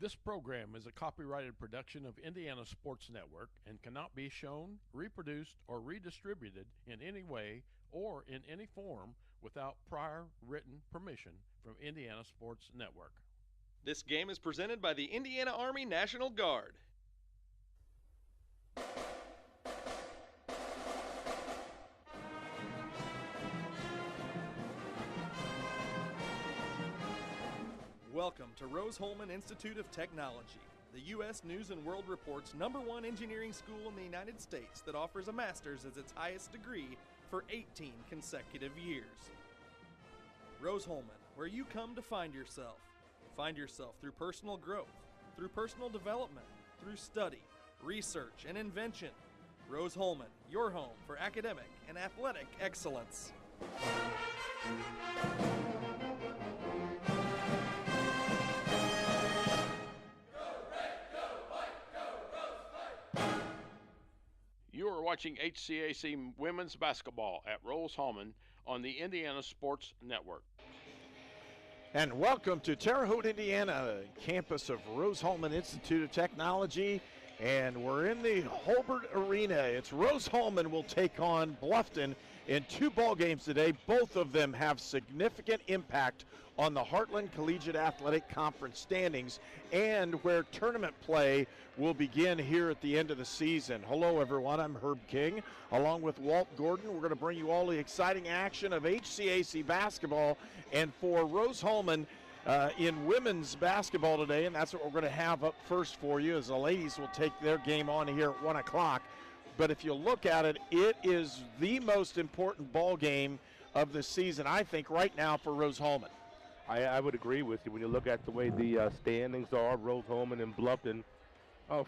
This program is a copyrighted production of Indiana Sports Network and cannot be shown, reproduced, or redistributed in any way or in any form without prior written permission from Indiana Sports Network. This game is presented by the Indiana Army National Guard. Welcome to Rose-Hulman Institute of Technology, the U.S. News & World Report's #1 engineering school in the United States that offers a master's as its highest degree for 18 consecutive years. Rose-Hulman, where you come to find yourself. Find yourself through personal growth, through personal development, through study, research, and invention. Rose-Hulman, your home for academic and athletic excellence. You are watching HCAC women's basketball at Rose-Hulman on the Indiana Sports Network. And welcome to Terre Haute, Indiana, campus of Rose-Hulman Institute of Technology. And we're in the Hulbert Arena. It's Rose-Hulman will take on Bluffton in 2 ball games today. Both of them have significant impact on the Heartland Collegiate Athletic Conference standings and where tournament play will begin here at the end of the season. Hello, everyone. I'm Herb King, along with Walt Gordon. We're going to bring you all the exciting action of HCAC basketball and for Rose-Hulman in women's basketball today, and that's what we're going to have up first for you as the ladies will take their game on here at 1 o'clock. But if you look at it, it is the most important ball game of the season, I think, right now for Rose-Hulman. I would agree with you. When you look at the way the standings are, Rose-Hulman and Bluffton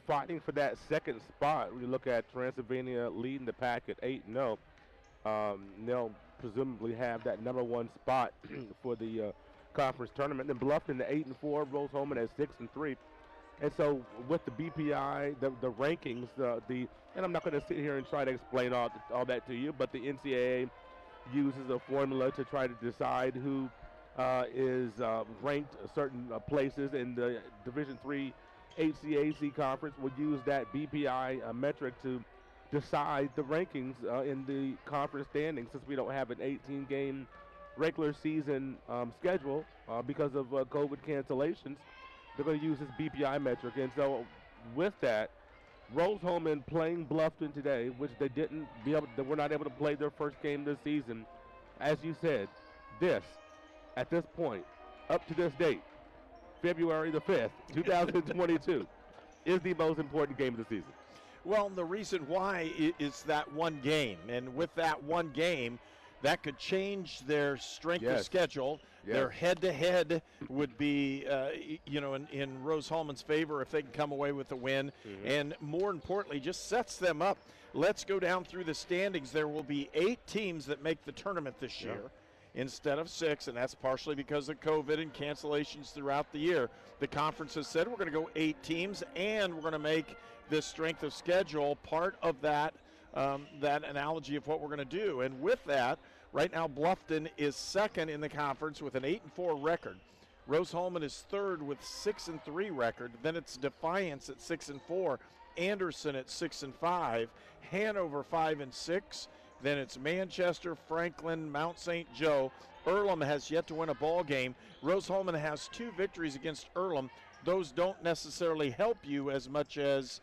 fighting for that second spot. When you look at Transylvania leading the pack at 8-0, they'll presumably have that #1 spot for the conference tournament. And Bluffton at 8-4, Rose-Hulman at 6-3. And so with the BPI, the rankings, and I'm not going to sit here and try to explain all that to you, but the NCAA uses a formula to try to decide who is ranked certain places in the Division III HCAC conference. Will use that BPI metric to decide the rankings in the conference standings, since we don't have an 18-game regular season schedule because of COVID cancellations. They're going to use this BPI metric. And so with that, Rose-Hulman playing Bluffton today, which they were not able to play their first game this season. As you said, at this point, up to this date, February the 5th, 2022, is the most important game of the season. Well, the reason why is that one game. And with that one game, that could change their strength of schedule. Yes. Their head-to-head would be, in Rose-Hulman's favor if they can come away with a win. Mm-hmm. And more importantly, just sets them up. Let's go down through the standings. There will be 8 teams that make the tournament this year instead of 6, and that's partially because of COVID and cancellations throughout the year. The conference has said we're going to go 8 teams, and we're going to make this strength of schedule part of that analogy of what we're going to do. And with that, right now Bluffton is second in the conference with an 8-4 record. Rose-Hulman is third with 6-3 record. Then it's Defiance at 6-4, Anderson at 6-5, Hanover 5-6. Then it's Manchester, Franklin, Mount St. Joe. Earlham has yet to win a ball game. Rose-Hulman has 2 victories against Earlham. Those don't necessarily help you as much as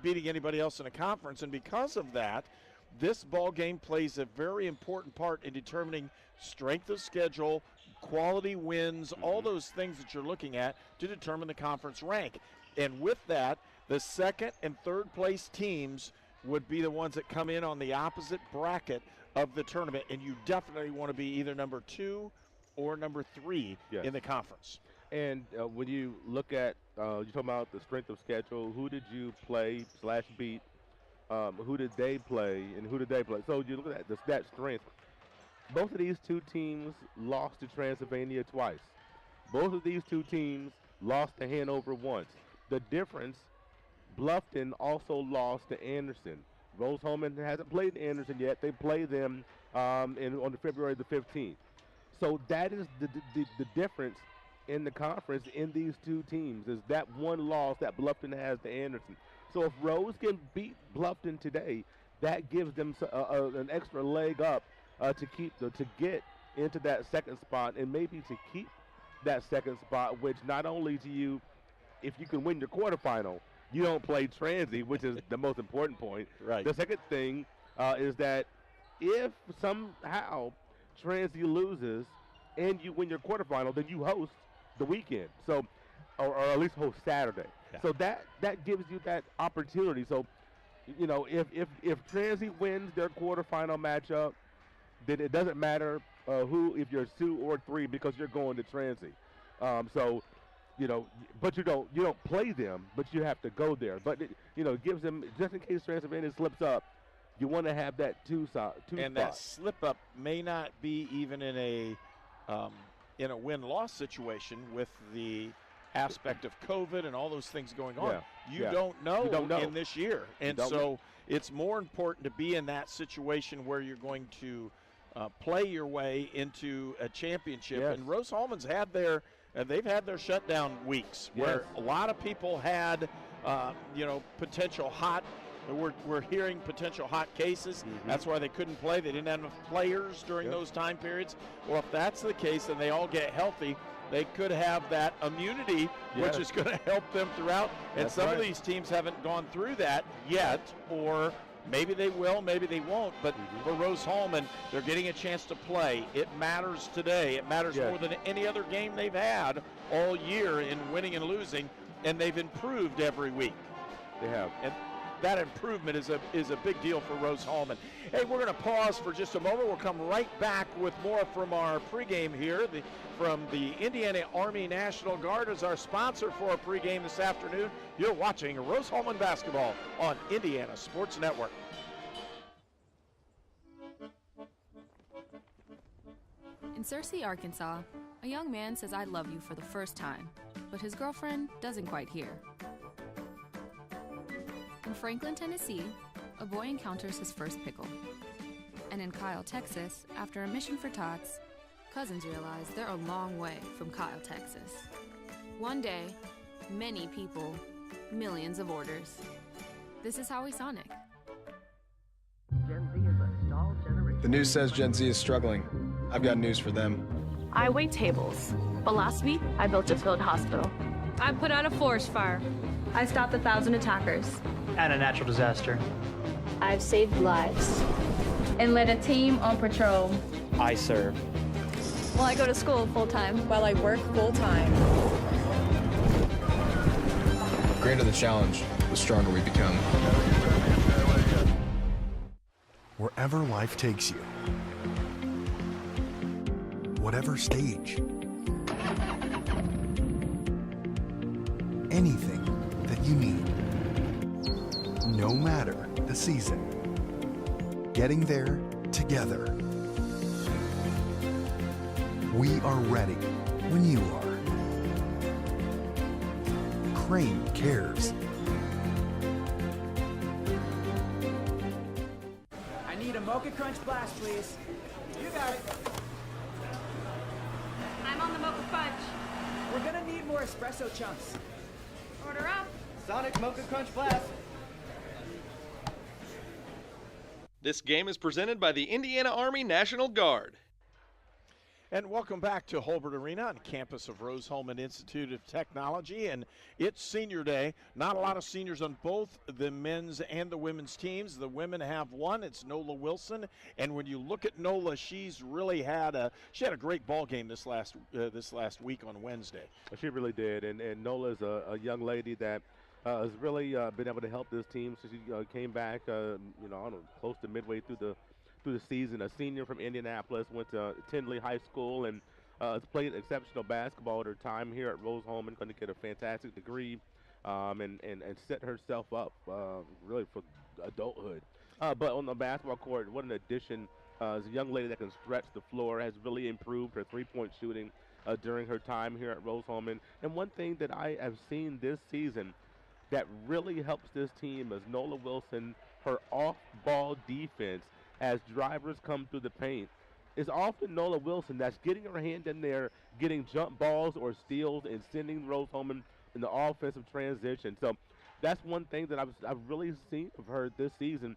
beating anybody else in a conference, and because of that, this ball game plays a very important part in determining strength of schedule, quality wins, all those things that you're looking at to determine the conference rank. And with that, the second and third place teams would be the ones that come in on the opposite bracket of the tournament, and you definitely want to be either number 2 or number 3 in the conference. And when you look at, you're talking about the strength of schedule, who did you play / beat? Who did they play, and who did they play? So you look at that strength. Both of these 2 teams lost to Transylvania twice. Both of these 2 teams lost to Hanover once. The difference, Bluffton also lost to Anderson. Rose-Hulman hasn't played Anderson yet. They play them on February the 15th. So that is the difference in the conference in these two teams is that one loss that Bluffton has to Anderson. So if Rose can beat Bluffton today, that gives them an extra leg up to get into that second spot and maybe to keep that second spot, which not only to you, if you can win your quarterfinal, you don't play Transy, which is the most important point. Right. The second thing is that if somehow Transy loses and you win your quarterfinal, then you host the weekend. So, or at least host Saturday. Yeah. So that gives you that opportunity. So, you know, if Transy wins their quarterfinal matchup, then it doesn't matter if you're 2 or 3 because you're going to Transy. So, you know, but you don't play them, but you have to go there. But it gives them, just in case Transylvania slips up, you want to have that two spot. That slip up may not be even in a win-loss situation with the aspect of COVID and all those things going on. Yeah. You don't know in this year. And so it's more important to be in that situation where you're going to play your way into a championship. Yes. And Rose-Hulman's they've had their shutdown weeks where a lot of people had, potential hot. We're hearing potential hot cases. Mm-hmm. That's why they couldn't play. They didn't have enough players during those time periods. Well, if that's the case and they all get healthy, they could have that immunity, which is going to help them throughout. And some of these teams haven't gone through that yet, or maybe they will, maybe they won't. But for Rose-Hulman, they're getting a chance to play. It matters today. It matters more than any other game they've had all year in winning and losing, and they've improved every week. They have. And that improvement is a big deal for Rose-Hulman. Hey, we're going to pause for just a moment. We'll come right back with more from our pregame here. From the Indiana Army National Guard as our sponsor for our pregame this afternoon. You're watching Rose-Hulman basketball on Indiana Sports Network. In Searcy, Arkansas, a young man says I love you for the first time, but his girlfriend doesn't quite hear. In Franklin, Tennessee, a boy encounters his first pickle. And in Kyle, Texas, after a mission for tots, cousins realize they're a long way from Kyle, Texas. One day, many people, millions of orders. This is Howie Sonic. Gen Z is a stalled generation. The news says Gen Z is struggling. I've got news for them. I wait tables, but last week I built a field hospital. I put out a forest fire. I stopped 1,000 attackers. And a natural disaster. I've saved lives. And led a team on patrol. I serve. Well, I go to school full-time. While I work full-time. The greater the challenge, the stronger we become. Wherever life takes you, whatever stage, anything that you need, no matter the season, getting there together. We are ready when you are. Crane cares. I need a Mocha Crunch Blast, please. You got it. I'm on the Mocha Crunch. We're gonna need more espresso chunks. Order up. Sonic Mocha Crunch Blast. This game is presented by the Indiana Army National Guard. And welcome back to Hulbert Arena on campus of Rose-Hulman Institute of Technology. And it's Senior Day. Not a lot of seniors on both the men's and the women's teams. The women have one. It's Nola Wilson. And when you look at Nola, she's really had a great ball game this last week on Wednesday. She really did. And Nola is a young lady that has really been able to help this team since she came back, close to midway through the season. A senior from Indianapolis, went to Tindley High School, and has played exceptional basketball at her time here at Rose-Hulman. Going to get a fantastic degree, and set herself up really for adulthood. But on the basketball court, what an addition! As a young lady that can stretch the floor, has really improved her three-point shooting during her time here at Rose-Hulman. And one thing that I have seen this season that really helps this team is Nola Wilson, her off-ball defense. As drivers come through the paint, it's often Nola Wilson that's getting her hand in there, getting jump balls or steals and sending Rose-Hulman in the offensive transition. So that's one thing that I've really seen of her this season,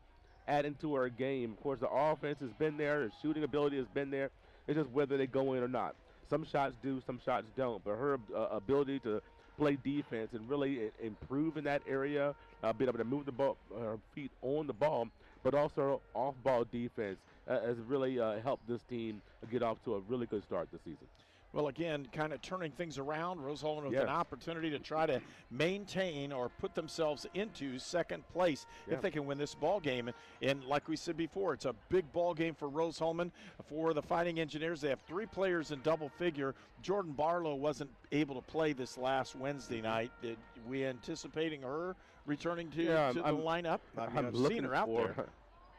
adding to her game. Of course, the offense has been there, the shooting ability has been there. It's just whether they go in or not. Some shots do, some shots don't. But her ability to play defense and really improve in that area, being able to move the ball, her feet on the ball, but also off-ball defense has really helped this team get off to a really good start this season. Well, again, kind of turning things around, Rose-Hulman with an opportunity to try to maintain or put themselves into second place if they can win this ball game. And like we said before, it's a big ball game for Rose-Hulman. For the Fighting Engineers, they have 3 players in double figure. Jordan Barlow wasn't able to play this last Wednesday night. Did we anticipating her returning to the lineup? I've seen her out there.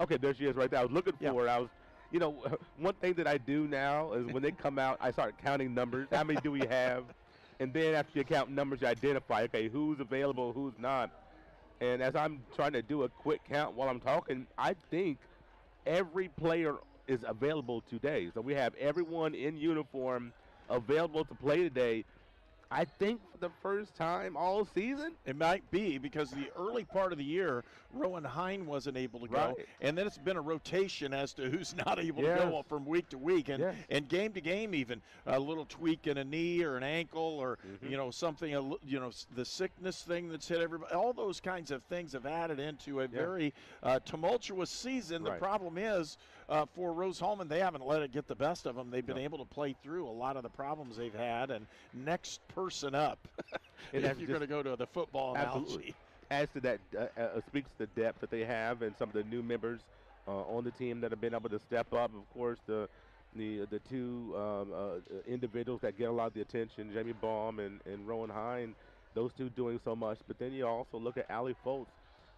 Okay, there she is right there. I was looking for her. You know, one thing that I do now is when they come out, I start counting numbers. How many do we have? And then after you count numbers, you identify, okay, who's available, who's not. And as I'm trying to do a quick count while I'm talking, I think every player is available today. So we have everyone in uniform available to play today. I think for the first time all season. It might be because the early part of the year, Rowan Hine wasn't able to go. And then it's been a rotation as to who's not able to go from week to week and game to game even. A little tweak in a knee or an ankle or, you know, something, you know, the sickness thing that's hit everybody. All those kinds of things have added into a very tumultuous season. The problem is for Rose-Hulman, they haven't let it get the best of them. They've been able to play through a lot of the problems they've had. And next person up, if you're going to go to the football analogy. Adds to that, speaks to the depth that they have and some of the new members on the team that have been able to step up. Of course, the 2 individuals that get a lot of the attention, Jamie Baum and Rowan Hine, those 2 doing so much. But then you also look at Allie Foltz,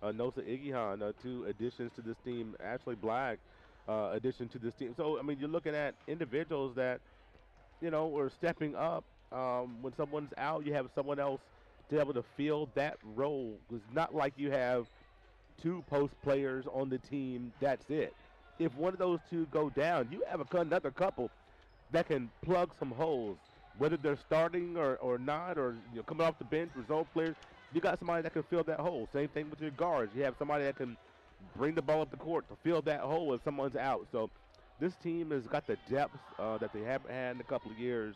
Nosa Igihan, 2 additions to this team, Ashley Black, addition to this team. So, I mean, you're looking at individuals that, you know, are stepping up. When someone's out, you have someone else to be able to fill that role. It's not like you have 2 post players on the team, that's it. If one of those 2 go down, you have another couple that can plug some holes, whether they're starting or not, or coming off the bench, reserve players. You got somebody that can fill that hole. Same thing with your guards. You have somebody that can bring the ball up the court to fill that hole if someone's out. So this team has got the depth that they haven't had in a couple of years.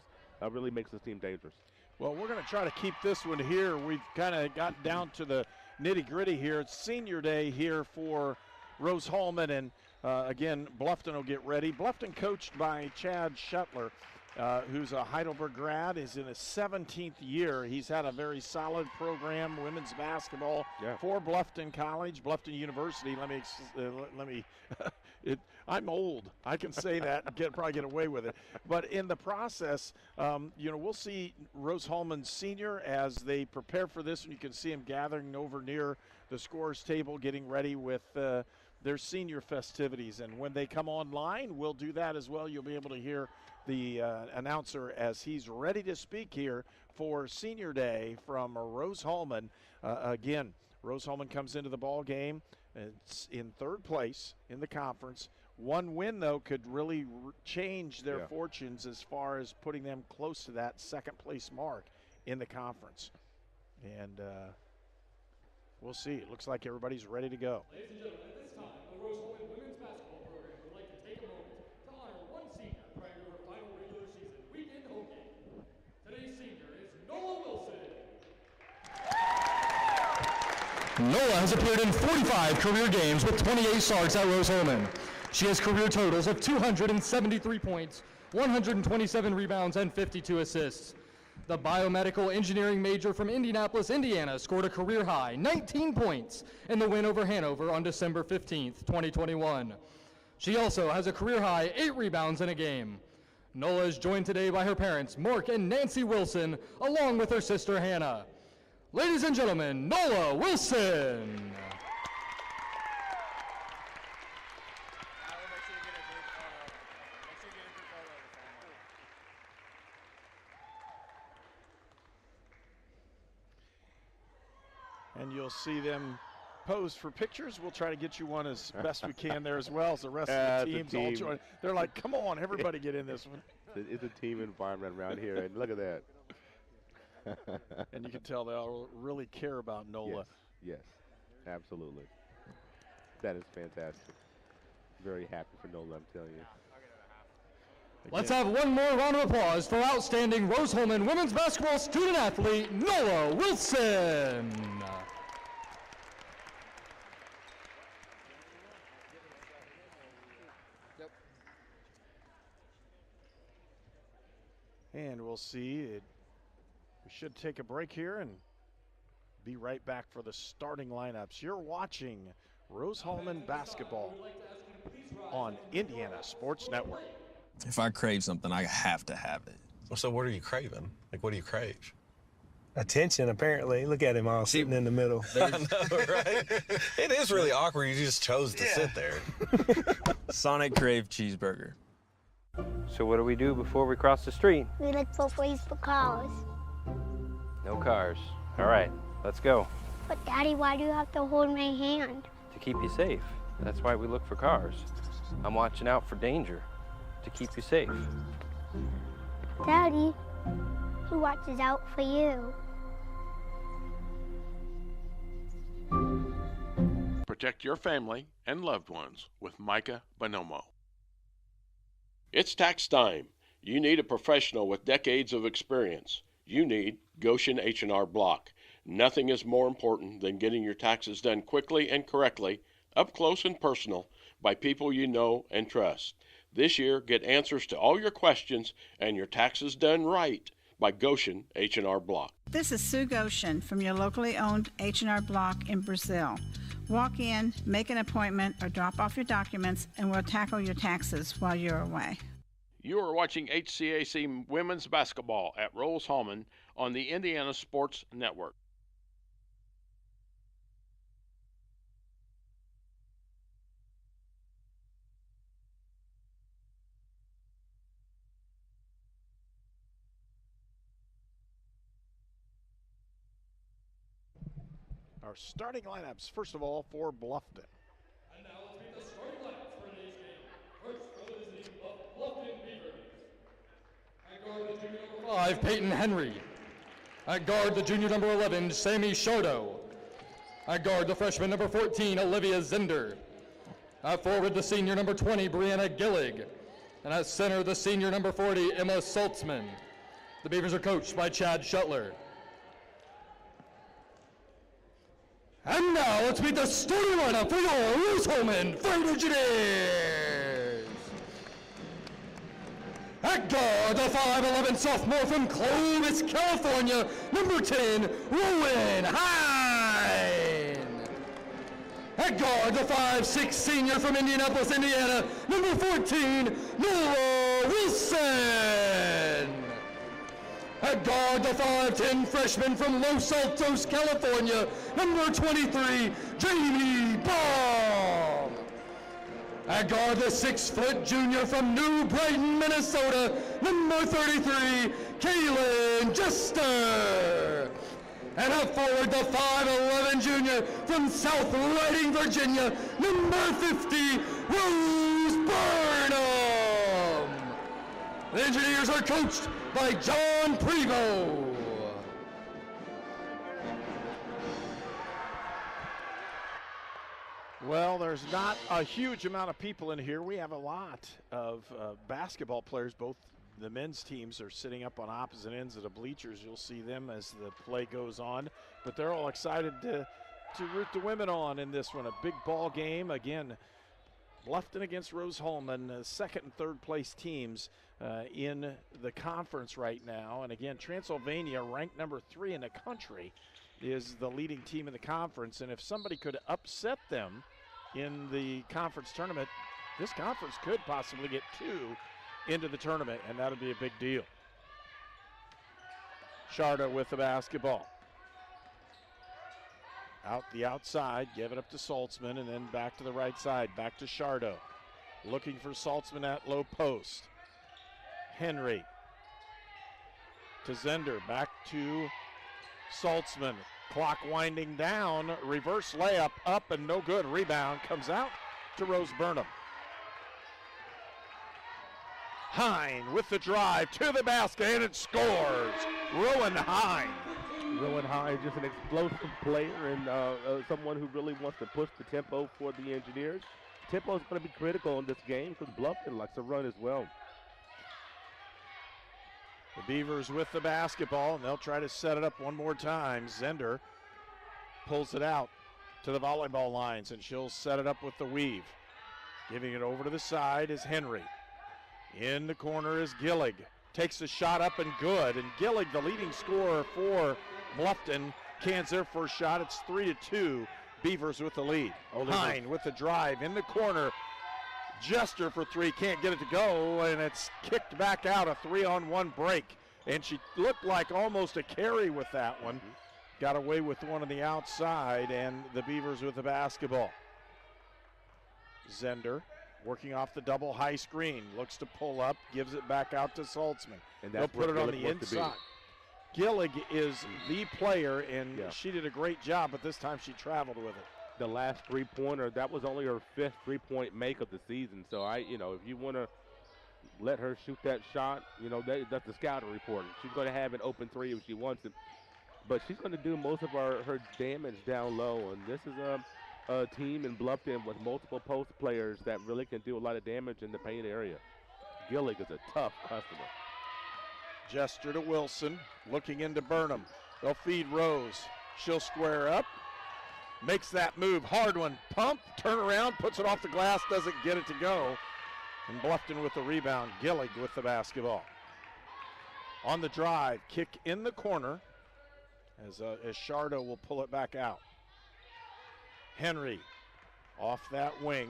Really makes this team dangerous. Well, we're going to try to keep this one here. We've kind of gotten down to the nitty-gritty here. It's Senior Day here for Rose-Hulman, and again, Bluffton will get ready. Bluffton coached by Chad Shuttler, who's a Heidelberg grad, is in his 17th year. He's had a very solid program, women's basketball for Bluffton College, Bluffton University. Let me I'm old. I can say that and probably get away with it. But in the process, we'll see Rose-Hulman Senior as they prepare for this, and you can see them gathering over near the scorer's table, getting ready with their senior festivities. And when they come online, we'll do that as well. You'll be able to hear the announcer as he's ready to speak here for Senior Day from Rose-Hulman. Again, Rose-Hulman comes into the ball game. It's in 3rd place in the conference. One win, though, could really change their fortunes as far as putting them close to that 2nd place mark in the conference. And we'll see. It looks like everybody's ready to go. Ladies and gentlemen, at this time, the Rose-Hulman women's basketball program would like to take a moment to honor one senior prior to her final regular season weekend home game. Today's senior is Nola Wilson. Nola has appeared in 45 career games with 28 starts at Rose-Hulman. She has career totals of 273 points, 127 rebounds, and 52 assists. The biomedical engineering major from Indianapolis, Indiana, scored a career high 19 points in the win over Hanover on December 15th, 2021. She also has a career high 8 rebounds in a game. Nola is joined today by her parents, Mark and Nancy Wilson, along with her sister, Hannah. Ladies and gentlemen, Nola Wilson. And you'll see them posed for pictures. We'll try to get you one as best we can there as well as the rest of the teams all join. They're like, come on, everybody get in this one. It's a team environment around here, and look at that. And you can tell they all really care about NOLA. Yes, absolutely. That is fantastic. Very happy for NOLA, I'm telling you. Let's have one more round of applause for outstanding Rose-Hulman women's basketball student athlete, Noah Wilson. And we'll see. We should take a break here and be right back for the starting lineups. You're watching Rose-Hulman basketball on Indiana Sports Network. If I crave something, I have to have it. Well, so what are you craving? Like, what do you crave? Attention, apparently. Look at him all sitting in the middle. I know, right? It is really awkward. You just chose to sit there. Sonic Crave Cheeseburger. So what do we do before we cross the street? We look both ways for cars. No cars. All right, let's go. But Daddy, why do you have to hold my hand? To keep you safe. That's why we look for cars. I'm watching out for danger. To keep you safe. Daddy, who watches out for you? Protect your family and loved ones with Micah Bonomo. It's tax time. You need a professional with decades of experience. You need Goshen H&R Block. Nothing is more important than getting your taxes done quickly and correctly, up close and personal, by people you know and trust. This year, get answers to all your questions and your taxes done right by Goshen H&R Block. This is Sue Goshen from your locally owned H&R Block in Brazil. Walk in, make an appointment, or drop off your documents, and we'll tackle your taxes while you're away. You are watching HCAC women's basketball at Rose-Hulman on the Indiana Sports Network. Our starting lineups, first of all, for Bluffton. And now let's meet the starting lineups for today's game. First, for the visiting Bluffton Beavers. At guard, the junior number 5, Peyton Henry. At guard, the junior number 11, Sammy Shardo. At guard, the freshman number 14, Olivia Zender. At forward, the senior number 20, Brianna Gillig. And at center, the senior number 40, Emma Saltzman. The Beavers are coached by Chad Shuttler. And now let's meet the starting lineup for your Rose-Hulman Freight Engineers. At guard, the 5'11" sophomore from Clovis, California, number 10, Rowan Hine. At guard, the 5'6" senior from Indianapolis, Indiana, number 14, Noah Wilson. At guard, the 5'10" freshman from Los Altos, California, number 23, Jamie Baum. At guard, the 6' junior from New Brighton, Minnesota, number 33, Kaylin Jester. And at forward, the 5'11" junior from South Riding, Virginia, number 50, Rose Burnham. The Engineers are coached by John Prevost. Well, there's not a huge amount of people in here. We have a lot of basketball players. Both the men's teams are sitting up on opposite ends of the bleachers. You'll see them as the play goes on. But they're all excited to root the women on in this one. A big ball game. Again, Bluffton against Rose-Hulman, second and third place teams in the conference right now. And again, Transylvania, ranked number 3 in the country, is the leading team in the conference. And if somebody could upset them in the conference tournament, this conference could possibly get 2 into the tournament, and that would be a big deal. Sharda with the basketball. Out the outside, give it up to Saltzman, and then back to the right side, back to Shardo. Looking for Saltzman at low post. Henry to Zender, back to Saltzman. Clock winding down. Reverse layup up and no good. Rebound comes out to Rose Burnham. Hine with the drive to the basket and it scores. Rowan Hine. Rowan Hine, just an explosive player and someone who really wants to push the tempo for the Engineers. Tempo is going to be critical in this game because Bluffton likes to run as well. The Beavers with the basketball, and they'll try to set it up one more time. Zender pulls it out to the volleyball lines, and she'll set it up with the weave. Giving it over to the side is Henry. In the corner is Gillig. Takes the shot up and good, and Gillig, the leading scorer for Bluffton, cans their first shot. It's 3-2. Beavers with the lead. Hine with the drive in the corner. Jester for three, can't get it to go, and it's kicked back out, a 3-on-1 break. And she looked like almost a carry with that one. Got away with one on the outside, and the Beavers with the basketball. Zender working off the double high screen, looks to pull up, gives it back out to Saltzman. And they'll put it on the inside. Gillig is the player, and she did a great job, but this time she traveled with it. The last three-pointer, that was only her 5th three-point make of the season. So, if you want to let her shoot that shot, that's the scouting report. She's going to have an open three if she wants it. But she's going to do most of her damage down low. And this is a team in Bluffton with multiple post players that really can do a lot of damage in the paint area. Gillig is a tough customer. Jester to Wilson, looking into Burnham. They'll feed Rose. She'll square up. Makes that move, hard one, pump, turn around, puts it off the glass, doesn't get it to go. And Bluffton with the rebound, Gillig with the basketball. On the drive, kick in the corner as Shardo will pull it back out. Henry off that wing.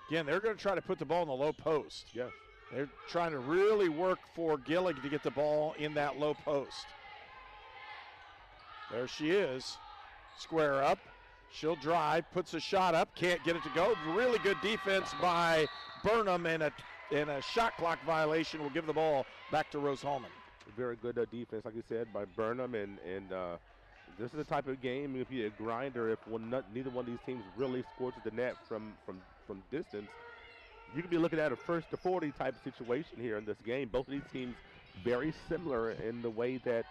Again, they're going to try to put the ball in the low post. Yes. They're trying to really work for Gillig to get the ball in that low post. There she is. Square up. She'll drive, puts a shot up, can't get it to go. Really good defense by Burnham, and a shot clock violation will give the ball back to Rose-Hulman. Very good defense, like you said, by Burnham, and this is the type of game, if you're a grinder, if neither one of these teams really scorches the net from distance, you could be looking at a first to 40 type of situation here in this game. Both of these teams very similar in the way that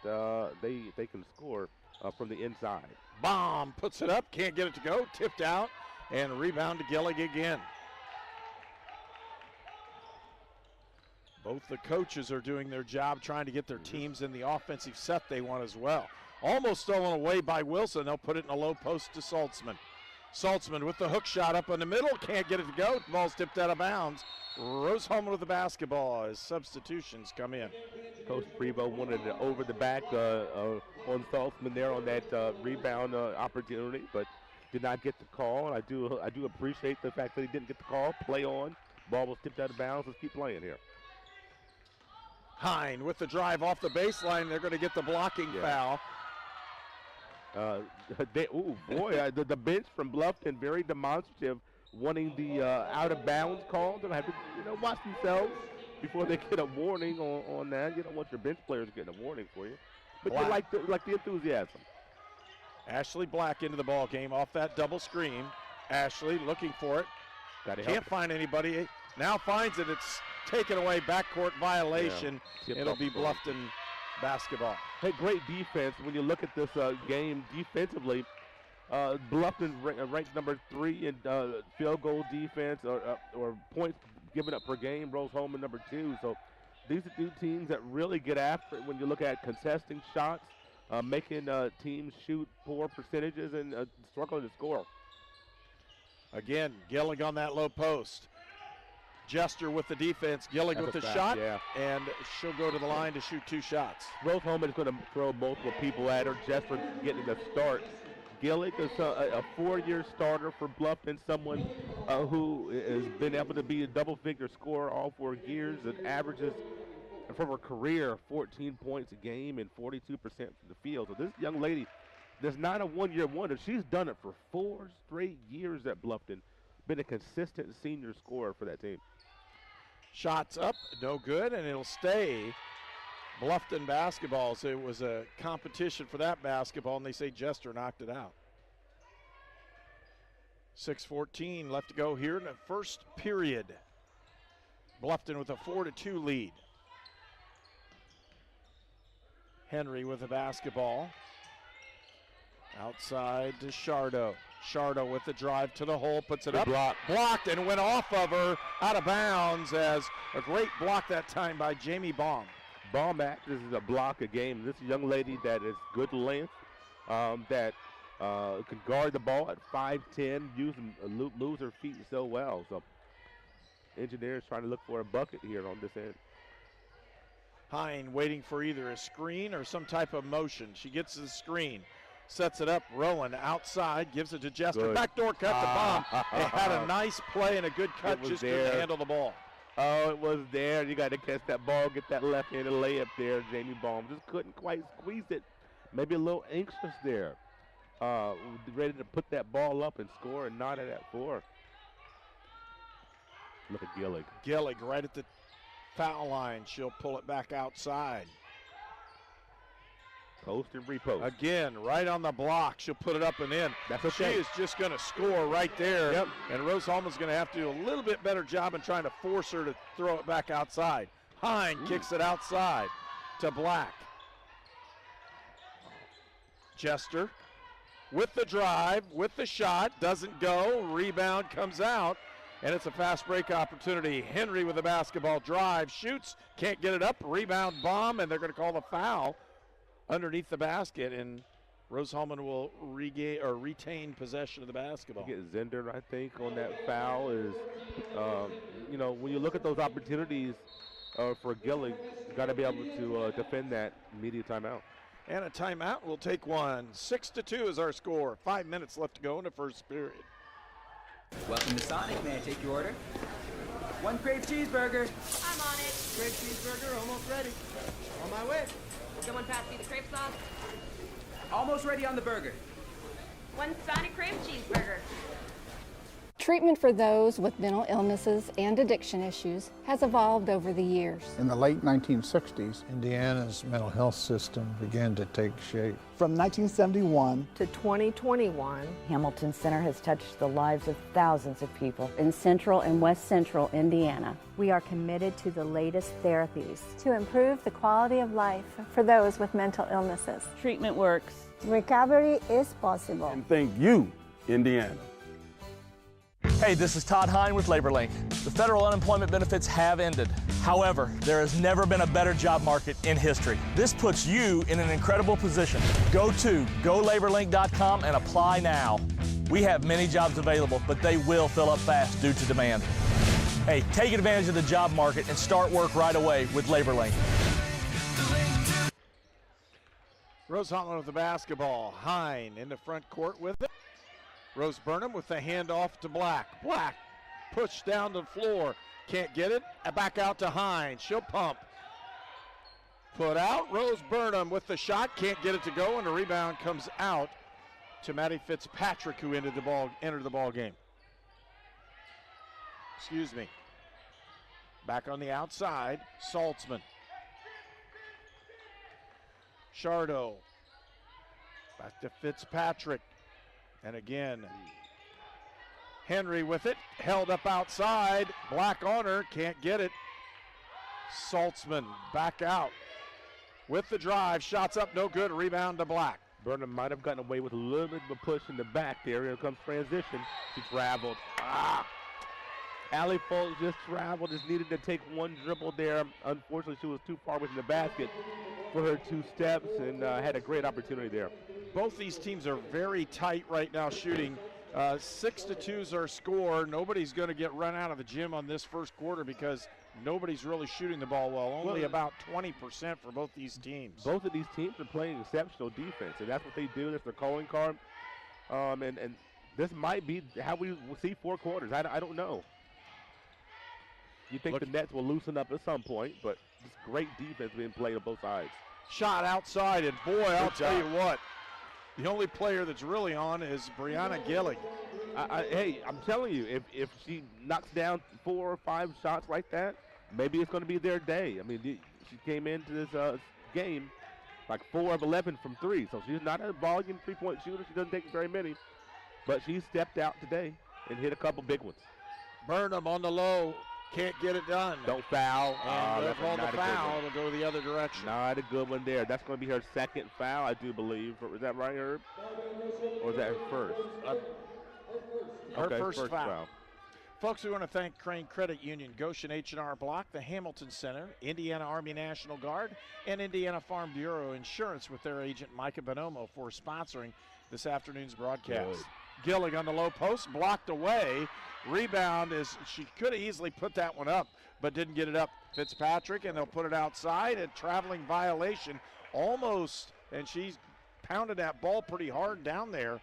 they can score from the inside. Bomb puts it up, can't get it to go, tipped out, and rebound to Gillig again. Both the coaches are doing their job trying to get their teams in the offensive set they want as well. Almost stolen away by Wilson. They'll put it in a low post to Saltzman. Saltzman with the hook shot up in the middle, can't get it to go. The ball's tipped out of bounds. Rose-Hulman with the basketball as substitutions come in. Coach Prevo wanted it over the back on Saltzman there on that rebound opportunity, but did not get the call. And I do appreciate the fact that he didn't get the call. Play on. Ball was tipped out of bounds. Let's keep playing here. Hine with the drive off the baseline. They're going to get the blocking foul. The bench from Bluffton, very demonstrative, wanting the out-of-bounds call. They'll have to watch themselves before they get a warning on that. You don't want your bench players getting a warning for you. But you like the enthusiasm. Ashley Black into the ball game off that double screen. Ashley looking for it. Can't find anybody. Now finds it. It's taken away, backcourt violation. It'll be Bluffton basketball. Hey, great defense. When you look at this game defensively, Bluffton ranked number 3 in field goal defense or points given up per game. Rose-Hulman number 2. So these are two teams that really get after it when you look at contesting shots, making teams shoot poor percentages and struggling to score. Again, Gillig on that low post. Jester with the defense, Gillig with the shot, and she'll go to the line to shoot 2 shots. Rose-Hulman is going to throw multiple people at her. Jester getting the start. Gillig is a 4-year starter for Bluffton, someone who has been able to be a double-figure scorer all 4 years and averages from her career 14 points a game and 42% from the field. So this young lady, there's not a 1-year wonder. She's done it for 4 straight years at Bluffton. Been a consistent senior scorer for that team. Shots up, no good, and it'll stay Bluffton basketball, so it was a competition for that basketball, and they say Jester knocked it out. 6:14 left to go here in the first period. Bluffton with a 4-2 lead. Henry with the basketball. Outside to Shardo. Shardo with the drive to the hole, puts it up. Blocked and went off of her, out of bounds, as a great block that time by Jamie Baum. Baum acts as a block a game. This young lady that is good length, that can guard the ball at 5'10", moves her feet so well. So Engineers trying to look for a bucket here on this end. Hine waiting for either a screen or some type of motion. She gets to the screen, sets it up. Rowan outside, gives it to Jester. Good. Backdoor cut to Baum. They had a nice play and a good cut, just couldn't handle the ball. Oh, it was there. You got to catch that ball, get that left-handed layup there. Jamie Baum just couldn't quite squeeze it. Maybe a little anxious there. Ready to put that ball up and score and knot it at 4. Look at Gillig. Gillig right at the foul line. She'll pull it back outside. Post and repost. Again, right on the block. She'll put it up and in. That's okay. She is just going to score right there. Yep. And Rose-Hulman's going to have to do a little bit better job in trying to force her to throw it back outside. Hine kicks it outside to Black. Jester with the drive, with the shot. Doesn't go. Rebound comes out. And it's a fast break opportunity. Henry with the basketball, drive, shoots, can't get it up, rebound, Bomb, and they're going to call the foul underneath the basket, and Rose-Hulman will retain possession of the basketball. You get Zender, I think, on that foul. Is when you look at those opportunities for Gillig, you got to be able to defend that immediate timeout. And a timeout, we'll take one. 6-2 is our score. 5 minutes left to go in the first period. Welcome to Sonic. May I take your order? 1 crave cheeseburger. I'm on it. Crave cheeseburger, almost ready. On my way. Someone pass me the crepe sauce. Almost ready on the burger. 1 Sonic crave cheeseburger. Treatment for those with mental illnesses and addiction issues has evolved over the years. In the late 1960s, Indiana's mental health system began to take shape. From 1971 to 2021, Hamilton Center has touched the lives of thousands of people in central and west central Indiana. We are committed to the latest therapies to improve the quality of life for those with mental illnesses. Treatment works. Recovery is possible. And thank you, Indiana. Hey, this is Todd Hine with LaborLink. The federal unemployment benefits have ended. However, there has never been a better job market in history. This puts you in an incredible position. Go to golaborlink.com and apply now. We have many jobs available, but they will fill up fast due to demand. Hey, take advantage of the job market and start work right away with LaborLink. Rose-Hulman with the basketball. Hine in the front court with it. Rose Burnham with the handoff to Black. Black pushed down to the floor. Can't get it. Back out to Hine. She'll pump. Put out. Rose Burnham with the shot. Can't get it to go, and the rebound comes out to Maddie Fitzpatrick, who entered the ball game. Excuse me. Back on the outside, Saltzman. Shardo. Back to Fitzpatrick. And again, Henry with it, held up outside. Black on her, can't get it. Saltzman back out with the drive. Shots up, no good. Rebound to Black. Burnham might have gotten away with a little bit of a push in the back there. Here comes transition. She traveled. Allie Foltz just traveled, just needed to take one dribble there. Unfortunately, she was too far within the basket for her 2 steps and had a great opportunity there. Both these teams are very tight right now shooting. 6-2 is our score. Nobody's going to get run out of the gym on this first quarter because nobody's really shooting the ball well. Only about 20% for both these teams. Both of these teams are playing exceptional defense, and that's what they do. That's their calling card. And this might be how we will see 4 quarters. I don't know. You think the Nets will loosen up at some point, but it's great defense being played on both sides. Shot outside, and boy, I'll tell you what. The only player that's really on is Brianna Gillig. Hey, I'm telling you, if she knocks down 4 or 5 shots like that, maybe it's going to be their day. I mean, she came into this game like 4 of 11 from 3. So she's not a volume three-point shooter. She doesn't take very many. But she stepped out today and hit a couple big ones. Burnham on the low. Can't get it done. Don't foul. And they'll call the foul. It'll go the other direction. Not a good one there. That's going to be her second foul, I do believe. Is that right, Herb? Or is that her first? Her first foul. Folks, we want to thank Crane Credit Union, Goshen H&R Block, the Hamilton Center, Indiana Army National Guard, and Indiana Farm Bureau Insurance with their agent Micah Bonomo for sponsoring this afternoon's broadcast. Gillig on the low post, blocked away. Rebound is, she could have easily put that one up, but didn't get it up. Fitzpatrick, and they'll put it outside. A traveling violation almost, and she's pounded that ball pretty hard down there.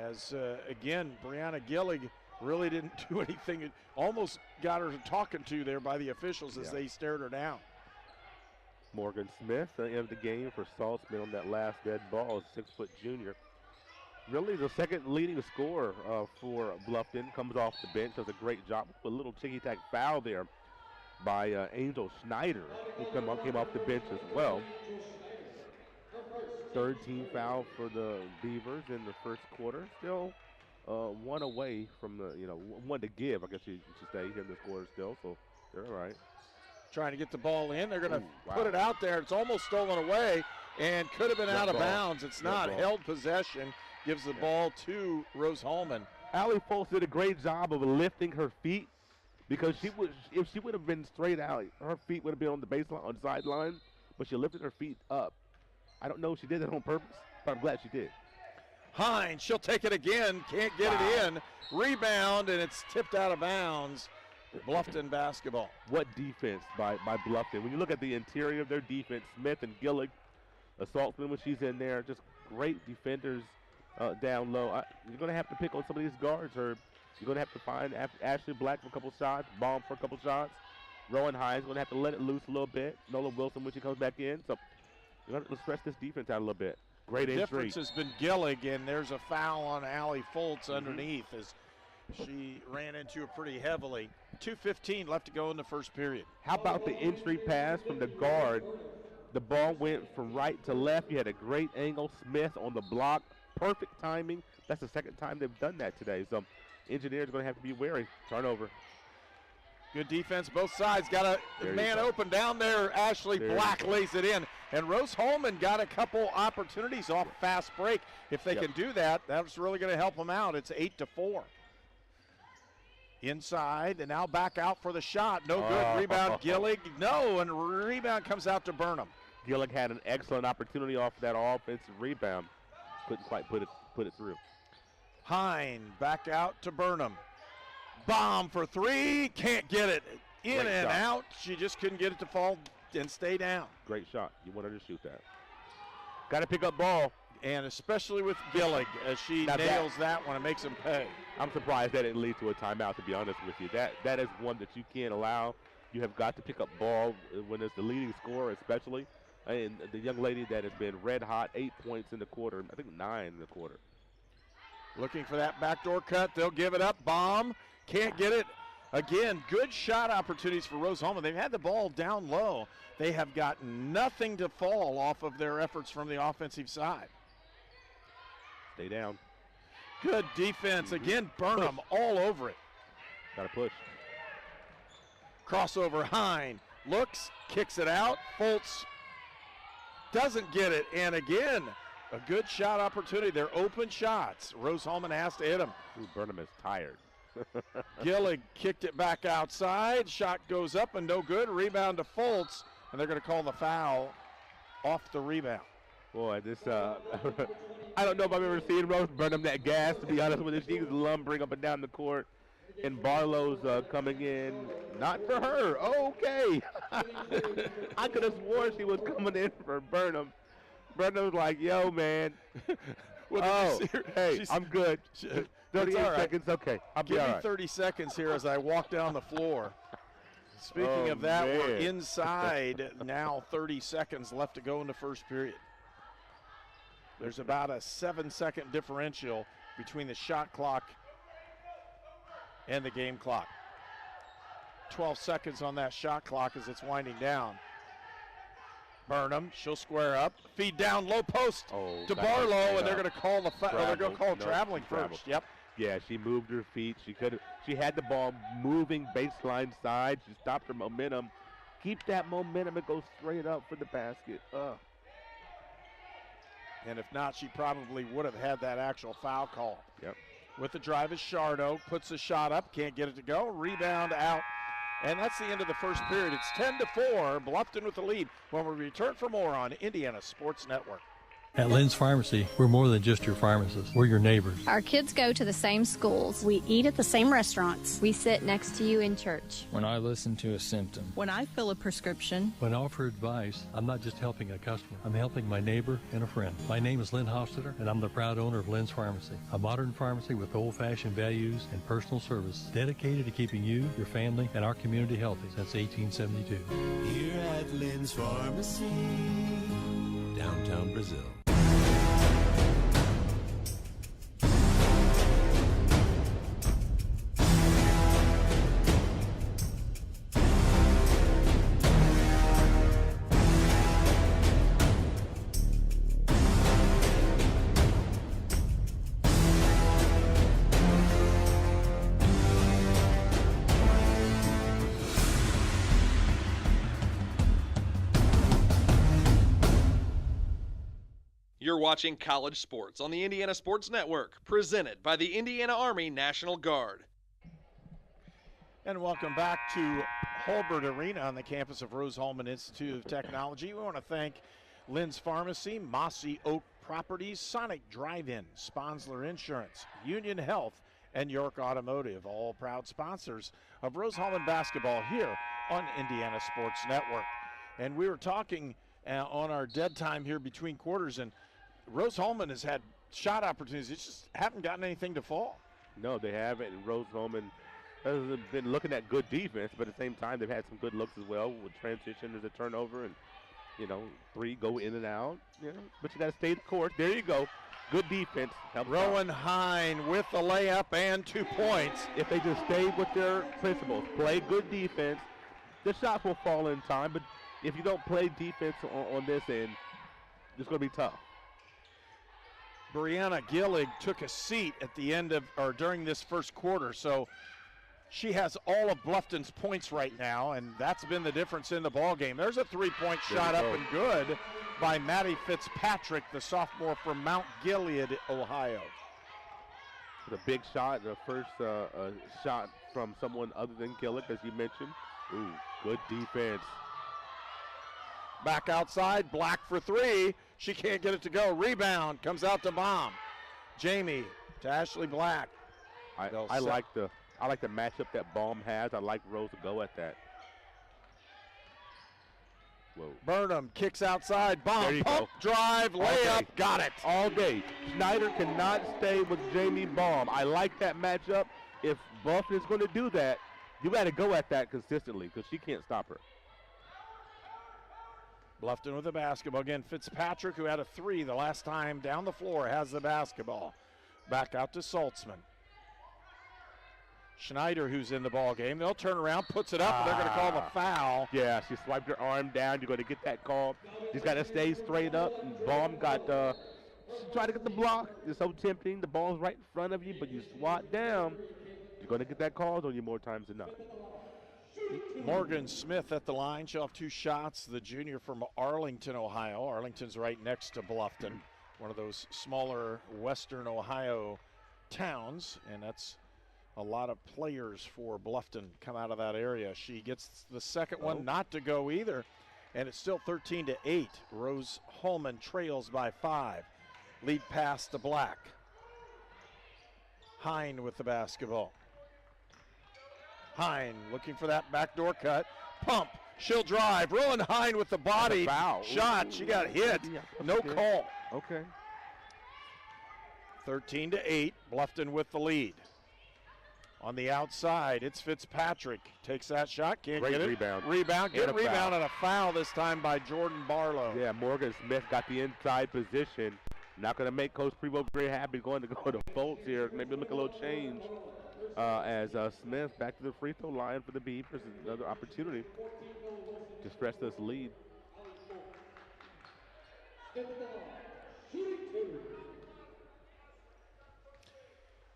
As, again, Brianna Gillig really didn't do anything. It almost got her talking to there by the officials as they stared her down. Morgan Smith at the end of the game for Saltzman on that last dead ball, 6-foot junior. Really the second leading scorer for Bluffton, comes off the bench, does a great job. A little ticky-tack foul there by Angel Schneider, who came off the bench as well. Third team foul for the Beavers in the first quarter. Still one away from the, one to give, I guess you should say, here in this quarter still, so they're all right. Trying to get the ball in. They're going to put it out there. It's almost stolen away and could have been out of bounds. It's not. Held possession. Gives the ball to Rose-Hulman. Allie Foltz did a great job of lifting her feet because if she would have been straight out, her feet would have been on the baseline, on the sideline, but she lifted her feet up. I don't know if she did that on purpose, but I'm glad she did. Hines, she'll take it again. Can't get it in. Rebound, and it's tipped out of bounds. Bluffton basketball. What defense by Bluffton. When you look at the interior of their defense, Smith and Gillig, Saltzman when she's in there, just great defenders down low. You're going to have to pick on some of these guards, Herb. You're going to have to find Ashley Black for a couple shots, Baum for a couple shots. Rowan Hines going to have to let it loose a little bit. Nola Wilson when she comes back in. So you're going to stretch this defense out a little bit. Great entry. The difference has been Gillig, and there's a foul on Allie Foltz underneath as she ran into it pretty heavily. 2:15 left to go in the first period. How about the entry pass from the guard? The ball went from right to left. You had a great angle. Smith on the block. Perfect timing. That's the second time they've done that today. So Engineers are going to have to be wary. Turnover. Good defense, both sides. Got a man open down there. Ashley Black lays it in. And Rose-Hulman got a couple opportunities off fast break. If they can do that, that's really going to help them out. It's 8-4. Inside, and now back out for the shot. No good. Rebound, Gillig. No, and rebound comes out to Burnham. Gillig had an excellent opportunity off that offensive rebound. Couldn't quite put it through. Hine back out to Burnham. Bomb for three. Can't get it. In and out. She just couldn't get it to fall and stay down. Great shot. You want her to shoot that. Got to pick up ball. And especially with Gillig, as she nails that one and makes him pay. I'm surprised that didn't lead to a timeout, to be honest with you. That is one that you can't allow. You have got to pick up ball when it's the leading scorer, especially. And the young lady that has been red hot, 8 points in the quarter, I think 9 in the quarter. Looking for that backdoor cut. They'll give it up. Bomb. Can't get it. Again, good shot opportunities for Rose-Hulman. They've had the ball down low. They have gotten nothing to fall off of their efforts from the offensive side. Stay down. Good defense. Again, Burnham all over it. Got to push. Crossover, Hine. Looks, kicks it out. Foltz doesn't get it. And again, a good shot opportunity. They're open shots. Rose-Hulman has to hit them. Burnham is tired. Gillig kicked it back outside. Shot goes up and no good. Rebound to Foltz. And they're going to call the foul off the rebound. Boy, this, I don't know if I've ever seen Rose Burnham that gas, to be honest with you. She's lumbering up and down the court. And Barlow's coming in. Not for her. Okay. I could have sworn she was coming in for Burnham. Burnham was like, yo, man. Hey, I'm good. 38 seconds, okay. I'll be all right. Give me 30 seconds here as I walk down the floor. Speaking of that, we're inside now. 30 seconds left to go in the first period. There's about a 7-second differential between the shot clock and the game clock. 12 seconds on that shot clock as it's winding down. Burnham, she'll square up, feed down low post to Barlow, and they're going to call traveling first. Yep. Yeah, she moved her feet. She had the ball moving baseline side. She stopped her momentum. Keep that momentum and go straight up for the basket. And if not, she probably would have had that actual foul call. Yep. With the drive is Shardo, puts a shot up, can't get it to go, rebound out. And that's the end of the first period. It's 10-4, Bluffton with the lead when we return for more on Indiana Sports Network. At Lynn's Pharmacy, we're more than just your pharmacist. We're your neighbors. Our kids go to the same schools. We eat at the same restaurants. We sit next to you in church. When I listen to a symptom. When I fill a prescription. When I offer advice, I'm not just helping a customer. I'm helping my neighbor and a friend. My name is Lynn Hofstetter, and I'm the proud owner of Lynn's Pharmacy, a modern pharmacy with old-fashioned values and personal service dedicated to keeping you, your family, and our community healthy since 1872. Here at Lynn's Pharmacy, downtown Brazil. You're watching College Sports on the Indiana Sports Network, presented by the Indiana Army National Guard. And welcome back to Hulbert Arena on the campus of Rose-Hulman Institute of Technology. We want to thank Lynn's Pharmacy, Mossy Oak Properties, Sonic Drive-In, Sponsler Insurance, Union Health, and York Automotive, all proud sponsors of Rose-Hulman basketball here on Indiana Sports Network. And we were talking on our dead time here between quarters, and Rose-Hulman has had shot opportunities. They just haven't gotten anything to fall. No, they haven't. And Rose-Hulman has been looking at good defense, but at the same time, they've had some good looks as well with transition as a turnover and, three go in and out. But you got to stay the course. There you go. Good defense. Rowan Hine with the layup and 2 points. If they just stay with their principles, play good defense, the shots will fall in time. But if you don't play defense on this end, it's going to be tough. Brianna Gillig took a seat at the end of, or during this first quarter, so she has all of Bluffton's points right now, and that's been the difference in the ball game. There's a three-point shot up and good by Maddie Fitzpatrick, the sophomore from Mount Gilead, Ohio. The big shot, the first shot from someone other than Gillig, as you mentioned. Ooh, good defense. Back outside, Black for three. She can't get it to go. Rebound comes out to Bomb. Jamie to Ashley Black. I like the matchup that Bomb has. I like Rose to go at that. Whoa. Burnham kicks outside. Bomb pump, drive, layup, got it. All day. Schneider cannot stay with Jamie Bomb. I like that matchup. If Bluffton is going to do that, you got to go at that consistently because she can't stop her. Bluffton with the basketball. Again, Fitzpatrick, who had a three the last time down the floor, has the basketball. Back out to Saltzman. Schneider, who's in the ball game. They'll turn around, puts it up, and they're going to call the foul. Yeah, she swiped her arm down. You're going to get that call. She's got to stay straight up. And Baum got, she tried to get the block. It's so tempting. The ball's right in front of you, but you swat down. You're going to get that call on you more times than not. Morgan Smith at the line. She'll have two shots. The junior from Arlington, Ohio. Arlington's right next to Bluffton, one of those smaller western Ohio towns, and that's a lot of players for Bluffton come out of that area. She gets the second one not to go either, and it's still 13-8. Rose-Hulman trails by 5. Lead pass to Black. Hine with the basketball. Hine looking for that backdoor cut. Pump. She'll drive. Rowan Hine with the body shot. Ooh. She got hit. No call. Okay. 13-8. Bluffton with the lead. On the outside, it's Fitzpatrick. Takes that shot. Can't get it. Rebound. Good rebound and a foul this time by Jordan Barlow. Yeah, Morgan Smith got the inside position. Not going to make Coach Prevost very happy going to Fultz here. Maybe make a little change. as Smith back to the free throw line for the Beavers. Another opportunity to stretch this lead.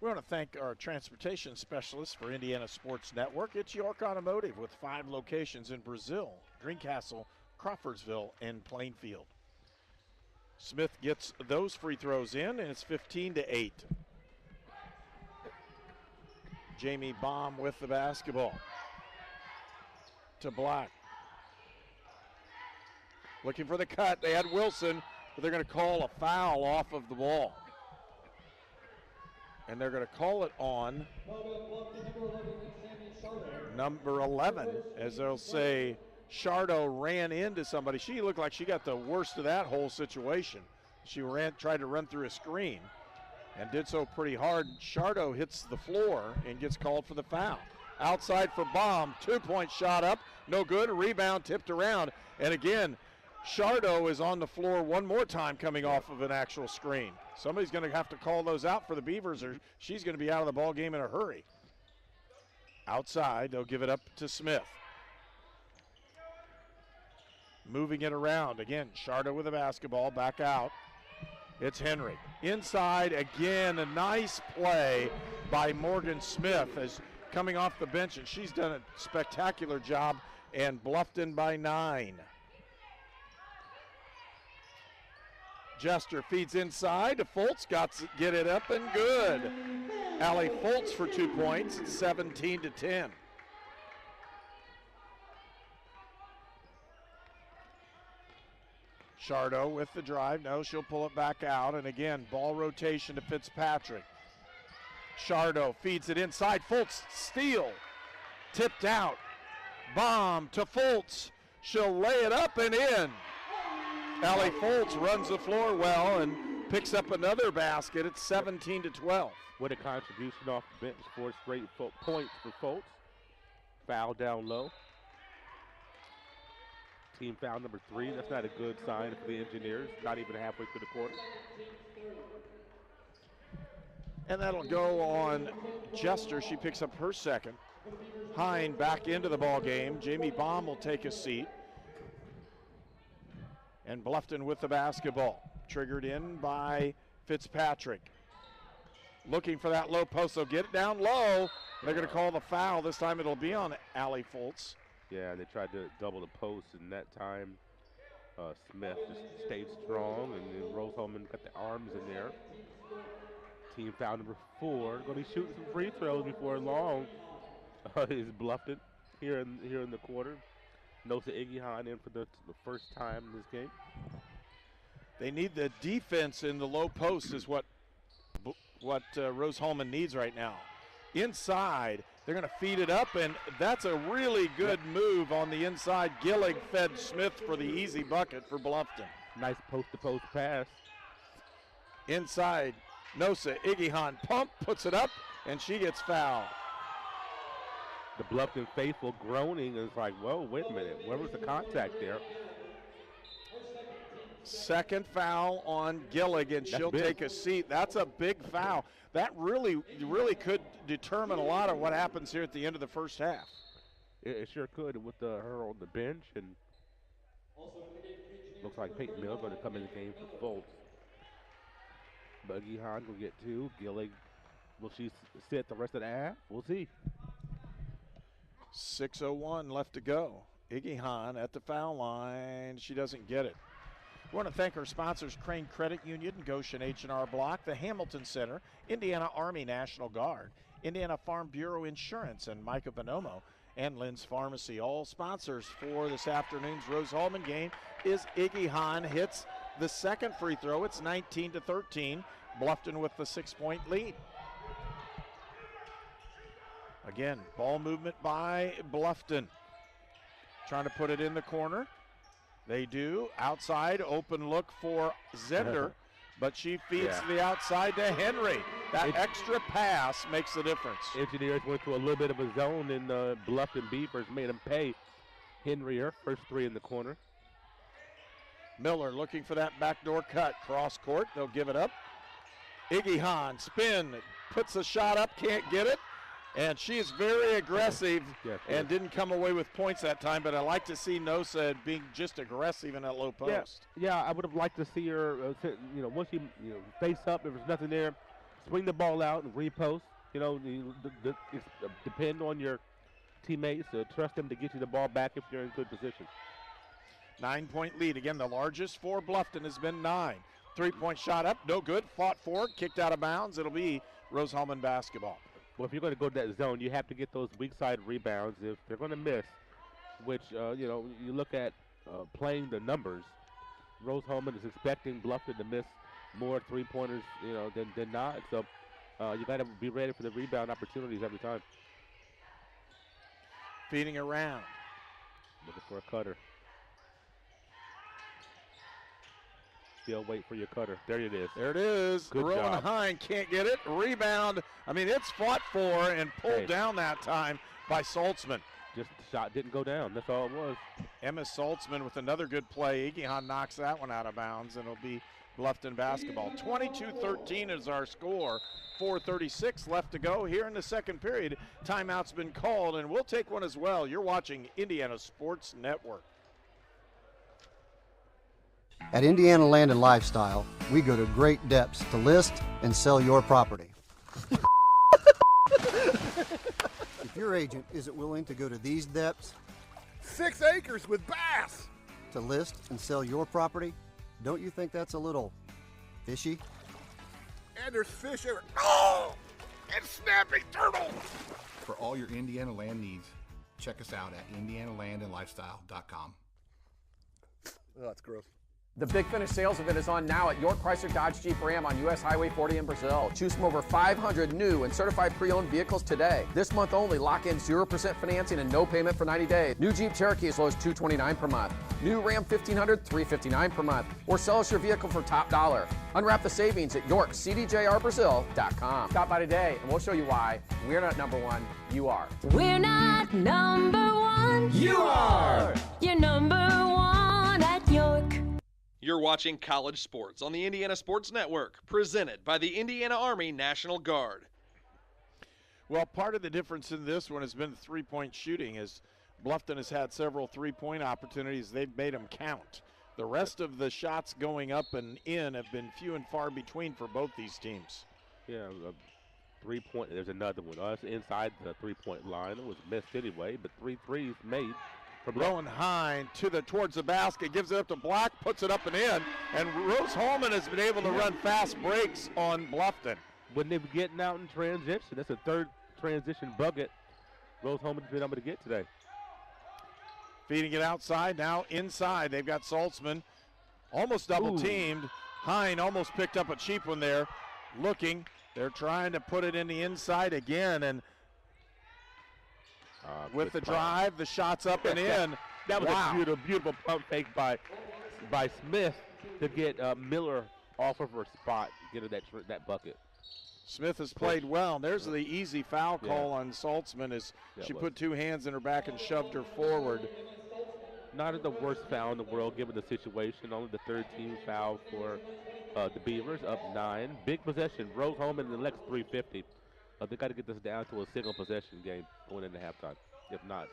We want to thank our transportation specialist for Indiana Sports Network. It's York Automotive with 5 locations in Brazil, Greencastle, Crawfordsville, and Plainfield. Smith gets those free throws in, and it's 15-8. Jamie Baum with the basketball. To Black. Looking for the cut. They had Wilson, but they're going to call a foul off of the ball. And they're going to call it on number 11, as they'll say Shardo ran into somebody. She looked like she got the worst of that whole situation. She tried to run through a screen and did so pretty hard. Shardo hits the floor and gets called for the foul. Outside for Baum, 2-point shot up, no good, rebound tipped around. And again, Shardo is on the floor one more time coming off of an actual screen. Somebody's going to have to call those out for the Beavers, or she's going to be out of the ball game in a hurry. Outside, they'll give it up to Smith. Moving it around. Again, Shardo with the basketball, back out. It's Henry. Inside, again, a nice play by Morgan Smith as coming off the bench, and she's done a spectacular job, and Bluffton by 9. Jester feeds inside to Fultz, get it up and good. Allie Fultz for 2 points, 17-10. Shardo with the drive, no, she'll pull it back out, and again, ball rotation to Fitzpatrick. Shardo feeds it inside, Fultz, steal, tipped out. Bomb to Fultz, she'll lay it up and in. Allie Fultz runs the floor well and picks up another basket. It's 17-12. What a contribution off the bench, 4 straight points for Fultz. Foul down low. Team foul number 3. That's not a good sign for the Engineers, not even halfway through the quarter. And that'll go on Jester. She picks up her second. Hine back into the ball game. Jamie Baum will take a seat. And Bluffton with the basketball. Triggered in by Fitzpatrick. Looking for that low post. They'll get it down low. They're going to call the foul. This time it'll be on Allie Fultz. Yeah, they tried to double the post, and that time Smith just stayed strong, and then Rose-Hulman got the arms in there. Team foul number 4. Going to be shooting some free throws before long. Is Bluffton here in the quarter. Nosa Igihan in for the first time in this game. They need the defense in the low post is what Rose-Hulman needs right now. Inside, they're going to feed it up, and that's a really good move on the inside. Gillig fed Smith for the easy bucket for Bluffton. Nice post-to-post pass. Inside, Nosa Igihan pump, puts it up, and she gets fouled. The Bluffton faithful groaning is like, whoa, wait a minute, where was the contact there? Second foul on Gillig, and she'll take a seat. That's a big foul. That really could determine a lot of what happens here at the end of the first half. It sure could with her on the bench, and looks like Peyton Mill going to come in the game for Fultz. Buggy Hahn will get 2. Gillig, will she sit the rest of the half? We'll see. 6:01 left to go. Iggy Hahn at the foul line. She doesn't get it. We want to thank our sponsors, Crane Credit Union, Goshen H&R Block, the Hamilton Center, Indiana Army National Guard, Indiana Farm Bureau Insurance, and Micah Bonomo, and Lynn's Pharmacy. All sponsors for this afternoon's Rose-Hulman game is Iggy Hahn hits the second free throw. It's 19-13. Bluffton with the 6-point lead. Again, ball movement by Bluffton. Trying to put it in the corner. They do. Outside, open look for Zender, but she feeds to the outside to Henry. That extra pass makes the difference. Engineers went to a little bit of a zone, and Bluffton Beavers made them pay. Henry, her first 3 in the corner. Miller looking for that backdoor cut. Cross court, they'll give it up. Iggy Hahn, spin, puts the shot up, can't get it. And she is very aggressive and didn't come away with points that time, but I like to see Nosa being just aggressive in that low post. Yeah, I would have liked to see her, once you face up, if there's nothing there, swing the ball out and repost. Depend on your teammates. Trust them to get you the ball back if you're in good position. 9-point lead. Again, the largest for Bluffton has been 9. 3-point shot up, no good. Fought for, kicked out of bounds. It'll be Rose-Hulman basketball. Well, if you're going to go to that zone, you have to get those weak side rebounds. If they're going to miss, which, you look at playing the numbers, Rose-Hulman is expecting Bluffton to miss more three-pointers, than not. So you got to be ready for the rebound opportunities every time. Feeding around. Looking for a cutter. Still wait for your cutter. There it is. There it is. Good Rowan job. Hine can't get it. Rebound. I mean, it's fought for and pulled down that time by Saltzman. Just the shot didn't go down. That's all it was. Emma Saltzman with another good play. Igihan knocks that one out of bounds, and it'll be Bluffton basketball. 22-13 is our score. 4:36 left to go here in the second period. Timeout's been called, and we'll take one as well. You're watching Indiana Sports Network. At Indiana Land and Lifestyle, we go to great depths to list and sell your property. If your agent isn't willing to go to these depths, 6 acres with bass, to list and sell your property, don't you think that's a little fishy? and there's fish everywhere. Oh! And snapping turtle! For all your Indiana land needs, check us out at indianalandandlifestyle.com. Oh, that's gross. The Big Finish sales event is on now at York Chrysler Dodge Jeep Ram on US Highway 40 in Brazil. Choose from over 500 new and certified pre-owned vehicles today. This month only, lock in 0% financing and no payment for 90 days. New Jeep Cherokee as low as $229 per month. New Ram 1500, $359 per month. Or sell us your vehicle for top dollar. Unwrap the savings at YorkCDJRBrazil.com. Stop by today and we'll show you why we're not number one, you are. We're not number one. You are. You're number one at York. You're watching College Sports on the Indiana Sports Network, presented by the Indiana Army National Guard. Well, part of the difference in this one has been the three-point shooting, as Bluffton has had several three-point opportunities. They've made them count. The rest of the shots going up and in have been few and far between for both these teams. Yeah, three-point, there's another one. That's inside the three-point line. It was missed anyway, but 3 threes made. Rowan Hine towards the basket, gives it up to Black, puts it up and in, and Rose-Hulman has been able to run fast breaks on Bluffton. When they're getting out in transition, that's a third transition bucket Rose-Hulman's been able to get today. Feeding it outside, now inside. They've got Saltzman almost double-teamed. Hine almost picked up a cheap one there. Looking, they're trying to put it in the inside again, and with the drive, the shot's up and in. That was a beautiful pump fake by Smith to get Miller off of her spot, get her that bucket. Smith has played well. There's the easy foul call on Saltzman as she put 2 hands in her back and shoved her forward. Not the worst foul in the world given the situation. Only the third team foul for the Beavers, up 9. Big possession. Rose-Hulman in the next 350. They got to get this down to a single possession game going into halftime. If not,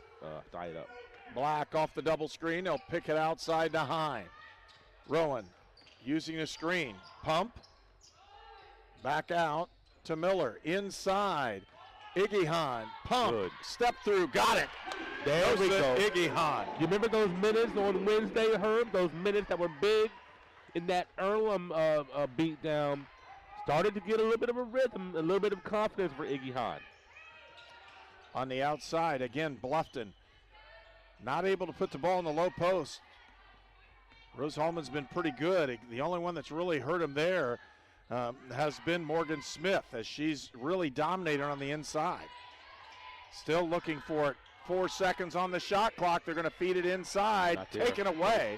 tie it up. Black off the double screen. They'll pick it outside to Hine. Rowan using a screen. Pump. Back out to Miller. Inside. Iggy Hahn. Pump. Good. Step through. Got it. There we go. Iggy Hahn. You remember those minutes on Wednesday, Herb? Those minutes that were big in that Earlham beatdown. Started to get a little bit of a rhythm, a little bit of confidence for Iggy Hahn. On the outside, again, Bluffton not able to put the ball in the low post. Rose-Hulman's been pretty good. The only one that's really hurt him there has been Morgan Smith, as she's really dominated on the inside. Still looking for it. 4 seconds on the shot clock. They're going to feed it inside, taken away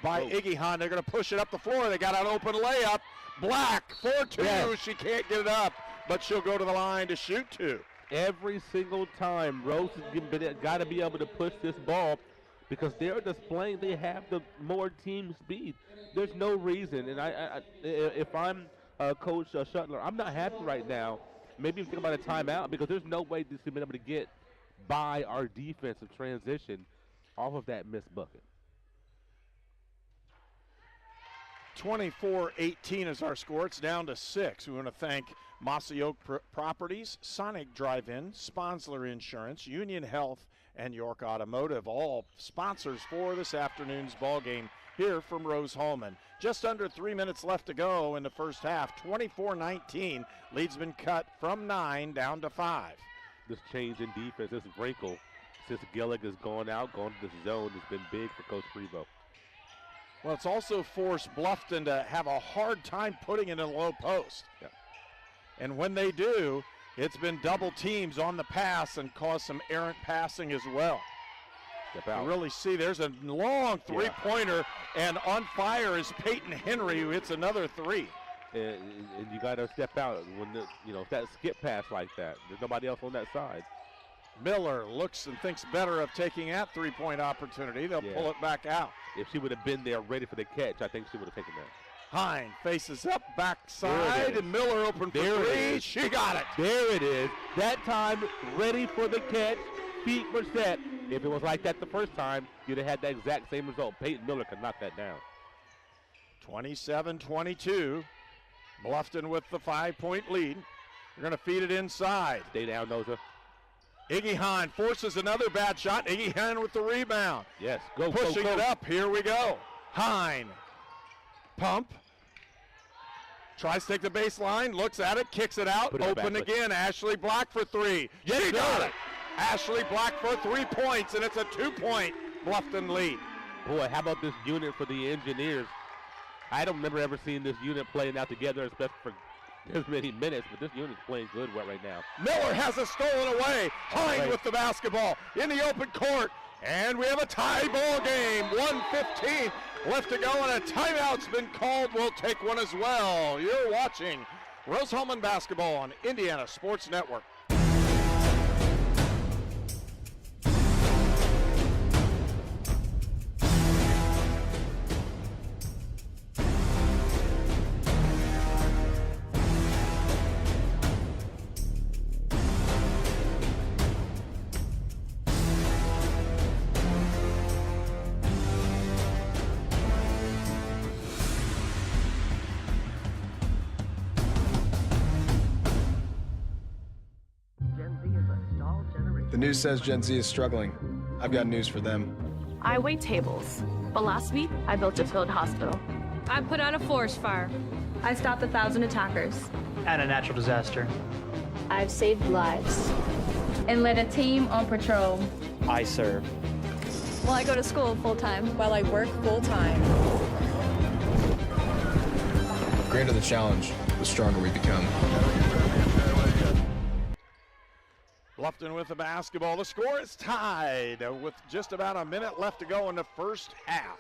by Iggy Hahn. They're going to push it up the floor. They got an open layup. Black, 4-2. Yes. She can't get it up, but she'll go to the line to shoot 2. Every single time, Rose has got to be able to push this ball because they're displaying they have the more team speed. There's no reason, and if I'm Coach Shuttler, I'm not happy right now maybe think about a timeout because there's no way this has been able to get by our defensive transition off of that missed bucket. 24-18 is our score. It's down to 6. We want to thank Mossy Oak Properties, Sonic Drive-In, Sponsler Insurance, Union Health, and York Automotive, all sponsors for this afternoon's ball game here from Rose-Hulman. Just under 3 minutes left to go in the first half. 24-19. Lead's been cut from 9 down to 5. This change in defense, this wrinkle, since Gillick has gone out, gone to this zone, has been big for Coach Prevost. Well, it's also forced Bluffton to have a hard time putting it in a low post. Yeah. And when they do, it's been double teams on the pass and caused some errant passing as well. You really see there's a long three-pointer, and on fire is Peyton Henry, who hits another three. And you got to step out when that skip pass like that. There's nobody else on that side. Miller looks and thinks better of taking that three-point opportunity. They'll pull it back out. If she would have been there ready for the catch, I think she would have taken that. Hine faces up, backside, and Miller open for three. She got it. There it is. That time, ready for the catch. Feet were set. If it was like that the first time, you'd have had that exact same result. Peyton Miller could knock that down. 27-22. Bluffton with the 5-point lead. They're going to feed it inside. Stay down, Noza. Iggy Hahn forces another bad shot. Iggy Hahn with the rebound. Yes, go, pushing go. it up. Here we go. Hine. Pump. Tries to take the baseline. Looks at it. Kicks it out. Open again. Ashley Black for three. She got it. Ashley Black for 3 points, and it's a 2-point Bluffton lead. Boy, how about this unit for the Engineers? I don't remember ever seeing this unit playing out together, especially for this many minutes, but this unit's playing good right now. Miller has it stolen away. Hine with the basketball in the open court. And we have a tie ball game. 1:15 left to go, and a timeout's been called. We'll take one as well. You're watching Rose-Hulman basketball on Indiana Sports Network. The news says Gen Z is struggling. I've got news for them. I wait tables, but last week I built a field hospital. I put out a forest fire. I stopped 1,000 attackers. And a natural disaster. I've saved lives. And led a team on patrol. I serve. Well, I go to school full-time. While I work full-time. The greater the challenge, the stronger we become. Bluffton with the basketball. The score is tied with just about a minute left to go in the first half.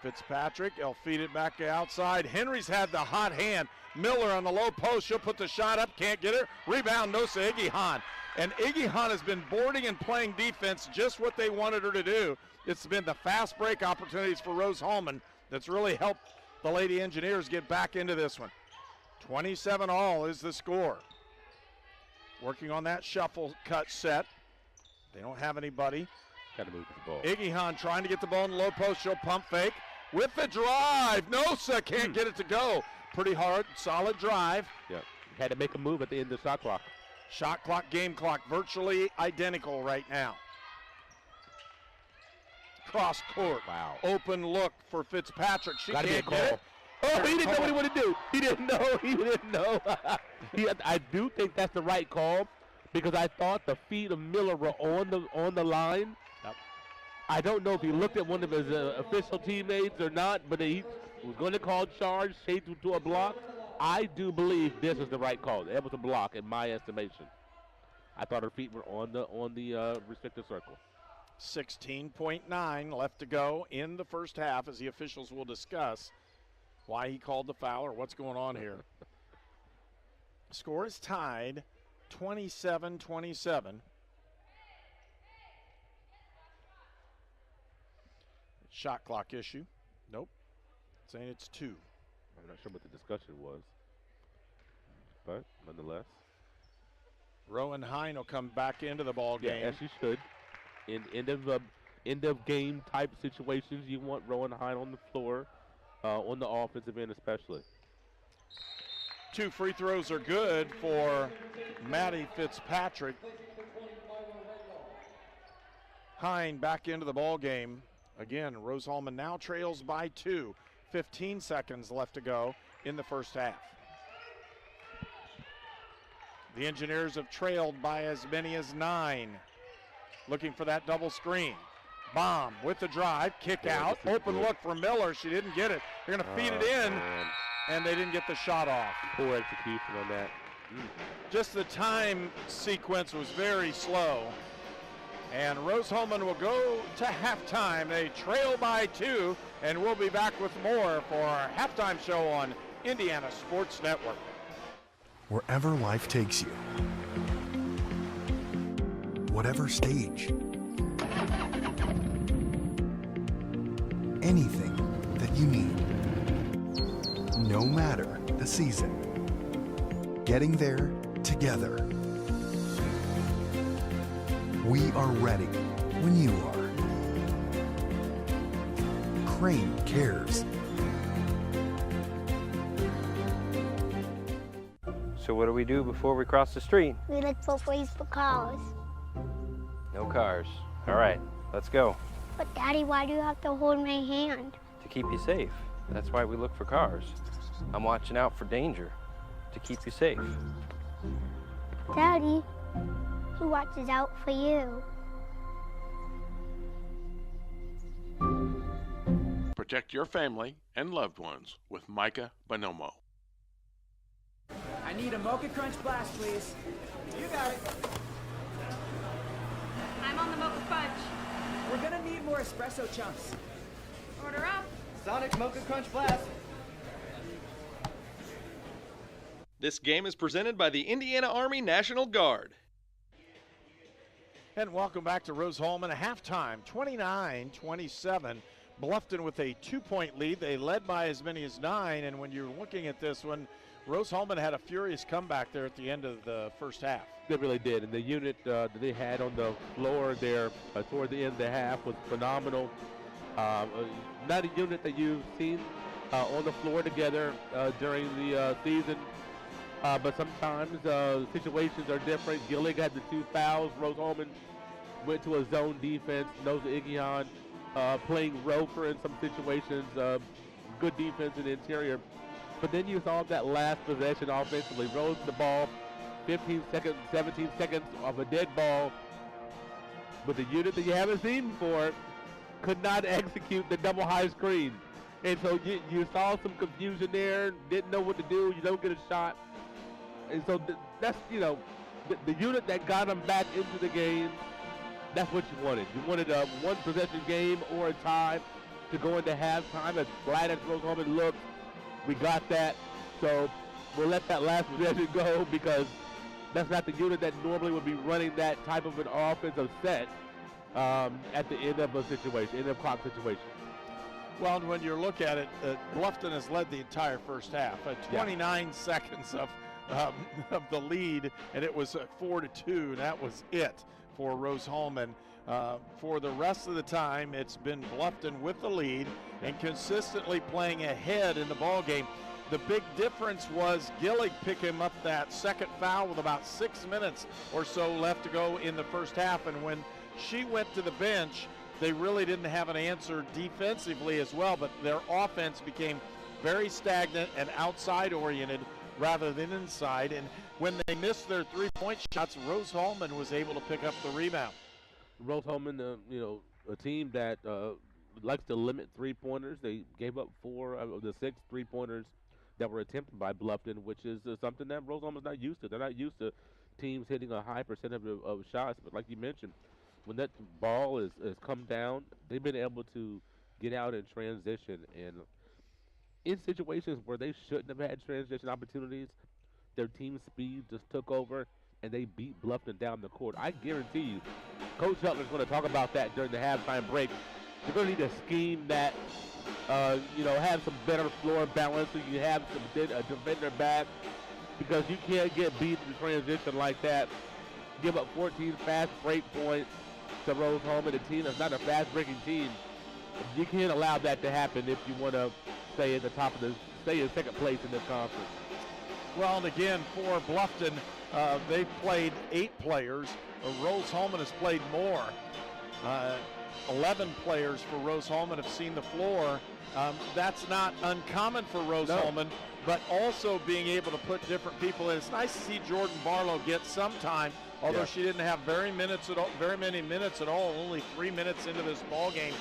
Fitzpatrick, he'll feed it back outside. Henry's had the hot hand. Miller on the low post. She'll put the shot up. Can't get her. Rebound, Nosa Iggy Hahn. And Iggy Hahn has been boarding and playing defense just what they wanted her to do. It's been the fast break opportunities for Rose-Hulman that's really helped the Lady Engineers get back into this one. 27-all is the score. Working on that shuffle cut set. They don't have anybody. Got to move the ball. Iggy Hahn trying to get the ball in the low post. She'll pump fake with the drive. Nosa can't get it to go. Pretty hard, solid drive. Yep. Had to make a move at the end of the shot clock. Shot clock, game clock, virtually identical right now. Cross court. Wow. Open look for Fitzpatrick. She Gotta can't be a get call. it. Oh, he didn't know what he wanted to do. He didn't know. He didn't know. I do think that's the right call because I thought the feet of Miller were on the line. Yep. I don't know if he looked at one of his official teammates or not, but he was going to call charge, shade to a block. I do believe this is the right call. It was a block in my estimation. I thought her feet were on the restricted circle. 16.9 left to go in the first half as the officials will discuss why he called the foul or what's going on here. Score is tied 27-27. Shot clock issue. Nope. Saying it's 2. I'm not sure what the discussion was. but nonetheless. Rowan Hine will come back into the ball game. Yeah, as she should. In end of game type situations, you want Rowan Hine on the floor, on the offensive end especially. 2 free throws are good for Maddie Fitzpatrick. Hine back into the ball game. Again, Rose-Hulman now trails by 2. 15 seconds left to go in the first half. The Engineers have trailed by as many as 9. Looking for that double screen. Bomb with the drive, kick out, open look for Miller. She didn't get it. They're going to feed it in, and they didn't get the shot off. Poor execution on that. Just the time sequence was very slow. And Rose-Hulman will go to halftime. They trail by 2, and we'll be back with more for our halftime show on Indiana Sports Network. Wherever life takes you, whatever stage, anything that you need, no matter the season, getting there together. We are ready when you are. Crane cares. So what do we do before we cross the street? We look both ways for cars. No cars. All right, let's go. But Daddy, why do you have to hold my hand? To keep you safe. That's why we look for cars. I'm watching out for danger to keep you safe. Daddy, who watches out for you? Protect your family and loved ones with Micah Bonomo. I need a Mocha Crunch Blast, please. You got it. I'm on the Mocha Crunch. We're gonna need more espresso chunks. Order up. Sonic Mocha Crunch Blast. This game is presented by the Indiana Army National Guard. And welcome back to Rose-Hulman. Halftime, 29-27. Bluffton with a 2-point lead. They led by as many as 9, and when you're looking at this one, Rose-Hulman had a furious comeback there at the end of the first half. They really did, and the unit that they had on the floor there toward the end of the half was phenomenal. Not a unit that you've seen on the floor together during the season, but sometimes situations are different. Gillig had the 2 fouls. Rose-Hulman went to a zone defense. Noza Igion playing roper in some situations. Good defense in the interior. But then you saw that last possession offensively. Rose the ball, 15 seconds, 17 seconds of a dead ball. But the unit that you haven't seen before could not execute the double high screen. And so you saw some confusion there, didn't know what to do, you don't get a shot. And so that's, you know, the unit that got them back into the game, that's what you wanted. You wanted a one possession game or a tie to go into halftime. As flat as Rose-Hulman looked, we got that. So we'll let that last possession go because that's not the unit that normally would be running that type of an offensive set at the end of a situation, end of clock situation. Well, and when you look at it, Bluffton has led the entire first half. 29 seconds of the lead, and it was 4-2. That was it for Rose-Hulman. For the rest of the time, it's been Bluffton with the lead and consistently playing ahead in the ball game. The big difference was Gillig picking up that second foul with about 6 minutes or so left to go in the first half, and when she went to the bench, they really didn't have an answer defensively as well, but their offense became very stagnant and outside oriented rather than inside, and when they missed their three-point shots, Rose-Hulman was able to pick up the rebound. Rose-Hulman, a team that likes to limit three-pointers. They gave up 4 of the 6 three-pointers that were attempted by Bluffton, which is something that Rose-Hulman's not used to. They're not used to teams hitting a high percentage of shots, but like you mentioned, when that ball has come down, they've been able to get out and transition. And in situations where they shouldn't have had transition opportunities, their team speed just took over, and they beat Bluffton down the court. I guarantee you, Coach Shelton's going to talk about that during the halftime break. You're going to need a scheme that, have some better floor balance so you have some defender back. because you can't get beat in transition like that. Give up 14 fast break points to Rose-Hulman, a team that's not a fast-breaking team. You can't allow that to happen if you want to stay at the top of stay in second place in this conference. Well, and again, for Bluffton, they've played 8 players. Rose-Hulman has played more. 11 players for Rose-Hulman have seen the floor. That's not uncommon for Rose-Hulman, but also being able to put different people in. It's nice to see Jordan Barlow get some time, although she didn't have very many minutes at all, only 3 minutes into this ball game.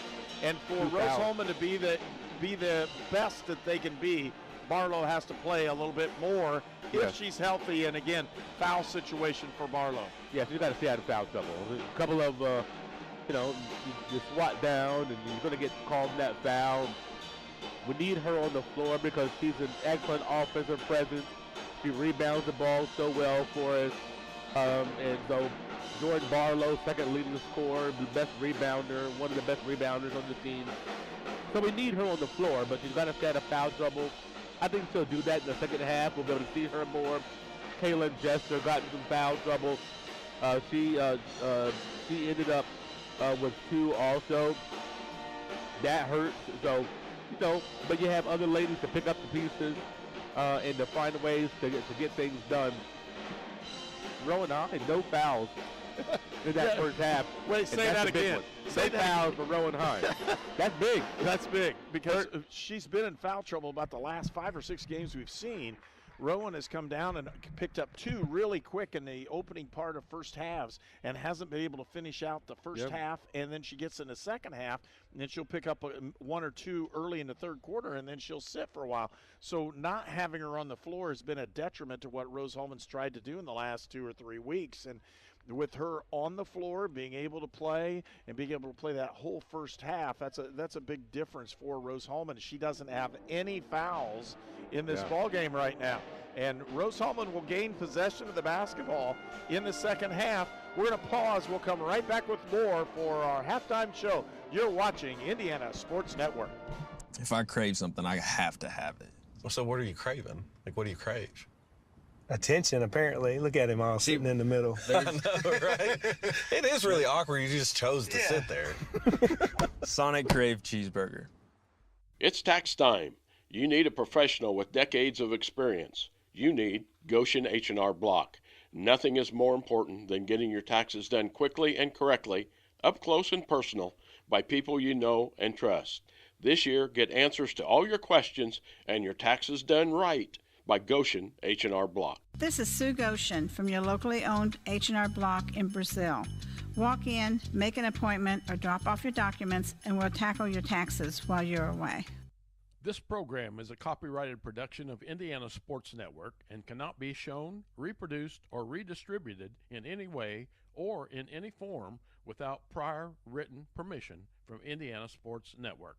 And for Rose-Hulman to be the best that they can be, Barlow has to play a little bit more if she's healthy. And again, foul situation for Barlow. Yes, you got to stay out of foul trouble. A couple of, you swat down and you're going to get called that foul. We need her on the floor because she's an excellent offensive presence. She rebounds the ball so well for us. And so Jordan Barlow, second leading scorer, the best rebounder, one of the best rebounders on the team. So we need her on the floor, but she's got to stay out of foul trouble. I think she'll do that in the second half. We'll be able to see her more. Kaylin Jester got in some foul trouble. She ended up with 2 also. That hurts. So, but you have other ladies to pick up the pieces and to find ways to get things done. Rowan High, no fouls in that first half. Wait, say that again. Say that fouls for Rowan High. That's big. That's big because she's been in foul trouble about the last 5 or 6 games we've seen. Rowan has come down and picked up 2 really quick in the opening part of first halves and hasn't been able to finish out the first half, and then she gets in the second half, and then she'll pick up 1 or 2 early in the third quarter, and then she'll sit for a while. So not having her on the floor has been a detriment to what Rose-Hulman's tried to do in the last 2 or 3 weeks. And with her on the floor, being able to play and being able to play that whole first half, that's a big difference for Rose-Hulman. She doesn't have any fouls in this ball game right now. And Rose-Hulman will gain possession of the basketball in the second half. We're going to pause. We'll come right back with more for our halftime show. You're watching Indiana Sports Network. If I crave something, I have to have it. Well, so what are you craving? Like, what do you crave? Attention, apparently. Look at him all sitting in the middle. I know, right? It is really awkward. You just chose to sit there. Sonic Crave Cheeseburger. It's tax time. You need a professional with decades of experience. You need Goshen H&R Block. Nothing is more important than getting your taxes done quickly and correctly, up close and personal, by people you know and trust. This year, get answers to all your questions and your taxes done right by Goshen H&R Block. This is Sue Goshen from your locally owned H&R Block in Brazil. Walk in, make an appointment, or drop off your documents, and we'll tackle your taxes while you're away. This program is a copyrighted production of Indiana Sports Network and cannot be shown, reproduced, or redistributed in any way or in any form without prior written permission from Indiana Sports Network.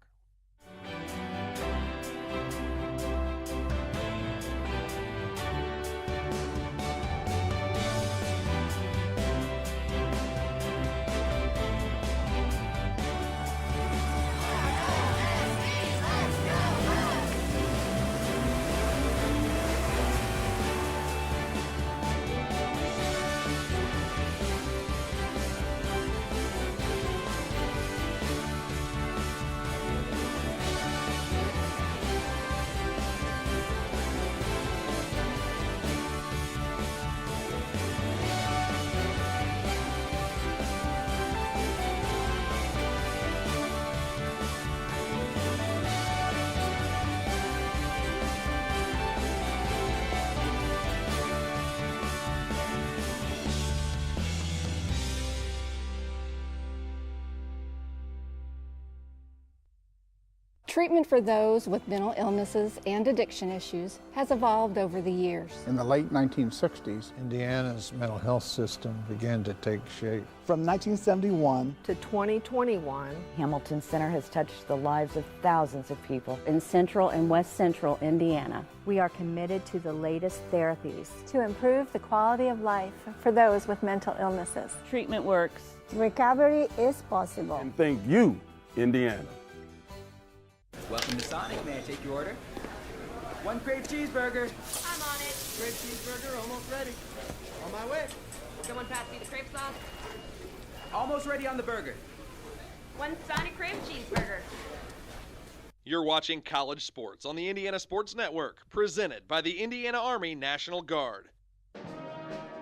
Treatment for those with mental illnesses and addiction issues has evolved over the years. In the late 1960s, Indiana's mental health system began to take shape. From 1971 to 2021, Hamilton Center has touched the lives of thousands of people in central and west central Indiana. We are committed to the latest therapies to improve the quality of life for those with mental illnesses. Treatment works. Recovery is possible. And thank you, Indiana. Welcome to Sonic. May I take your order? 1 Crave cheeseburger. I'm on it. Crepe cheeseburger, almost ready. On my way. Someone pass me the crepe sauce. Almost ready on the burger. One Sonic crepe cheeseburger. You're watching College Sports on the Indiana Sports Network, presented by the Indiana Army National Guard.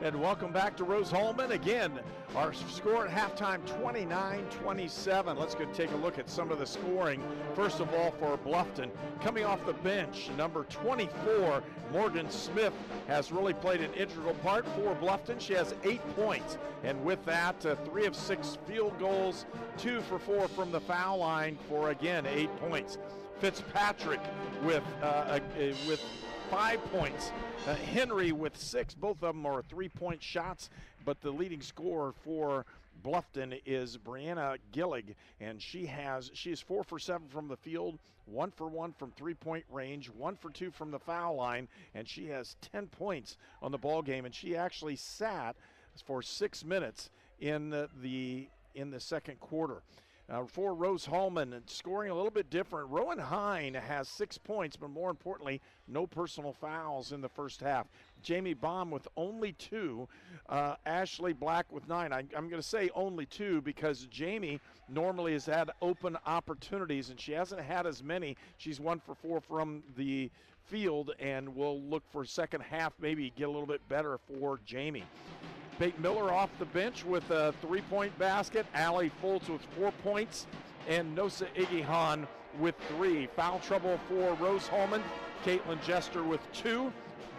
And welcome back to Rose-Hulman. Again, our score at halftime, 29-27. Let's go take a look at some of the scoring. First of all, for Bluffton, coming off the bench, number 24, Morgan Smith, has really played an integral part for Bluffton. She has 8 points, and with that, 3 of 6 field goals, 2 for 4 from the foul line for, again, 8 points. Fitzpatrick with 5 points. Henry with 6. Both of them are 3-point shots, but the leading scorer for Bluffton is Brianna Gillig, and she is 4 for 7 from the field, 1 for 1 from 3-point range, 1 for 2 from the foul line, and she has 10 points on the ball game, and she actually sat for 6 minutes in the second quarter. For Rose-Hulman, scoring a little bit different. Rowan Hine has 6 points, but more importantly, no personal fouls in the first half. Jamie Baum with only 2. Ashley Black with 9. I'm going to say only 2 because Jamie normally has had open opportunities, and she hasn't had as many. She's 1 for 4 from the field, and we'll look for second half, maybe get a little bit better for Jamie. Peyton Miller off the bench with a 3-point basket. Allie Foltz with 4 points. And Nosa Igihan with 3. Foul trouble for Rose-Hulman. Caitlin Jester with 2.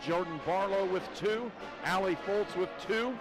Jordan Barlow with 2. Allie Foltz with 2.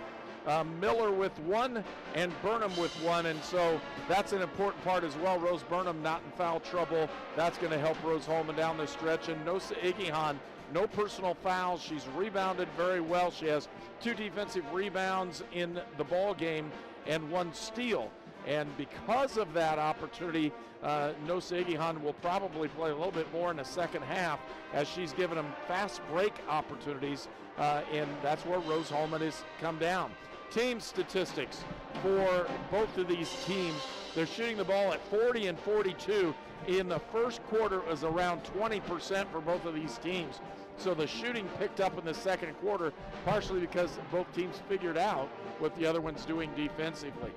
Miller with 1. And Burnham with 1. And so that's an important part as well. Rose Burnham not in foul trouble. That's going to help Rose-Hulman down the stretch. And Nosa Igihan, no personal fouls. She's rebounded very well. She has 2 defensive rebounds in the ball game and 1 steal. And because of that opportunity, Nosa Igihan will probably play a little bit more in the second half as she's given them fast break opportunities, and that's where Rose-Hulman has come down. Team statistics for both of these teams. They're shooting the ball at 40 and 42. In the first quarter, it was around 20% for both of these teams. So the shooting picked up in the second quarter, partially because both teams figured out what the other one's doing defensively.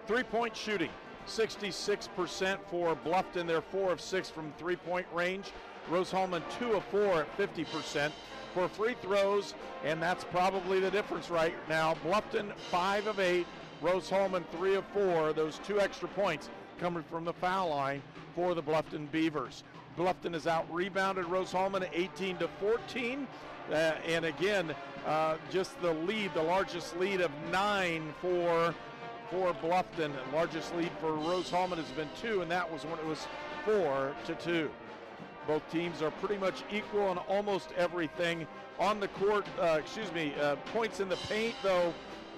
3-point shooting, 66% for Bluffton. They're 4 of 6 from 3-point range. Rose-Hulman 2 of 4 at 50%. For free throws, and that's probably the difference right now, Bluffton 5 of 8, Rose-Hulman 3 of 4. Those 2 extra points coming from the foul line for the Bluffton Beavers. Bluffton has out-rebounded Rose-Hulman 18-14. And again, just the lead, the largest lead of 9 for Bluffton. The largest lead for Rose-Hulman has been 2, and that was when it was 4-2. Both teams are pretty much equal on almost everything. On the court, points in the paint, though,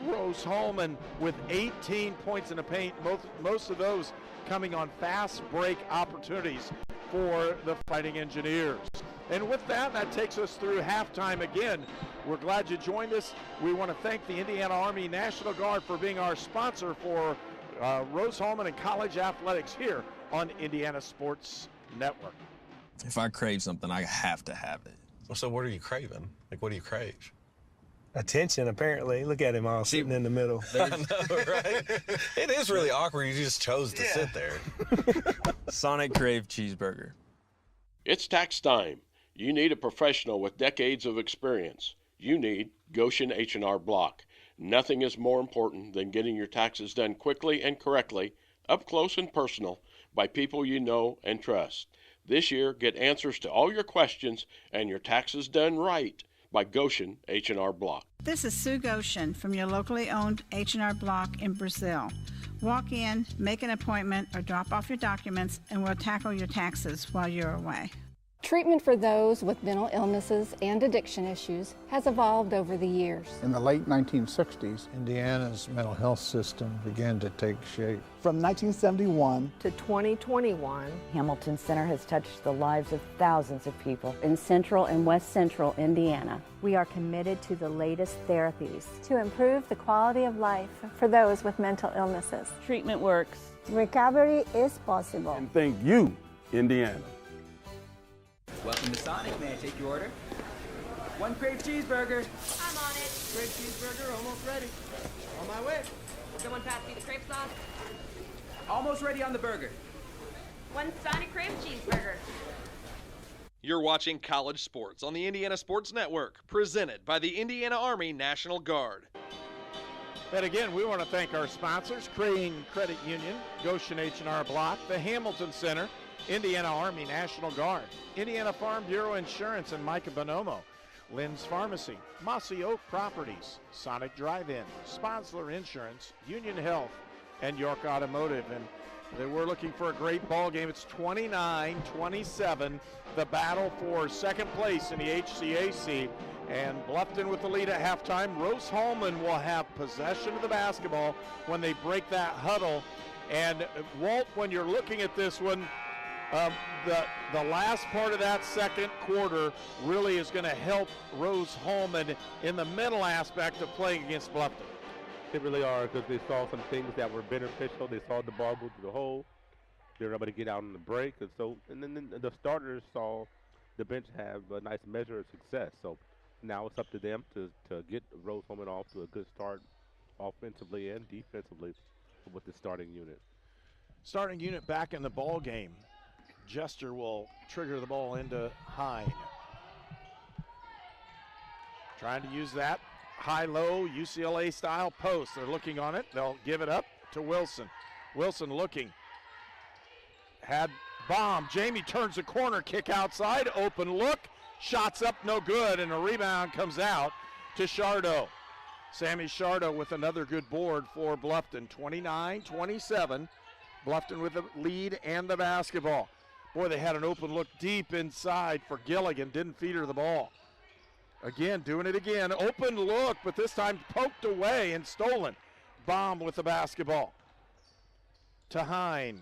Rose-Hulman with 18 points in the paint, most of those coming on fast break opportunities for the Fighting Engineers. And with that, that takes us through halftime again. We're glad you joined us. We want to thank the Indiana Army National Guard for being our sponsor for Rose-Hulman and college athletics here on Indiana Sports Network. If I crave something, I have to have it. Well, so what are you craving? Like, what do you crave? Attention, apparently. Look at him all sitting in the middle. I know, right? It is really awkward. You just chose to sit there. Sonic Crave Cheeseburger. It's tax time. You need a professional with decades of experience. You need Goshen H&R Block. Nothing is more important than getting your taxes done quickly and correctly, up close and personal, by people you know and trust. This year, get answers to all your questions and your taxes done right by Goshen H&R Block. This is Sue Goshen from your locally owned H&R Block in Brazil. Walk in, make an appointment, or drop off your documents, and we'll tackle your taxes while you're away. Treatment for those with mental illnesses and addiction issues has evolved over the years. In the late 1960s, Indiana's mental health system began to take shape. From 1971 to 2021, Hamilton Center has touched the lives of thousands of people in central and west central Indiana. We are committed to the latest therapies to improve the quality of life for those with mental illnesses. Treatment works. Recovery is possible. And thank you, Indiana. Welcome to Sonic. May I take your order? 1 crave cheeseburger. I'm on it. Crave cheeseburger, almost ready. On my way. Someone pass me the crepe sauce. Almost ready on the burger. 1 Sonic cream cheeseburger. You're watching College Sports on the Indiana Sports Network, presented by the Indiana Army National Guard. And again, we want to thank our sponsors, Crane Credit Union, Goshen H&R Block, the Hamilton Center, Indiana Army National Guard, Indiana Farm Bureau Insurance and Micah Bonomo, Lynn's Pharmacy, Mossy Oak Properties, Sonic Drive-In, Sponsler Insurance, Union Health, and York Automotive. And they were looking for a great ball game. It's 29-27, the battle for second place in the HCAC. And Bluffton with the lead at halftime. Rose-Hulman will have possession of the basketball when they break that huddle. And Walt, when you're looking at this one, the last part of that second quarter really is going to help Rose-Hulman in the mental aspect of playing against Bluffton. They really are, because they saw some things that were beneficial. They saw the ball go through the hole. They were able to get out on the break. And then the starters saw the bench have a nice measure of success. So now it's up to them to get Rose-Hulman off to a good start offensively and defensively with the starting unit. Starting unit back in the ball game. Jester will trigger the ball into Hine. Trying to use that high-low UCLA-style post. They're looking on it. They'll give it up to Wilson. Wilson looking. Had bomb. Jamie turns the corner, kick outside, open look. Shots up, no good, and a rebound comes out to Shardo. Sammy Shardo with another good board for Bluffton. 29-27. Bluffton with the lead and the basketball. Boy, they had an open look deep inside for Gilligan. Didn't feed her the ball. Again, doing it again. Open look, but this time poked away and stolen. Bomb with the basketball. To Hine.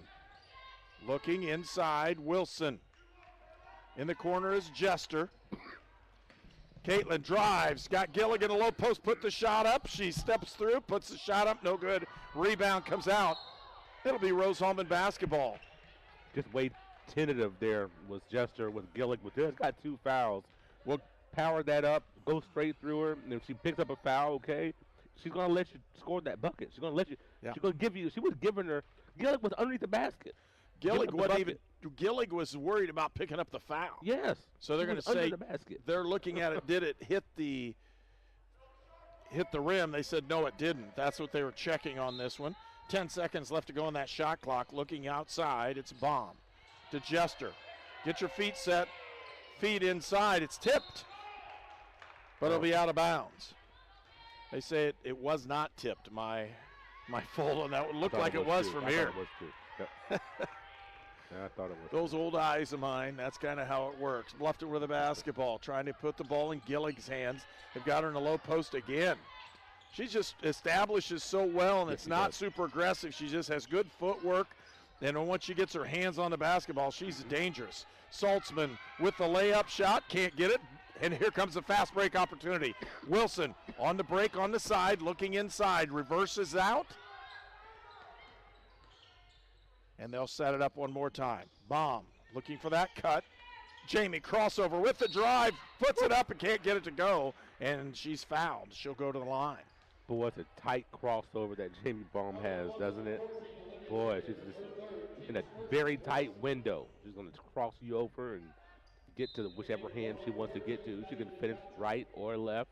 Looking inside, Wilson. In the corner is Jester. Caitlin drives, got Gilligan a low post, put the shot up. She steps through, puts the shot up, no good. Rebound comes out. It'll be Rose-Hulman basketball. Just way tentative there was Jester with Gilligan. But there's got 2 fouls. We'll power that up, go straight through her, and if she picks up a foul, okay, she's going to let you score that bucket. She's going to let you, she's going to give you, she was giving her, Gilligan was underneath the basket. Gillig was worried about picking up the foul. Yes. So they're going to say they're looking at it. Did it hit the rim? They said no, it didn't. That's what they were checking on this one. 10 seconds left to go on that shot clock. Looking outside, it's bomb to Jester. Get your feet set. Feet inside. It's tipped, but it'll be out of bounds. They say it was not tipped. My fault on that one. Looked like it was from here. Yeah, I thought it was. Those old eyes of mine, that's kind of how it works. Bluffton with the basketball, trying to put the ball in Gillig's hands. They've got her in the low post again. She just establishes so well, and it's not super aggressive. She just has good footwork. And once she gets her hands on the basketball, she's dangerous. Saltzman with the layup shot, can't get it. And here comes a fast break opportunity. Wilson on the break on the side, looking inside, reverses out. And they'll set it up one more time. Bomb looking for that cut. Jamie crossover with the drive, puts it up and can't get it to go. And she's fouled. She'll go to the line. Boy, it's a tight crossover that Jamie Baum has, doesn't it? Boy, she's just in a very tight window. She's going to cross you over and get to whichever hand she wants to get to. She can finish right or left.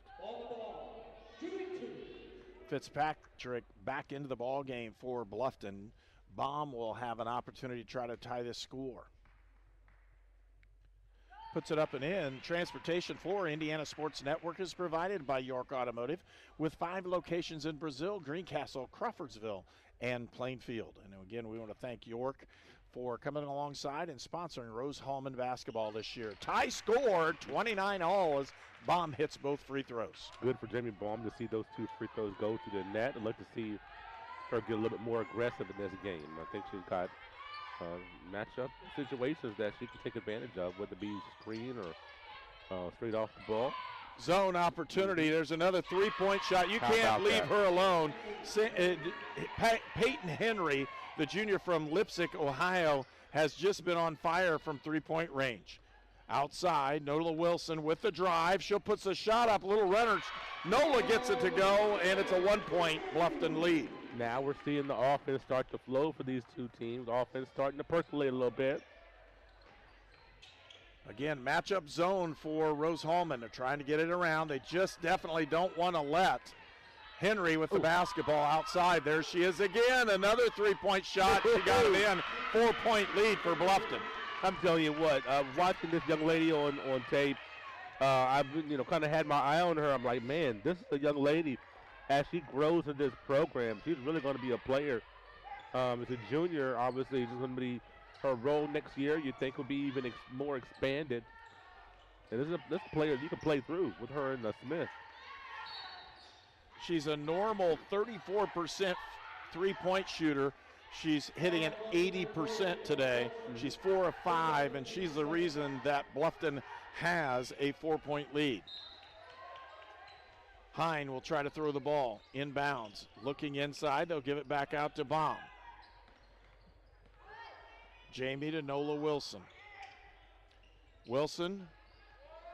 Fitzpatrick back into the ball game for Bluffton. Baum will have an opportunity to try to tie this score. Puts it up and in. Transportation for Indiana Sports Network is provided by York Automotive with 5 locations in Brazil, Greencastle, Crawfordsville, and Plainfield. And again, we want to thank York for coming alongside and sponsoring Rose-Hulman basketball this year. Tie score, 29-all as Baum hits both free throws. Good for Jamie Baum to see those 2 free throws go to the net. I'd like to see her get a little bit more aggressive in this game. I think she's got matchup situations that she can take advantage of, whether it be screen or straight off the ball. Zone opportunity. There's another 3-point shot. You can't leave her alone. Peyton Henry, the junior from Leipzig, Ohio, has just been on fire from 3-point range. Outside, Nola Wilson with the drive. She'll put the shot up, little runner. Nola gets it to go, and it's a 1-point Bluffton lead. Now we're seeing the offense start to flow for these two teams. Offense starting to percolate a little bit. Again, matchup zone for Rose-Hulman. They're trying to get it around. They just definitely don't want to let Henry with the basketball outside. There she is again. Another three-point shot. She got it in. 4-point lead for Bluffton. I'm telling you what, watching this young lady on tape, I've kind of had my eye on her. I'm like, man, this is a young lady. As she grows in this program, she's really going to be a player. As a junior, obviously, she's going to be her role next year. You think will be even more expanded. And this is a player you can play through with her and Smith. She's a normal 34% three-point shooter. She's hitting an 80% today. She's 4 of 5, and she's the reason that Bluffton has a 4-point lead. Hine will try to throw the ball inbounds. Looking inside, they'll give it back out to Baum. Jamie to Nola Wilson. Wilson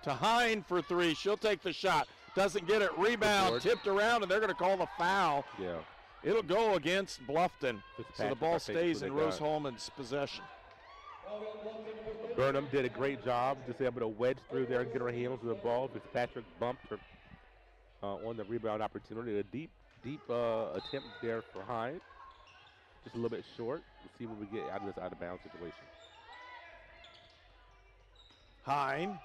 to Hine for three. She'll take the shot. Doesn't get it. Rebound, tipped around, and they're going to call the foul. Yeah. It'll go against Bluffton. So the ball stays in Rose-Hulman's possession. Burnham did a great job just able to wedge through there and get her hands on the ball. Fitzpatrick bumped her on the rebound opportunity. A deep attempt there for Hine. Just a little bit short. We'll see when we get out of this out-of-bounds situation. Hine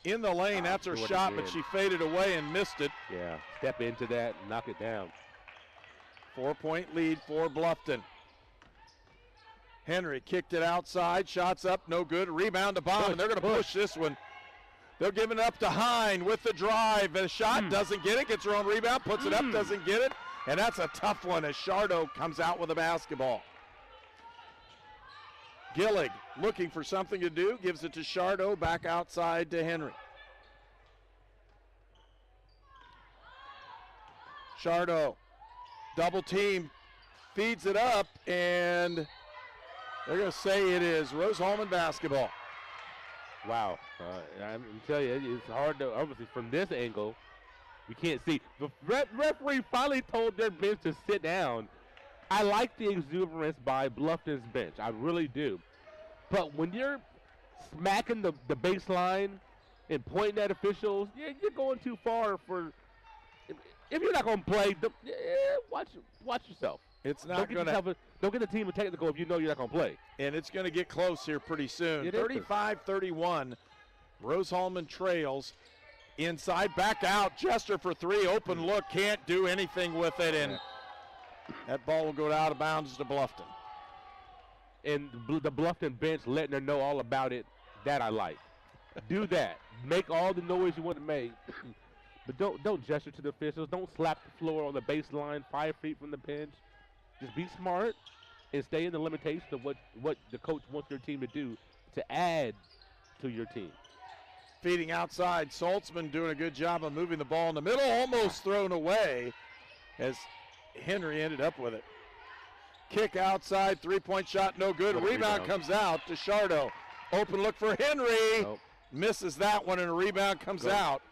in the lane. That's her shot, but she faded away and missed it. Yeah, step into that and knock it down. 4-point lead for Bluffton. Henry kicked it outside. Shots up, no good. Rebound to Baum, and they're going to push this one. They're giving it up to Hine with the drive. The shot doesn't get it. Gets her own rebound, puts it up, doesn't get it. And that's a tough one as Shardo comes out with a basketball. Gillig looking for something to do. Gives it to Shardo. Back outside to Henry. Shardo. Double team. Feeds it up. And they're going to say it is Rose-Hulman basketball. Wow. I'm telling you, it's hard to, obviously, from this angle, we can't see. The referee finally told their bench to sit down. I like the exuberance by Bluffton's bench. I really do. But when you're smacking the baseline and pointing at officials, you're going too far for. If you're not going to play, watch yourself. It's not going to. Don't get the team a technical if you know you're not going to play. And it's going to get close here pretty soon. 35-31. Rose-Hulman trails. Inside, back out. Jester for three. Open look. Can't do anything with it. And that ball will go out of bounds to Bluffton. And the Bluffton bench letting her know all about it. That I like. Do that. Make all the noise you want to make. But don't gesture to the officials. Don't slap the floor on the baseline 5 feet from the bench. Just be smart and stay in the limitations of what the coach wants your team to do to add to your team. Feeding outside. Saltzman doing a good job of moving the ball in the middle. Almost thrown away as Henry ended up with it. Kick outside. 3-point shot. No good. Rebound comes out to Shardo. Open look for Henry. Nope. Misses that one and a rebound comes out.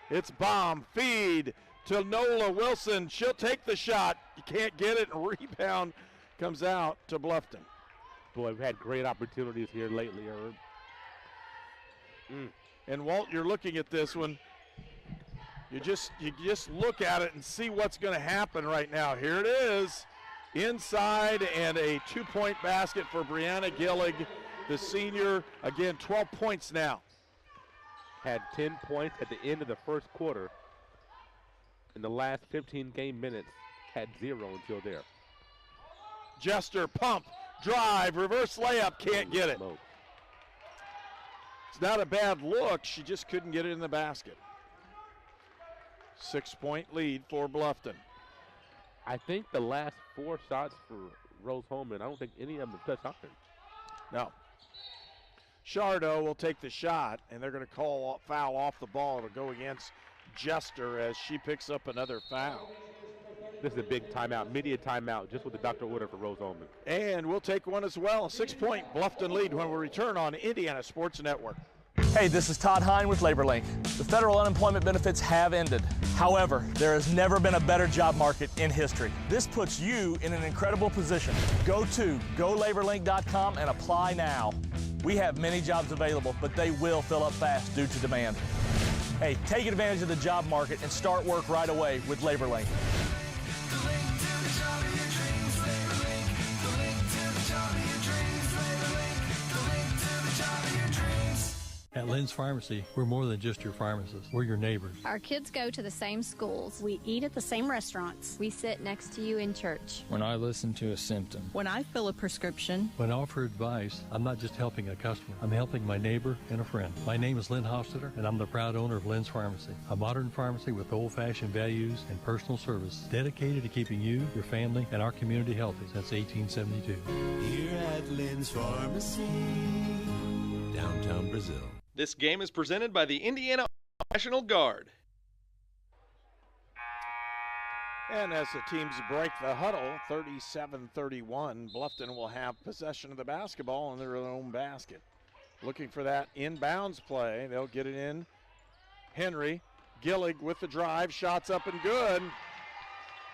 It's Baum. Feed to Nola Wilson. She'll take the shot. You can't get it. And rebound comes out to Bluffton. Boy, we've had great opportunities here lately, Herb. And Walt, you're looking at this one. You just look at it and see what's going to happen right now. Here it is. Inside and a 2-point basket for Brianna Gillig, the senior. Again, 12 points now. Had 10 points at the end of the first quarter. In the last 15 game minutes, had 0 until there. Jester, pump, drive, reverse layup, can't get it. It's not a bad look, she just couldn't get it in the basket. 6-point lead for Bluffton. I think the last 4 shots for Rose-Hulman, I don't think any of them have touched iron. No. Shardo will take the shot, and they're going to call foul off the ball. It'll go against Jester as she picks up another foul. This is a big timeout, media timeout, just with the doctor order for Rose-Hulman. And we'll take one as well. A 6-point Bluffton lead when we return on Indiana Sports Network. Hey, this is Todd Hine with LaborLink. The federal unemployment benefits have ended. However, there has never been a better job market in history. This puts you in an incredible position. Go to golaborlink.com and apply now. We have many jobs available, but they will fill up fast due to demand. Hey, take advantage of the job market and start work right away with LaborLink. At Lynn's Pharmacy, we're more than just your pharmacist. We're your neighbors. Our kids go to the same schools. We eat at the same restaurants. We sit next to you in church. When I listen to a symptom. When I fill a prescription. When I offer advice, I'm not just helping a customer. I'm helping my neighbor and a friend. My name is Lynn Hofstetter, and I'm the proud owner of Lynn's Pharmacy, a modern pharmacy with old-fashioned values and personal service dedicated to keeping you, your family, and our community healthy since 1872. Here at Lynn's Pharmacy, downtown Brazil. This game is presented by the Indiana National Guard. And as the teams break the huddle, 37-31, Bluffton will have possession of the basketball in their own basket. Looking for that inbounds play. They'll get it in. Henry, Gillig with the drive, shots up and good.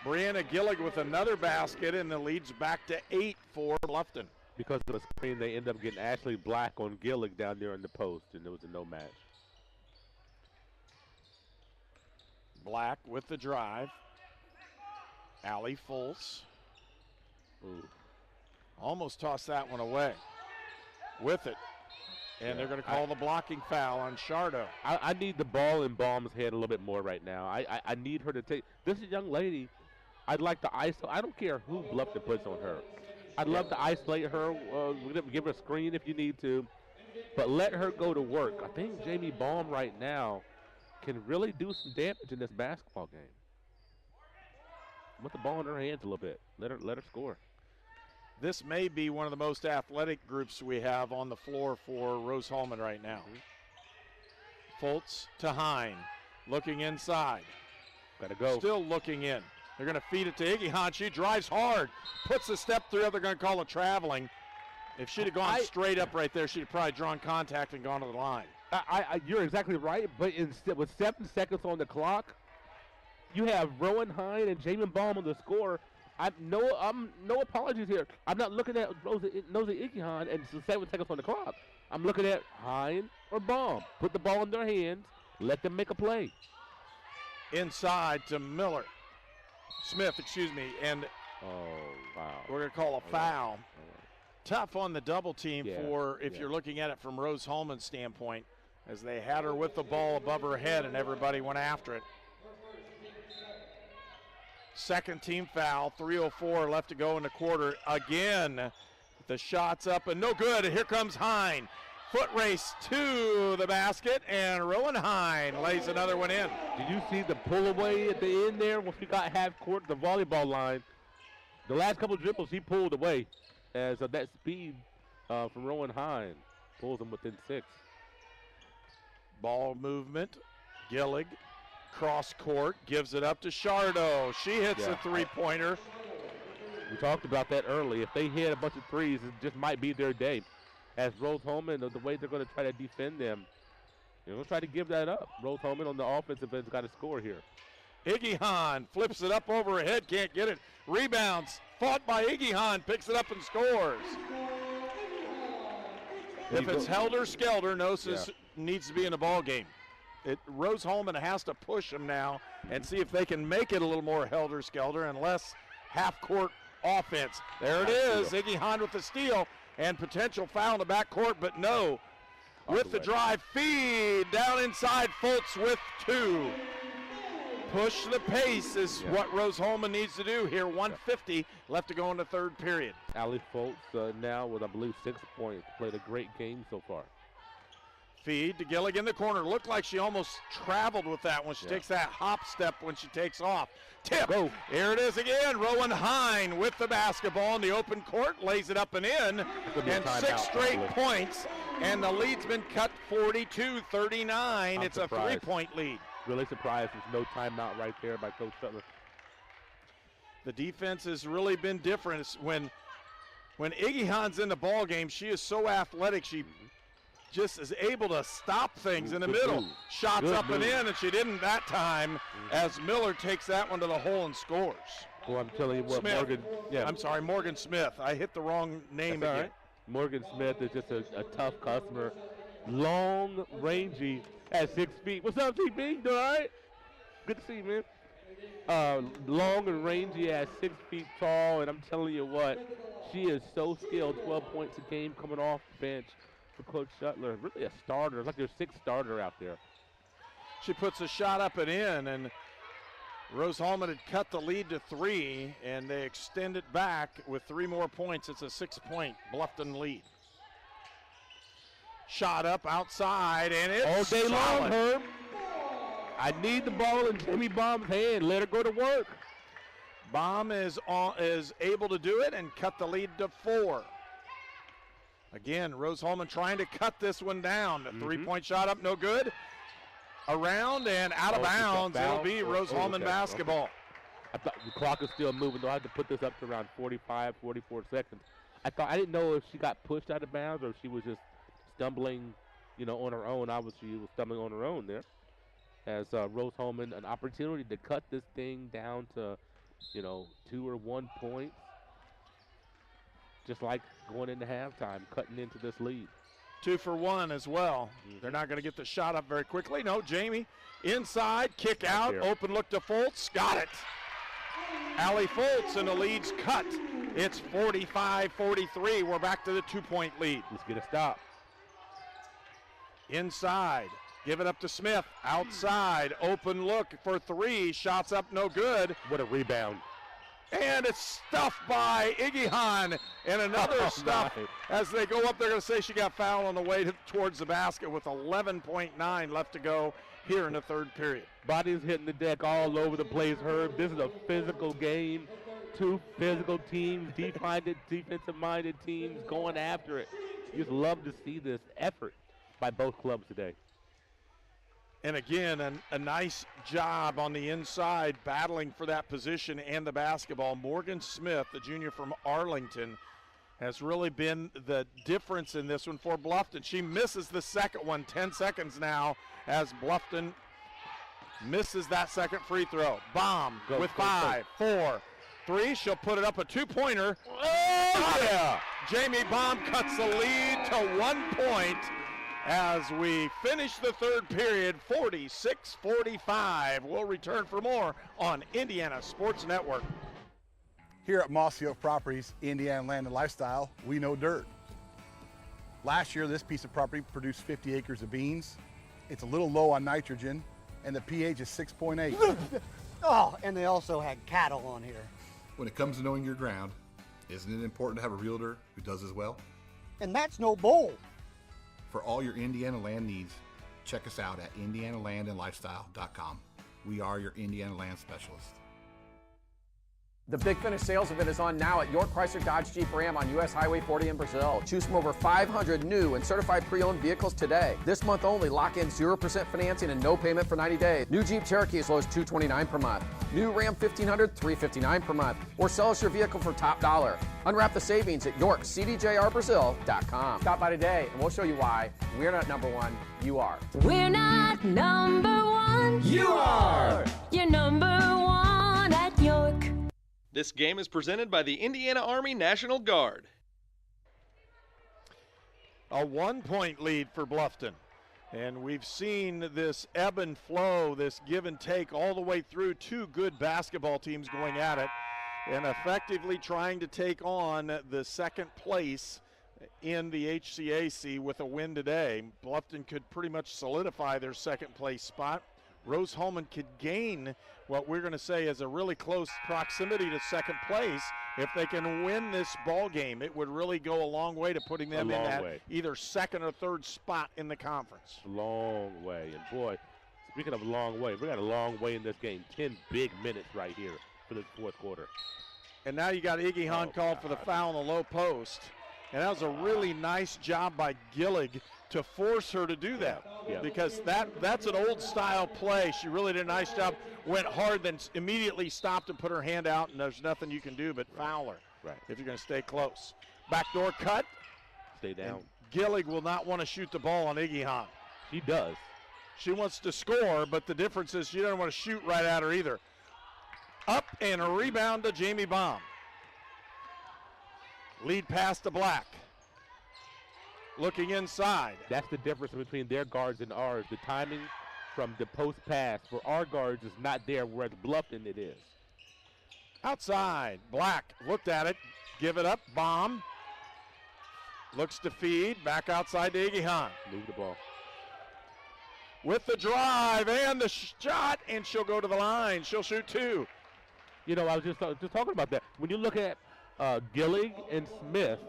Brianna Gillig with another basket, and the lead's back to 8 for Bluffton. Because of a screen, they end up getting Ashley Black on Gillig down there in the post, and it was a no match. Black with the drive. Allie Fultz. Ooh. Almost tossed that one away. With it. And they're going to call the blocking foul on Shardo. I need the ball in Baum's head a little bit more right now. I need her to take – this young lady, I'd like to isolate. I don't care who Bluffton puts on her. I'd love to isolate her, give her a screen if you need to, but let her go to work. I think Jamie Baum right now can really do some damage in this basketball game. With the ball in her hands a little bit. Let her score. This may be one of the most athletic groups we have on the floor for Rose-Hulman right now. Fultz to Hine, looking inside. Gotta go. Still looking in. They're going to feed it to Iggy Hahn. She drives hard, puts a step through. They're going to call it traveling. If she'd have gone straight up right there, she'd have probably drawn contact and gone to the line. You're exactly right, but with 7 seconds on the clock, you have Rowan Hine and Jamin Baum on the score. No apologies here. I'm not looking at Nosy Iggy Hahn and 7 seconds on the clock. I'm looking at Hine or Baum. Put the ball in their hands. Let them make a play. Inside to Miller. Smith, and we're going to call a foul. Tough on the double team if you're looking at it from Rose-Hulman's standpoint, as they had her with the ball above her head and everybody went after it. Second team foul, 3:04 left to go in the quarter. Again, the shot's up and no good. Here comes Hine. Foot race to the basket, and Rowan Hine lays another one in. Did you see the pull away at the end there once we got half court, the volleyball line? The last couple of dribbles, he pulled away as that speed from Rowan Hine pulls him within 6. Ball movement, Gillig, cross court, gives it up to Shardo. She hits a three-pointer. We talked about that early. If they hit a bunch of threes, it just might be their day. As Rose-Hulman, the way they're going to try to defend them, they're going to try to give that up. Rose-Hulman on the offensive end's got to score here. Iggy Hahn flips it up over her head, can't get it. Rebounds, fought by Iggy Hahn, picks it up and scores. If it's helter-skelter, Gnosis needs to be in the ball game. Rose-Hulman has to push them now and see if they can make it a little more helter-skelter and less half-court offense. There it is, Iggy Hahn with the steal. And potential foul in the backcourt, but no. With the drive, feed down inside, Fultz with 2. Push the pace is what Rose-Hulman needs to do here. 1:50 left to go in the third period. Allie Fultz now with, I believe, 6 points. Played a great game so far. Feed to Gillig in the corner. Looked like she almost traveled with that when she takes that hop step when she takes off. Tip. Go. Here it is again. Rowan Hine with the basketball in the open court. Lays it up and in. And 6 straight points. And the lead's been cut 42-39. It's surprised. A 3-point lead. Really surprised there's no timeout right there by Coach Sutler. The defense has really been different. It's when Iggy Hahn's in the ball game, she is so athletic. just is able to stop things in the middle. Shots up and in, and she didn't that time as Miller takes that one to the hole and scores. Well, I'm telling you what, Smith. Morgan. Yeah. I'm sorry, Morgan Smith. I hit the wrong name That's all again. right. Morgan Smith is just a tough customer. Long, rangy at 6 feet. What's up, TB? You doing all right? Good to see you, man. Long and rangy at 6 feet tall, and I'm telling you what, she is so skilled. 12 points a game coming off the bench for Coach Shuttler. Really a starter. It's like their sixth starter out there. She puts a shot up and in, and Rose-Hulman had cut the lead to 3, and they extend it back with 3 more points. It's a 6-point Bluffton lead. Shot up outside, and it's all day solid. long, Herb. I need the ball in Jamie Baum's hand. Let her go to work. Baum is able to do it and cut the lead to 4. Again, Rose-Hulman trying to cut this one down. A 3-point shot up, no good. Around and out of bounds. It'll be Rose-Hulman basketball. I thought the clock is still moving, though. I had to put this up to around 45, 44 seconds. I didn't know if she got pushed out of bounds or if she was just stumbling, on her own. Obviously, she was stumbling on her own there. As Rose-Hulman, an opportunity to cut this thing down to, 2 or 1 points. Just like going into halftime, cutting into this lead. 2 for 1 as well. They're not going to get the shot up very quickly. No, Jamie inside, kick out, open look to Foltz, got it. Allie Foltz, and the lead's cut. It's 45-43. We're back to the 2-point lead. Let's get a stop. Inside, give it up to Smith. Outside, open look for 3. Shots up, no good. What a rebound. And it's stuffed by Iggy Hahn, and another stuff as they go up. They're going to say she got fouled on the way towards the basket with 11.9 left to go here in the third period. Bodies hitting the deck all over the place, Herb. This is a physical game. 2 physical teams, defensive-minded teams going after it. You just love to see this effort by both clubs today. And again, a nice job on the inside, battling for that position and the basketball. Morgan Smith, the junior from Arlington, has really been the difference in this one for Bluffton. She misses the second one, 10 seconds now, as Bluffton misses that second free throw. Baum with 5, 4, 3. She'll put it up, a 2-pointer. Oh, yeah! Jamie Baum cuts the lead to 1 point. As we finish the third period, 46-45. We'll return for more on Indiana Sports Network. Here at Mossy Oak Properties, Indiana Land and Lifestyle, we know dirt. Last year, this piece of property produced 50 acres of beans. It's a little low on nitrogen, and the pH is 6.8. Oh, and they also had cattle on here. When it comes to knowing your ground, isn't it important to have a realtor who does as well? And that's no bull. For all your Indiana land needs, check us out at indianalandandlifestyle.com. We are your Indiana land specialist. The Big Finish sales event is on now at York Chrysler Dodge Jeep Ram on US Highway 40 in Brazil. Choose from over 500 new and certified pre-owned vehicles today. This month only, lock in 0% financing and no payment for 90 days. New Jeep Cherokee as low as $229 per month. New Ram 1500, $359 per month. Or sell us your vehicle for top dollar. Unwrap the savings at YorkCDJRBrazil.com. Stop by today and we'll show you why we're not number one, you are. We're not number one. You are. You're number one at York. This game is presented by the Indiana Army National Guard. A 1-point lead for Bluffton. And we've seen this ebb and flow, this give and take all the way through. 2 good basketball teams going at it and effectively trying to take on the second place in the HCAC with a win today. Bluffton could pretty much solidify their second place spot. Rose-Hulman could gain what we're going to say is a really close proximity to second place. If they can win this ball game, it would really go a long way to putting them in that either second or third spot in the conference. Long way. And boy, speaking of a long way, we got a long way in this game. 10 big minutes right here for the fourth quarter. And now you got Iggy Hahn called for the foul on the low post. And that was a really nice job by Gillig to force her to do that, because that's an old style play. She really did a nice job, went hard, then immediately stopped and put her hand out, and there's nothing you can do but foul her if you're going to stay close. Backdoor cut. Stay down. Gillig will not want to shoot the ball on Iggy Hahn. She does. She wants to score, but the difference is she doesn't want to shoot right at her either. Up and a rebound to Jamie Baum. Lead pass to Black. Looking inside. That's the difference between their guards and ours. The timing from the post pass for our guards is not there, whereas Bluffton it is. Outside, Black looked at it, give it up, Baum. Looks to feed, back outside to Iggy Hahn. Move the ball. With the drive and the shot, and she'll go to the line. She'll shoot 2. You know, I was just talking about that. When you look at Gillig and Smith,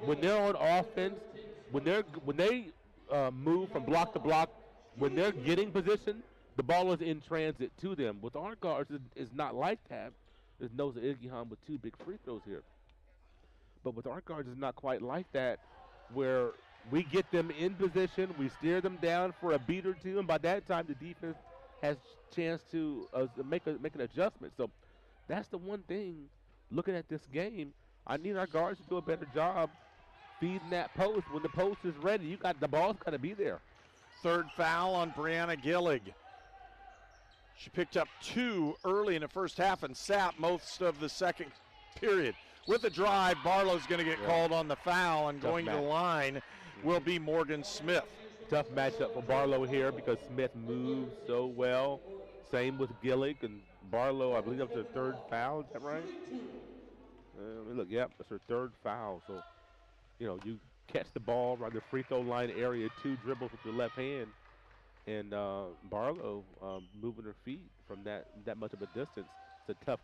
when they're on offense, when they move from block to block, when they're getting position, the ball is in transit to them. With our guards, it's not like that. There's no Iggy Hahn with 2 big free throws here. But with our guards, it's not quite like that, where we get them in position, we steer them down for a beat or 2, and by that time the defense has a chance to make an adjustment. So that's the one thing, looking at this game, I need our guards to do a better job feeding that post. When the post is ready, the ball's got to be there. 3rd foul on Brianna Gillig. She picked up 2 early in the first half and sat most of the second period. With the drive, Barlow's going to get called on the foul, and going to the line will be Morgan Smith. Tough matchup for Barlow here because Smith moves so well. Same with Gillig and Barlow. I believe that's her 3rd foul. Is that right? Let me look. Yep, that's her 3rd foul. So, you know, you catch the ball around the free throw line area, 2 dribbles with your left hand, and Barlow moving her feet from that much of a distance. It's a tough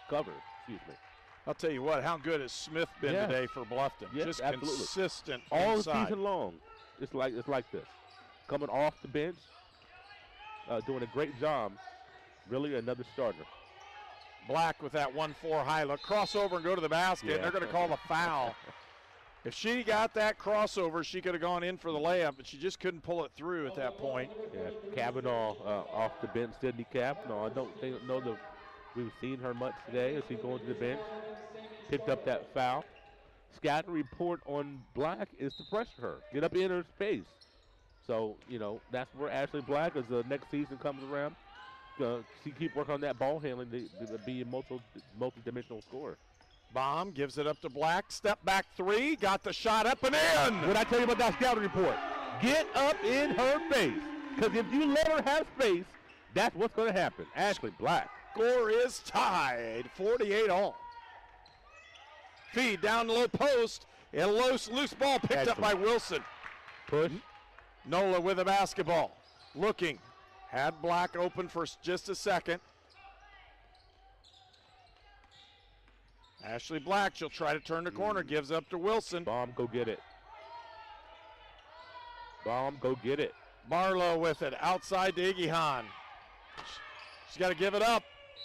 cover. Excuse me. I'll tell you what, how good has Smith been today for Bluffton? Yes, just absolutely. Consistent all inside. Season long. It's like this. Coming off the bench, doing a great job. Really another starter. Black with that 1-4 high look. Crossover and go to the basket, and they're going to call the foul. If she got that crossover, she could have gone in for the layup, but she just couldn't pull it through at that point. Yeah, Kavanaugh off the bench. Sydney Kavanaugh. I don't know that we've seen her much today as she's going to the bench. Picked up that foul. Scouting report on Black is to pressure her, get up in her space. So, you know, that's where Ashley Black, as the next season comes around, she keep working on that ball handling to be a multi-dimensional scorer. Baum gives it up to Black. Step back 3. Got the shot up and in. What I tell you about that scouting report? Get up in her face. Because if you let her have space, that's what's going to happen. Ashley Black. Score is tied. 48 all. Feed down the low post. And loose ball picked up by Wilson. Push. Nola with the basketball. Looking. Had Black open for just a second. Ashley Black, she'll try to turn the corner, gives up to Wilson. Baum, go get it. Baum, go get it. Barlow with it, outside to Iggy Hahn. She's got to give it up.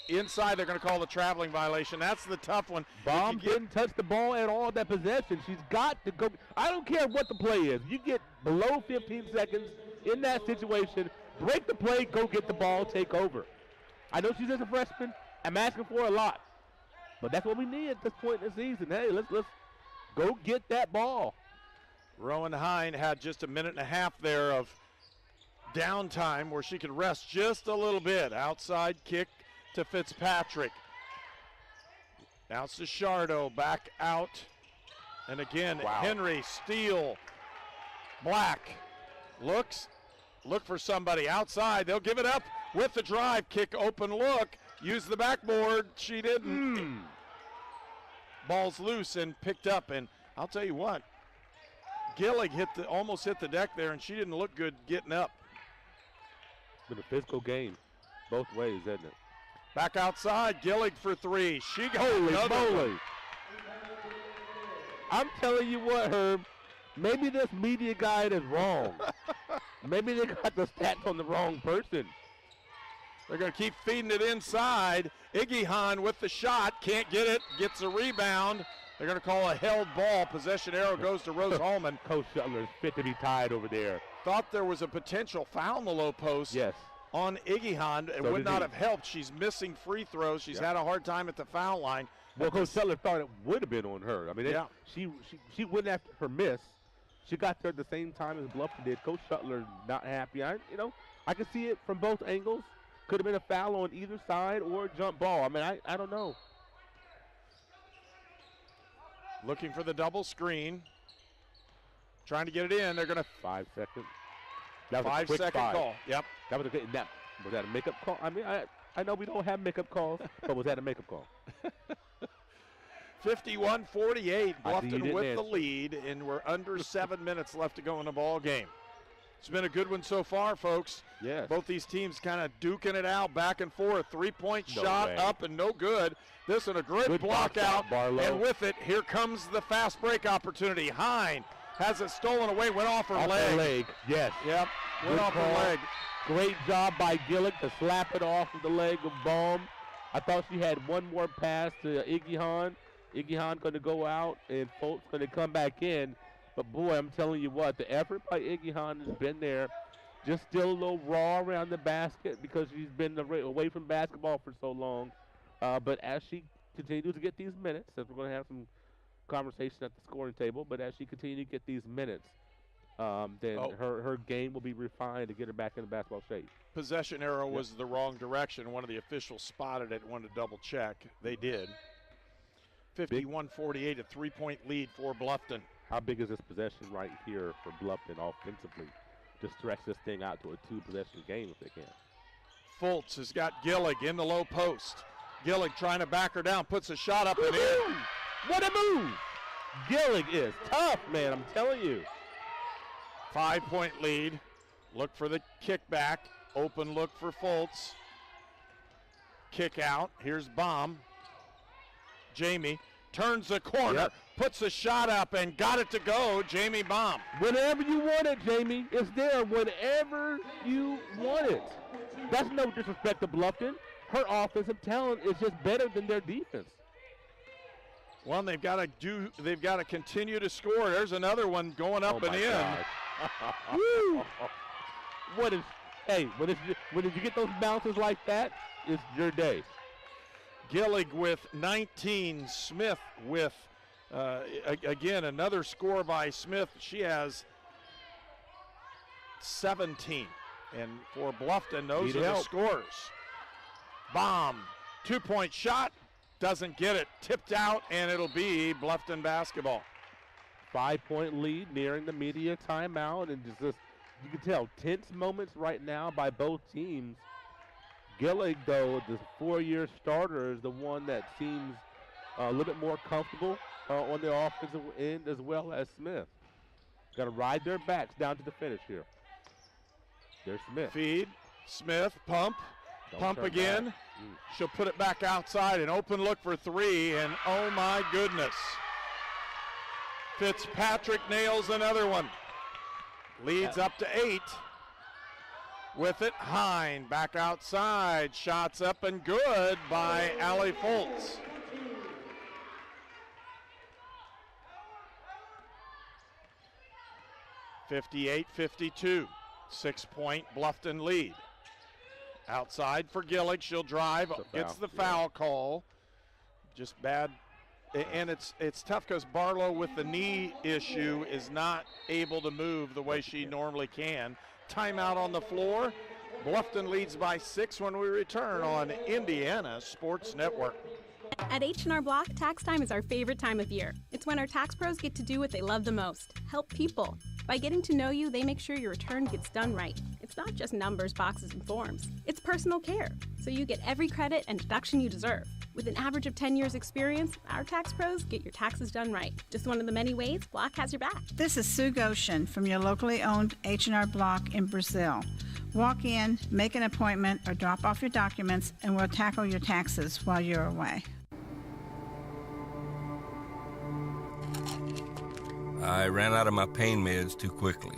Inside, they're going to call the traveling violation. That's the tough one. Baum didn't touch the ball at all that possession. She's got to go. I don't care what the play is. You get below 15 seconds in that situation, break the play, go get the ball, take over. I know she's just a freshman. I'm asking for a lot. But that's what we need at this point in the season. Hey, let's go get that ball. Rowan Hine had just a minute and a half there of downtime where she could rest just a little bit. Outside kick to Fitzpatrick. Now it's to Shardo, back out. And again, Henry, steal. Black looks, look for somebody outside. They'll give it up with the drive, kick, open look. Use the backboard. She didn't. Ball's loose and picked up. And I'll tell you what, Gillig almost hit the deck there, and she didn't look good getting up. It's been a physical game both ways, hasn't it? Back outside, Gillig for 3. She got Holy another moly. one. I'm telling you what, Herb, maybe this media guide is wrong. Maybe they got the stats on the wrong person. They're going to keep feeding it inside. Iggy Hahn with the shot, can't get it, gets a rebound. They're going to call a held ball. Possession arrow goes to Rose-Hulman. Coach Shuttler's fit to be tied over there. Thought there was a potential foul in the low post. Yes. on Iggyhand. It would not have helped. She's missing free throws. She's had a hard time at the foul line. Well, Coach Sutler thought it would have been on her. I mean, she went after her miss. She got there at the same time as Bluffton did. Coach Sutler not happy. I can see it from both angles. Could have been a foul on either side or a jump ball. I mean, I don't know. Looking for the double screen. Trying to get it in. They're going to 5 seconds. That was 5 a quick second five. call. Yep. Was that a makeup call? I mean, I know we don't have makeup calls, but was that a makeup call? 51-48. Bluffton with the lead, and we're under 7 minutes left to go in the ball game. It's been a good one so far, folks. Yes. Both these teams kind of duking it out back and forth. 3-point No shot way. up and no good. This one a great Good block box out, out. Barlow. And with it, here comes the fast break opportunity. Hine has it stolen away, went off her leg. Yes. Yep, went Good off call. her leg. Great job by Gillick to slap it off of the leg of Baum. I thought she had one more pass to Iggyhand. Iggyhand going to go out, and Foltz going to come back in. But, boy, I'm telling you what, the effort by Iggyhand has been there. Just still a little raw around the basket because she's been away from basketball for so long. But as she continues to get these minutes, since we're going to have some conversation at the scoring table, but as she continues to get these minutes, then her game will be refined to get her back in the basketball shape. Possession arrow was the wrong direction. One of the officials spotted it, wanted to double check. They did. 51-48, a 3-point lead for Bluffton. How big is this possession right here for Bluffton offensively to stretch this thing out to a 2-possession game if they can? Foltz has got Gillig in the low post. Gillig trying to back her down, puts a shot up and in. What a move! Gillig is tough, man, I'm telling you. 5-point lead. Look for the kickback. Open look for Foltz. Kick out. Here's Baum. Jamie turns the corner, puts a shot up, and got it to go. Jamie Baum. Whenever you want it, Jamie, it's there whenever you want it. That's no disrespect to Bluffton. Her offensive talent is just better than their defense. Well, they've got to continue to score. There's another one going up and in. Woo! When you get those bounces like that, it's your day. Gillig with 19, Smith with, again, another score by Smith. She has 17. And for Bluffton, those are the scores. Baum, 2-point shot, doesn't get it. Tipped out, and it'll be Bluffton basketball. 5-point lead nearing the media timeout, and just you can tell tense moments right now by both teams. Gillig, though, the 4-year starter, is the one that seems a little bit more comfortable on the offensive end as well as Smith. Got to ride their backs down to the finish here. There's Smith. Feed, Smith, pump again. She'll put it back outside, an open look for 3, and oh my goodness. Fitzpatrick nails another one. Leads up to 8. With it, Hine back outside. Shots up and good by Allie Foltz. (58-52). 6-point Bluffton lead. Outside for Gillig. She'll drive. Gets the foul call. Just bad. And it's tough because Barlow with the knee issue is not able to move the way she normally can. Timeout on the floor. Bluffton leads by 6 when we return on Indiana Sports Network. At H&R Block, tax time is our favorite time of year. It's when our tax pros get to do what they love the most, help people. By getting to know you, they make sure your return gets done right. It's not just numbers, boxes, and forms. It's personal care, so you get every credit and deduction you deserve. With an average of 10 years experience, our tax pros get your taxes done right. Just one of the many ways Block has your back. This is Sue Goshen from your locally owned H&R Block in Brazil. Walk in, make an appointment, or drop off your documents, and we'll tackle your taxes while you're away. I ran out of my pain meds too quickly.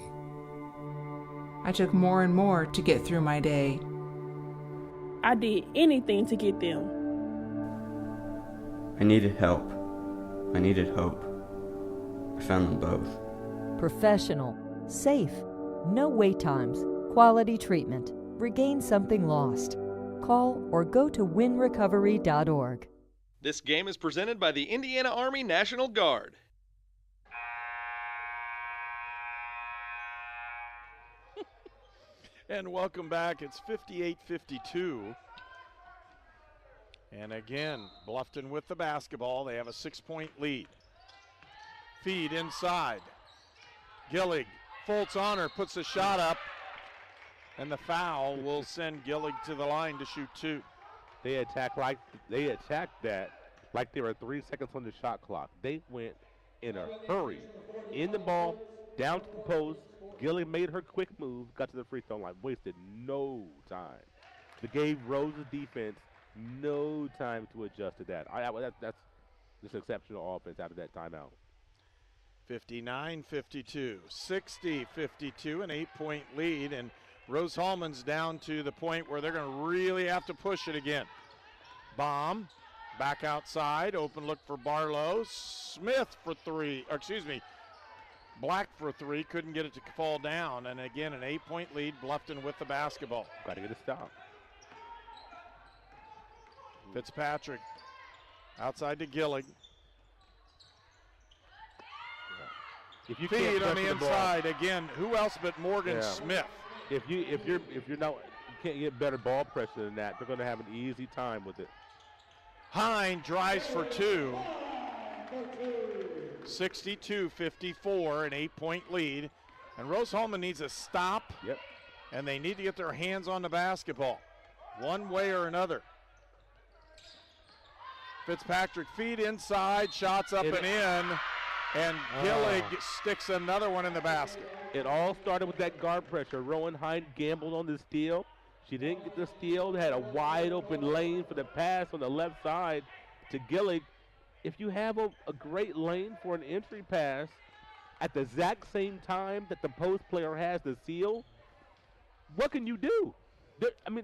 I took more and more to get through my day. I did anything to get them. I needed help. I needed hope. I found them both. Professional, safe, no wait times, quality treatment. regain something lost. Call or go to winrecovery.org. This game is presented by the Indiana Army National Guard. And welcome back. It's 58-52. And again, Bluffton with the basketball. They have a 6-point lead. Feed inside. Gillig, Foltz on her, puts the shot up. And the foul will send Gillig to the line to shoot 2. They attacked that like there were 3 seconds on the shot clock. They went in a hurry. In the ball, down to the post. Gillig made her quick move, got to the free throw line, wasted no time. They gave Rose's defense no time to adjust to that. That's just exceptional offense out of that timeout. 59-52, 60-52, an 8-point lead, and Rose-Hulman's down to the point where they're going to really have to push it again. Baum, back outside, open look for Barlow. Smith for 3, or excuse me, Black for 3, couldn't get it to fall down, and again, an 8-point lead, Bluffton with the basketball. Got to get a stop. Fitzpatrick outside to Gillig. If you Feed can't on the inside again. Who else but Morgan Smith? If you can't get better ball pressure than that, they're going to have an easy time with it. Hine drives for 2. 62-54, an 8-point lead. And Rose-Hulman needs a stop. Yep. And they need to get their hands on the basketball one way or another. Fitzpatrick feed inside, shots up and in, and Gillig sticks another one in the basket. It all started with that guard pressure. Rowan Hine gambled on the steal. She didn't get the steal. They had a wide open lane for the pass on the left side to Gillig. If you have a great lane for an entry pass at the exact same time that the post player has the seal, what can you do?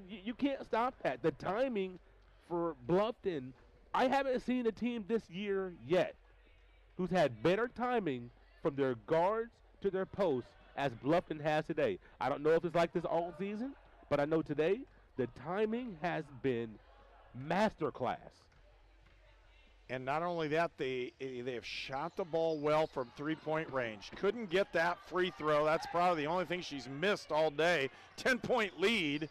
You can't stop that. The timing for Bluffton, I haven't seen a team this year yet who's had better timing from their guards to their posts as Bluffton has today. I don't know if it's like this all season, but I know today the timing has been masterclass. And not only that, they have shot the ball well from three-point range. Couldn't get that free throw. That's probably the only thing she's missed all day. 10-point lead.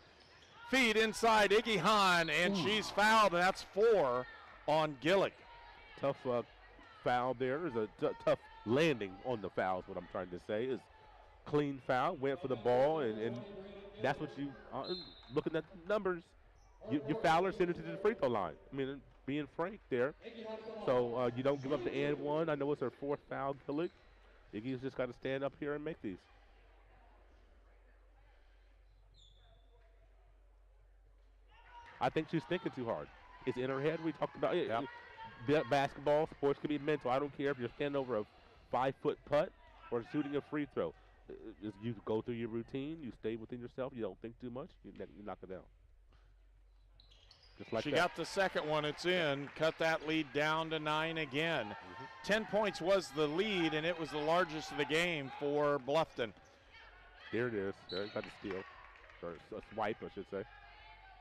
Feed inside Iggy Hahn, and she's fouled, and that's 4 on Gillig. Tough foul there. There's a tough landing on the foul is what I'm trying to say. Is clean foul, went for the ball, and that's what you looking at the numbers. You foul her, send it to the free throw line. Being frank there. So you don't give up the and one. I know it's her 4th foul, Gillig. Iggy's just got to stand up here and make these. I think she's thinking too hard. It's in her head. We talked about it. Yep. Basketball, sports can be mental. I don't care if you're standing over a 5-foot putt or shooting a free throw. You go through your routine. You stay within yourself. You don't think too much. You knock it down. Just like she that. got the second one. It's in. Cut that lead down to 9 again. 10 points was the lead, and it was the largest of the game for Bluffton. There it is. There's got the steal. Or a swipe, I should say.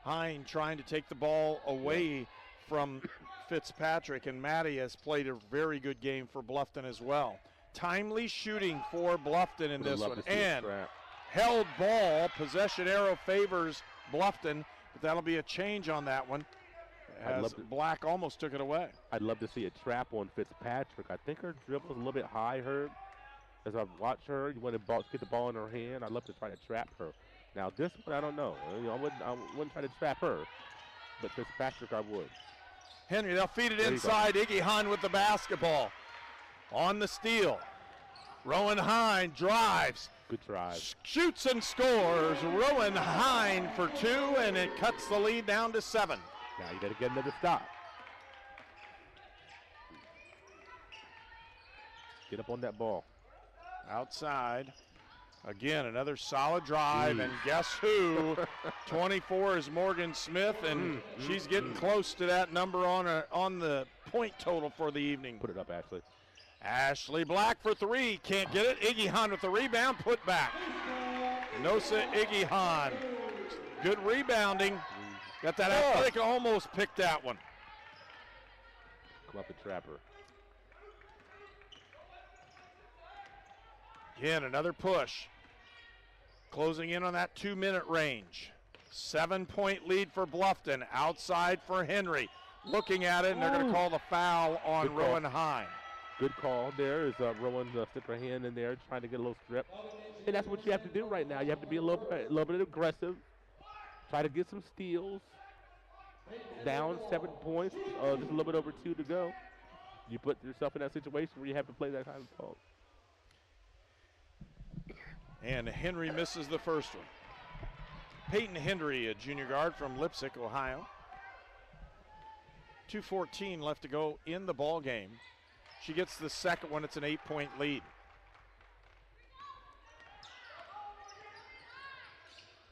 Hine trying to take the ball away from Fitzpatrick, and Maddie has played a very good game for Bluffton as well. Timely shooting for Bluffton in this one. And held ball. Possession arrow favors Bluffton, but that'll be a change on that one as Black almost took it away. I'd love to see a trap on Fitzpatrick. I think her dribble is a little bit high, Herb. As I watch her, you want to get the ball in her hand. I'd love to try to trap her. Now this one, I don't know. I wouldn't try to trap her, but Fitzpatrick, I would. Henry, they'll feed it inside. Iggy Hahn with the basketball. On the steal. Rowan Hine drives. Good drive. Shoots and scores. Rowan Hine for 2, and it cuts the lead down to 7. Now you got to get another stop. Get up on that ball. Outside. Again, another solid drive, and guess who? 24 is Morgan Smith, and she's getting close to that number on the point total for the evening. Put it up, Ashley. Ashley Black for 3, can't get it. Iggy Hahn with the rebound, put back. Nosa Iggy Hahn Good rebounding. Got that athletic, almost picked that one. Come up the trapper. Again, another push. Closing in on that 2-minute range. 7-point lead for Bluffton. Outside for Henry. Looking at it, and they're going to call the foul on Rowan-Hein. Good call there is Rowan stick her hand in there trying to get a little strip. And that's what you have to do right now. You have to be a little bit aggressive. Try to get some steals. Down 7 points, just a little bit over 2 to go. You put yourself in that situation where you have to play that kind of ball. And Henry misses the first one. Peyton Henry, a junior guard from Lipsick, Ohio. 2:14 left to go in the ball game. She gets the second one. It's an 8-point lead.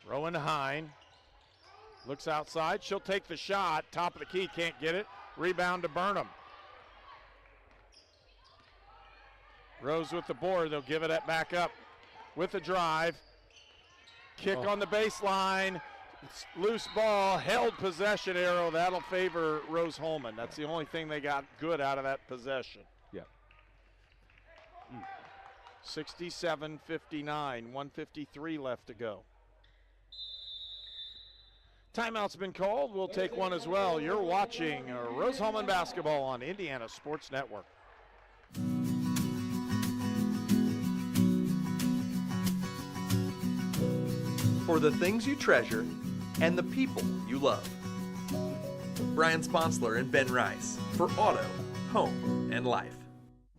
Rowan-Hein looks outside. She'll take the shot. Top of the key, can't get it. Rebound to Burnham. Rose with the board. They'll give it back up with the drive. Kick on the baseline. Loose ball, held possession arrow. That'll favor Rose-Hulman. That's the only thing they got good out of that possession. Yeah. 67-59, 1:53 left to go. Timeout's been called. We'll take one as well. You're watching Rose-Hulman basketball on Indiana Sports Network. For the things you treasure and the people you love. Brian Sponsler and Ben Rice for auto, home, and life.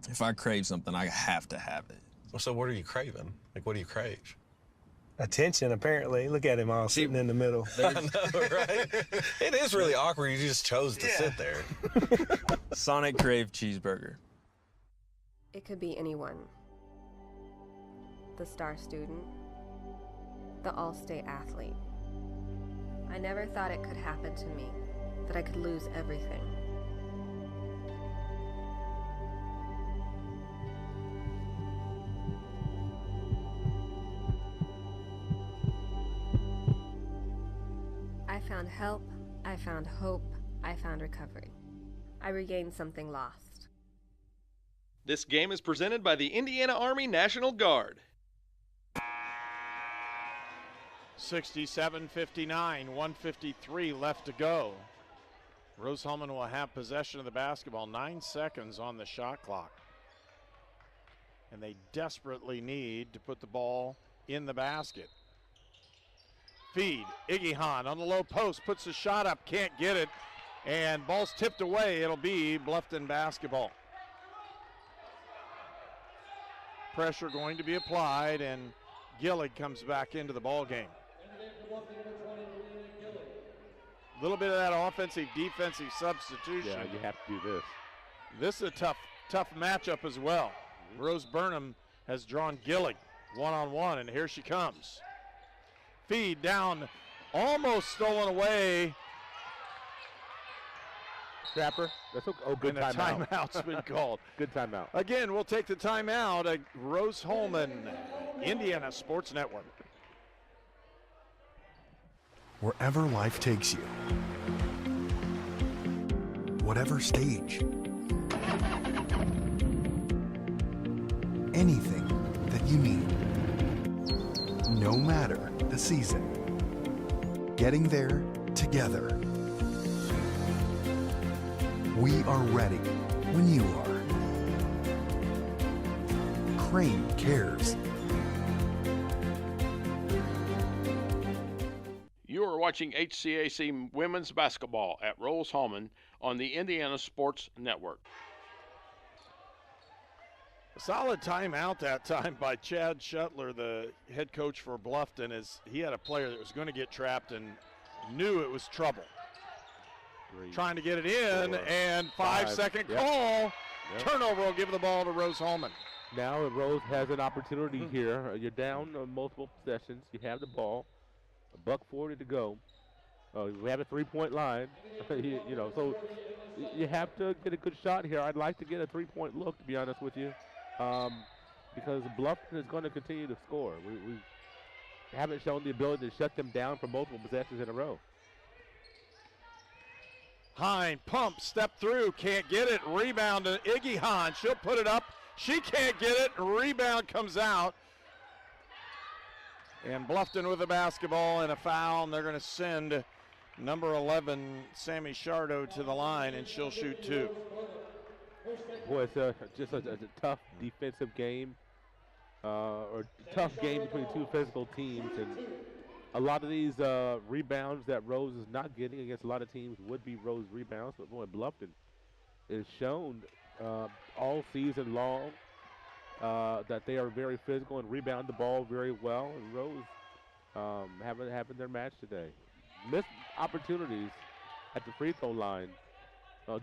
If I crave something, I have to have it. Well, so what are you craving? Like, what do you crave? Attention, apparently. Look at him all sitting in the middle. I know, right? It is really awkward. You just chose to sit there. Sonic Crave Cheeseburger. It could be anyone. The star student, the all-state athlete. I never thought it could happen to me, that I could lose everything. I found help, I found hope, I found recovery. I regained something lost. This game is presented by the Indiana Army National Guard. 67-59, 1:53 left to go. Rose-Hulman will have possession of the basketball. 9 seconds on the shot clock. And they desperately need to put the ball in the basket. Feed, Iggy Hahn on the low post, puts the shot up, can't get it, and ball's tipped away. It'll be Bluffton basketball. Pressure going to be applied, and Gillig comes back into the ball game. A little bit of that offensive, defensive substitution. Yeah, you have to do this. This is a tough matchup as well. Rose Burnham has drawn Gillig one-on-one, and here she comes. Feed down, almost stolen away. Trapper. That's okay. Oh, good and timeout. Timeout's been called. Good timeout. Again, we'll take the timeout at Rose-Hulman, Indiana Sports Network. Wherever life takes you, whatever stage, anything that you need, no matter the season, getting there together. We are ready when you are. Crane cares. You are watching HCAC women's basketball at Rose-Hulman on the Indiana Sports Network. A solid timeout that time by Chad Shuttler, the head coach for Bluffton, as he had a player that was going to get trapped and knew it was trouble. Trying to get it in, and 5-second call. Yep. Turnover will give the ball to Rose-Hulman. Now Rose has an opportunity here. You're down on multiple possessions. You have the ball. $1:40 to go. We have a 3-point line. So you have to get a good shot here. I'd like to get a 3-point look, to be honest with you, because Bluffton is going to continue to score. haven't shown the ability to shut them down for multiple possessions in a row. Hine pump, step through, can't get it. Rebound to Iggy Hahn. She'll put it up. She can't get it. Rebound comes out. And Bluffton with the basketball and a foul, and they're going to send number 11, Sammy Shardo, to the line, and she'll shoot 2. Boy, it's just a tough defensive game, or tough game between two physical teams, and a lot of these rebounds that Rose is not getting against a lot of teams would be Rose rebounds, but boy, Bluffton is shown all season long that they are very physical and rebound the ball very well, and Rose having their match today. Missed opportunities at the free throw line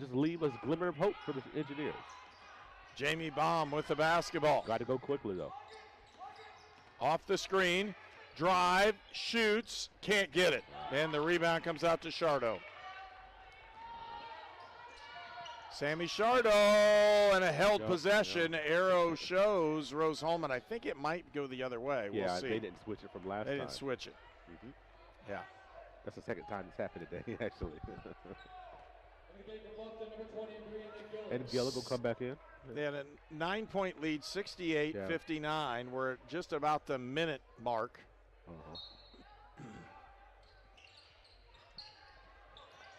just leave us a glimmer of hope for the Engineers. Jamie Baum with the basketball. Got to go quickly, though. Off the screen, drive, shoots, can't get it. And the rebound comes out to Shardo. Sammy Shardo, and a held possession. Arrow shows Rose-Hulman. I think it might go the other way. We'll see. They didn't switch it from last time. They didn't switch it. Yeah. That's the second time it's happened today, actually. And Gillick will come back in. They had a 9-point lead, 68-59. We're at just about the minute mark.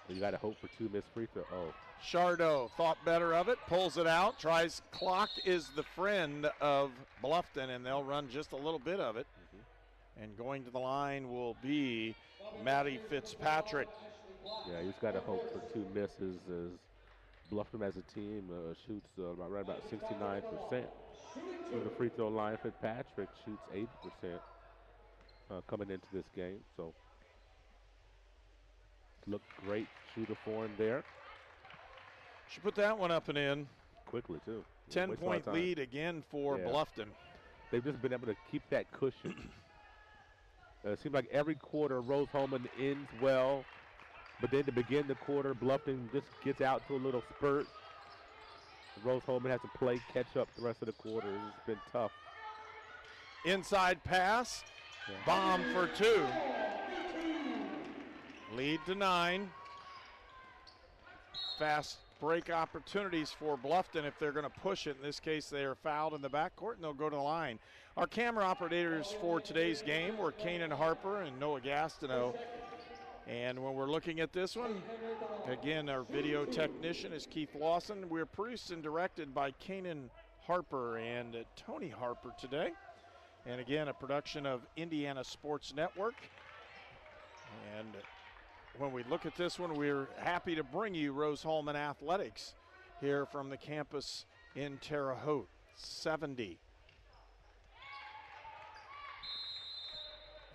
You got to hope for 2 missed free throws. Oh. Shardo thought better of it, pulls it out, tries. Clock is the friend of Bluffton, and they'll run just a little bit of it. And going to the line will be Maddie Fitzpatrick. Yeah, he's got to hope for 2 misses as Bluffton as a team shoots right about 69% from the free throw line. Fitzpatrick shoots 80% coming into this game. So looked great shooter for him there. She put that one up and in. Quickly, too. 10-point lead again for Bluffton. They've just been able to keep that cushion. It seems like every quarter Rose-Hulman ends well, but then to begin the quarter, Bluffton just gets out to a little spurt. Rose-Hulman has to play catch up the rest of the quarter. It's been tough. Inside pass, bomb for 2. Lead to 9. Fast break opportunities for Bluffton if they're going to push it. In this case, they are fouled in the backcourt, and they'll go to the line. Our camera operators for today's game were Kanan Harper and Noah Gastineau. And when we're looking at this one, again, our video technician is Keith Lawson. We're produced and directed by Kanan Harper and Tony Harper today. And again, a production of Indiana Sports Network. And when we look at this one, we're happy to bring you Rose-Hulman Athletics here from the campus in Terre Haute. 70.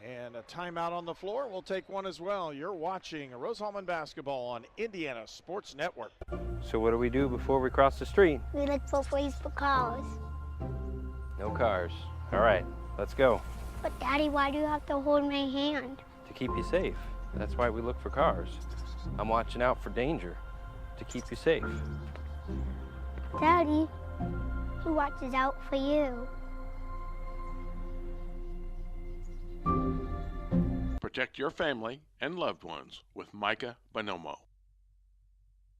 And a timeout on the floor. We'll take one as well. You're watching Rose-Hulman basketball on Indiana Sports Network. So what do we do before we cross the street? We look for ways for cars. No cars. All right, let's go. But Daddy, why do you have to hold my hand? To keep you safe. That's why we look for cars. I'm watching out for danger to keep you safe. Daddy, who watches out for you? Protect your family and loved ones with Micah Bonomo.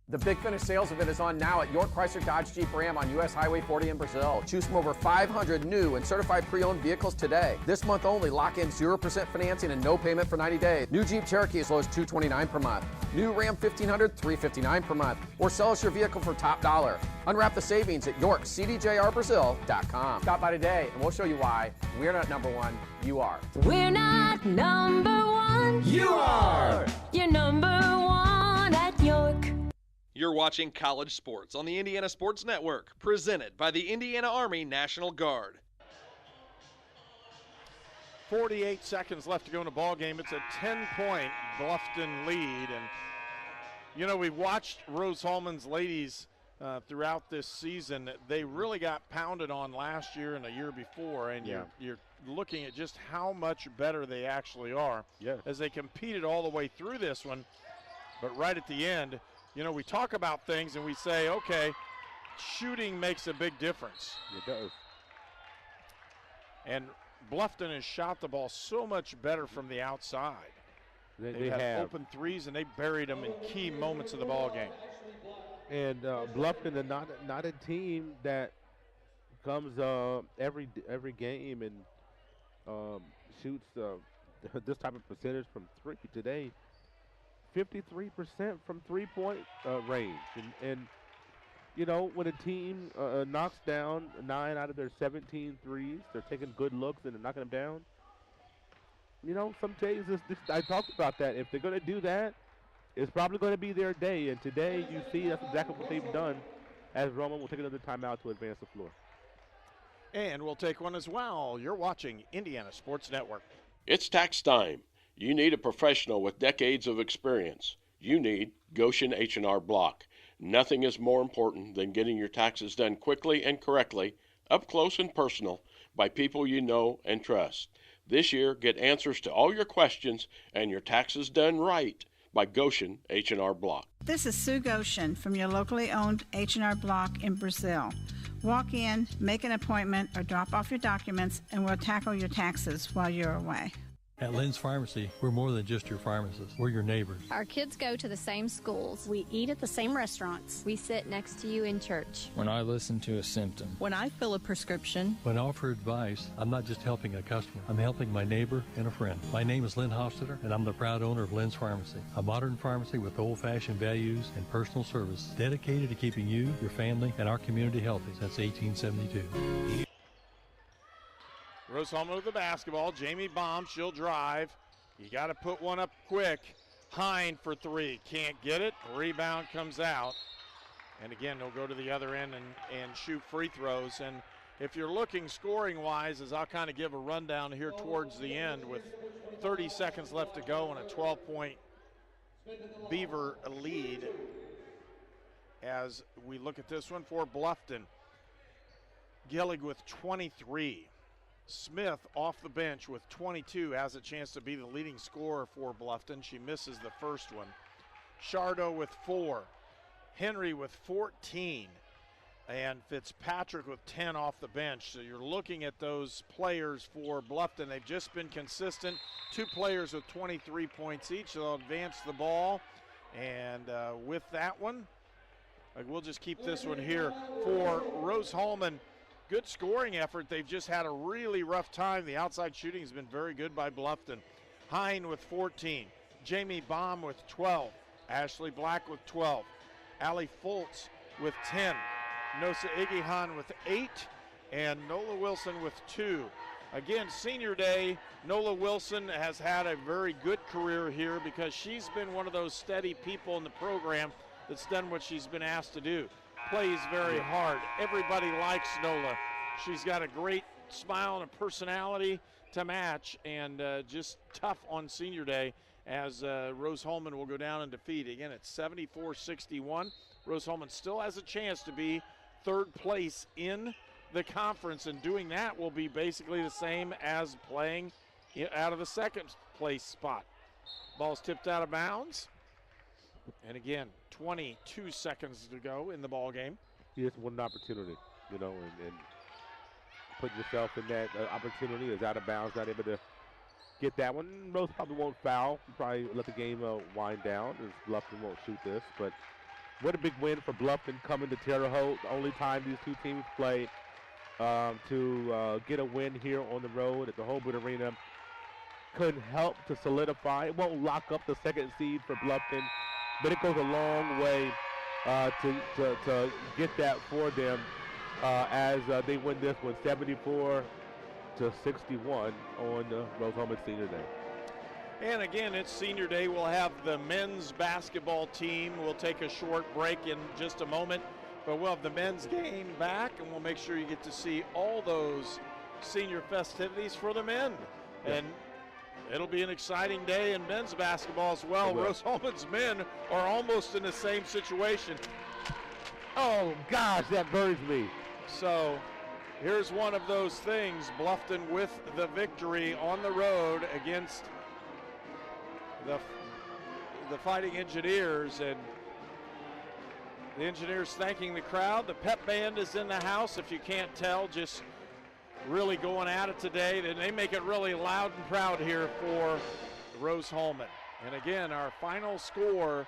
The Big Finish sales event is on now at York Chrysler Dodge Jeep Ram on US Highway 40 in Brazil. Choose from over 500 new and certified pre-owned vehicles today. This month only, lock in 0% financing and no payment for 90 days. New Jeep Cherokee as low as $229 per month. New Ram 1500, $359 per month. Or sell us your vehicle for top dollar. Unwrap the savings at YorkCDJRBrazil.com. Stop by today and we'll show you why we're not number one, you are. We're not number one. You are. You're number one at York. You're watching College Sports on the Indiana Sports Network, presented by the Indiana Army National Guard. 48 seconds left to go in the ball game. It's a 10-point Bluffton lead. And, you know, we've watched Rose-Hulman's ladies throughout this season. They really got pounded on last year and the year before, and you're looking at just how much better they actually are as they competed all the way through this one. But right at the end, you know, we talk about things and we say, okay, shooting makes a big difference. It does. And Bluffton has shot the ball so much better from the outside. They had have open threes, and they buried them in key moments of the ball game. And Bluffton is not a team that comes every game and shoots this type of percentage from three. Today, 53% from three-point range. And you know, when a team knocks down 9 out of their 17 threes, they're taking good looks and they're knocking them down. You know, some days, I talked about that. If they're going to do that, it's probably going to be their day. And today, you see that's exactly what they've done, as Roman will take another timeout to advance the floor. And we'll take one as well. You're watching Indiana Sports Network. It's tax time. You need a professional with decades of experience. You need Goshen H&R Block. Nothing is more important than getting your taxes done quickly and correctly, up close and personal, by people you know and trust. This year, get answers to all your questions and your taxes done right by Goshen H&R Block. This is Sue Goshen from your locally owned H&R Block in Brazil. Walk in, make an appointment, or drop off your documents, and we'll tackle your taxes while you're away. At Lynn's Pharmacy, we're more than just your pharmacist. We're your neighbors. Our kids go to the same schools. We eat at the same restaurants. We sit next to you in church. When I listen to a symptom. When I fill a prescription. When I offer advice, I'm not just helping a customer. I'm helping my neighbor and a friend. My name is Lynn Hofstadter, and I'm the proud owner of Lynn's Pharmacy, a modern pharmacy with old-fashioned values and personal service, dedicated to keeping you, your family, and our community healthy since 1872. Rose-Hulman with the basketball. Jamie Baum, she'll drive. You got to put one up quick. Hine for three. Can't get it. Rebound comes out. And again, they'll go to the other end and shoot free throws. And if you're looking scoring-wise, as I'll kind of give a rundown here towards the end with 30 seconds left to go and a 12-point Beaver lead as we look at this one for Bluffton. Gillig with 23. Smith off the bench with 22 has a chance to be the leading scorer for Bluffton. She misses the first one. Shardo with 4. Henry with 14. And Fitzpatrick with 10 off the bench. So you're looking at those players for Bluffton. They've just been consistent. 2 players with 23 points each. They'll advance the ball. And with that one, we'll just keep this one here for Rose-Hulman. Good scoring effort. They've just had a really rough time. The outside shooting has been very good by Bluffton. Hine with 14. Jamie Baum with 12. Ashley Black with 12. Allie Fultz with 10. Nosa Igihan with 8. And Nola Wilson with 2. Again, Senior Day, Nola Wilson has had a very good career here because she's been one of those steady people in the program that's done what she's been asked to do. Plays very hard. Everybody likes Nola. She's got a great smile and a personality to match, and just tough on Senior Day as Rose-Hulman will go down in defeat. Again, it's 74-61. Rose-Hulman still has a chance to be third place in the conference, and doing that will be basically the same as playing out of the second place spot. Ball's tipped out of bounds. And again, 22 seconds to go in the ball game. Just one opportunity, you know, and put yourself in that opportunity is out of bounds, not able to get that one. Rose probably won't foul. Probably let the game wind down as Bluffton won't shoot this. But what a big win for Bluffton coming to Terre Haute. The only time these two teams play to get a win here on the road at the Hulbert Arena. Couldn't help to solidify. It won't lock up the second seed for Bluffton, but it goes a long way to get that for them as they win this one 74-61 on Rose-Hulman Senior Day. And again, it's Senior Day. We'll have the men's basketball team. We'll take a short break in just a moment, but we'll have the men's game back, and we'll make sure you get to see all those senior festivities for the men. Yeah. And it'll be an exciting day in men's basketball as well. Rose-Hulman's men are almost in the same situation. Oh, gosh, that burns me. So here's one of those things. Bluffton with the victory on the road against the Fighting Engineers. And the Engineers thanking the crowd. The pep band is in the house. If you can't tell, just really going at it today. And they make it really loud and proud here for Rose-Hulman. And again, our final score,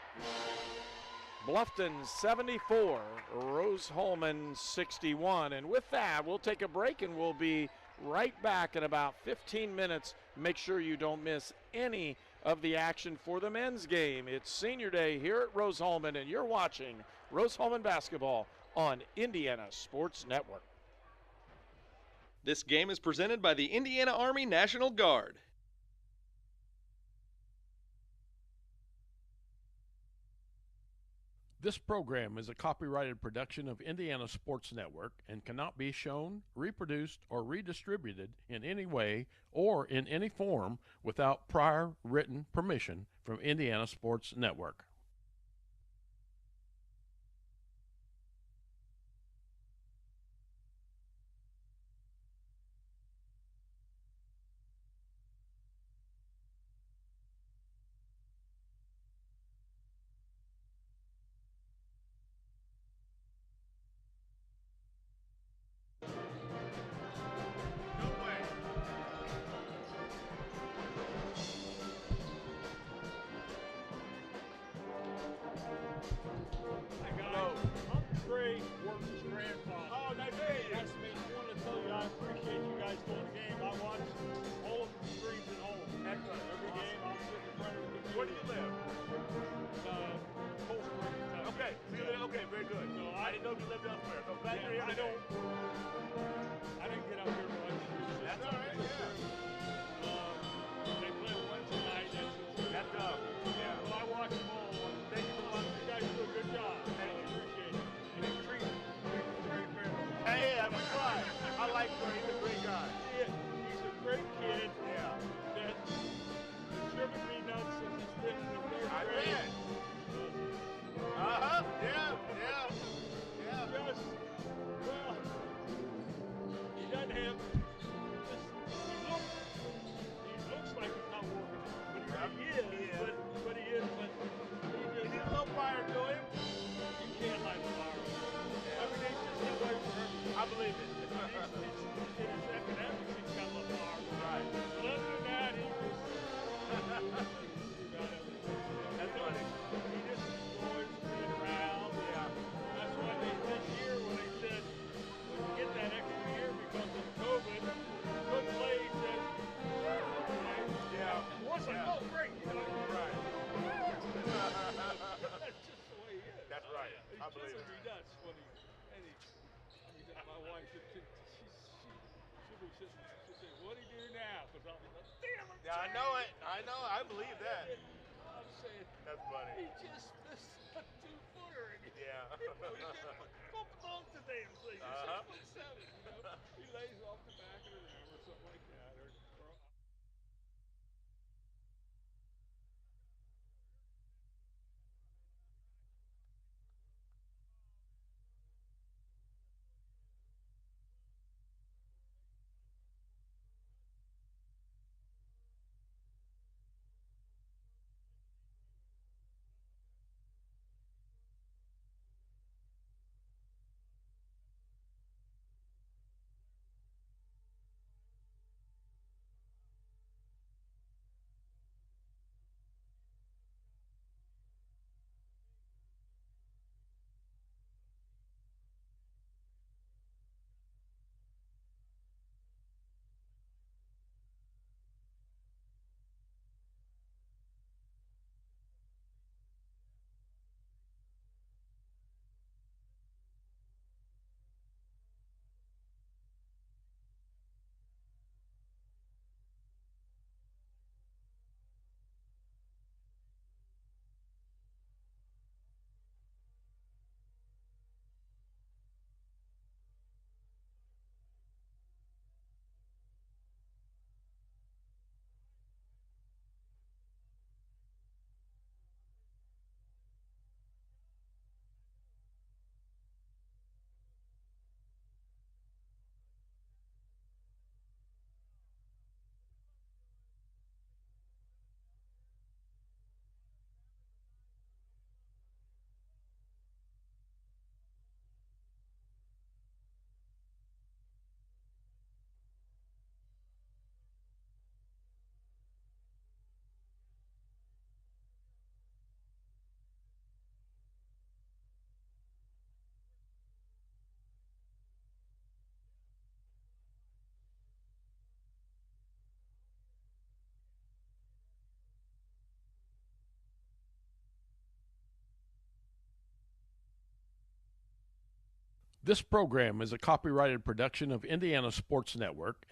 Bluffton 74, Rose-Hulman 61. And with that, we'll take a break and we'll be right back in about 15 minutes. Make sure you don't miss any of the action for the men's game. It's Senior Day here at Rose-Hulman, and you're watching Rose-Hulman basketball on Indiana Sports Network. This game is presented by the Indiana Army National Guard. This program is a copyrighted production of Indiana Sports Network and cannot be shown, reproduced, or redistributed in any way or in any form without prior written permission from Indiana Sports Network. This program is a copyrighted production of Indiana Sports Network.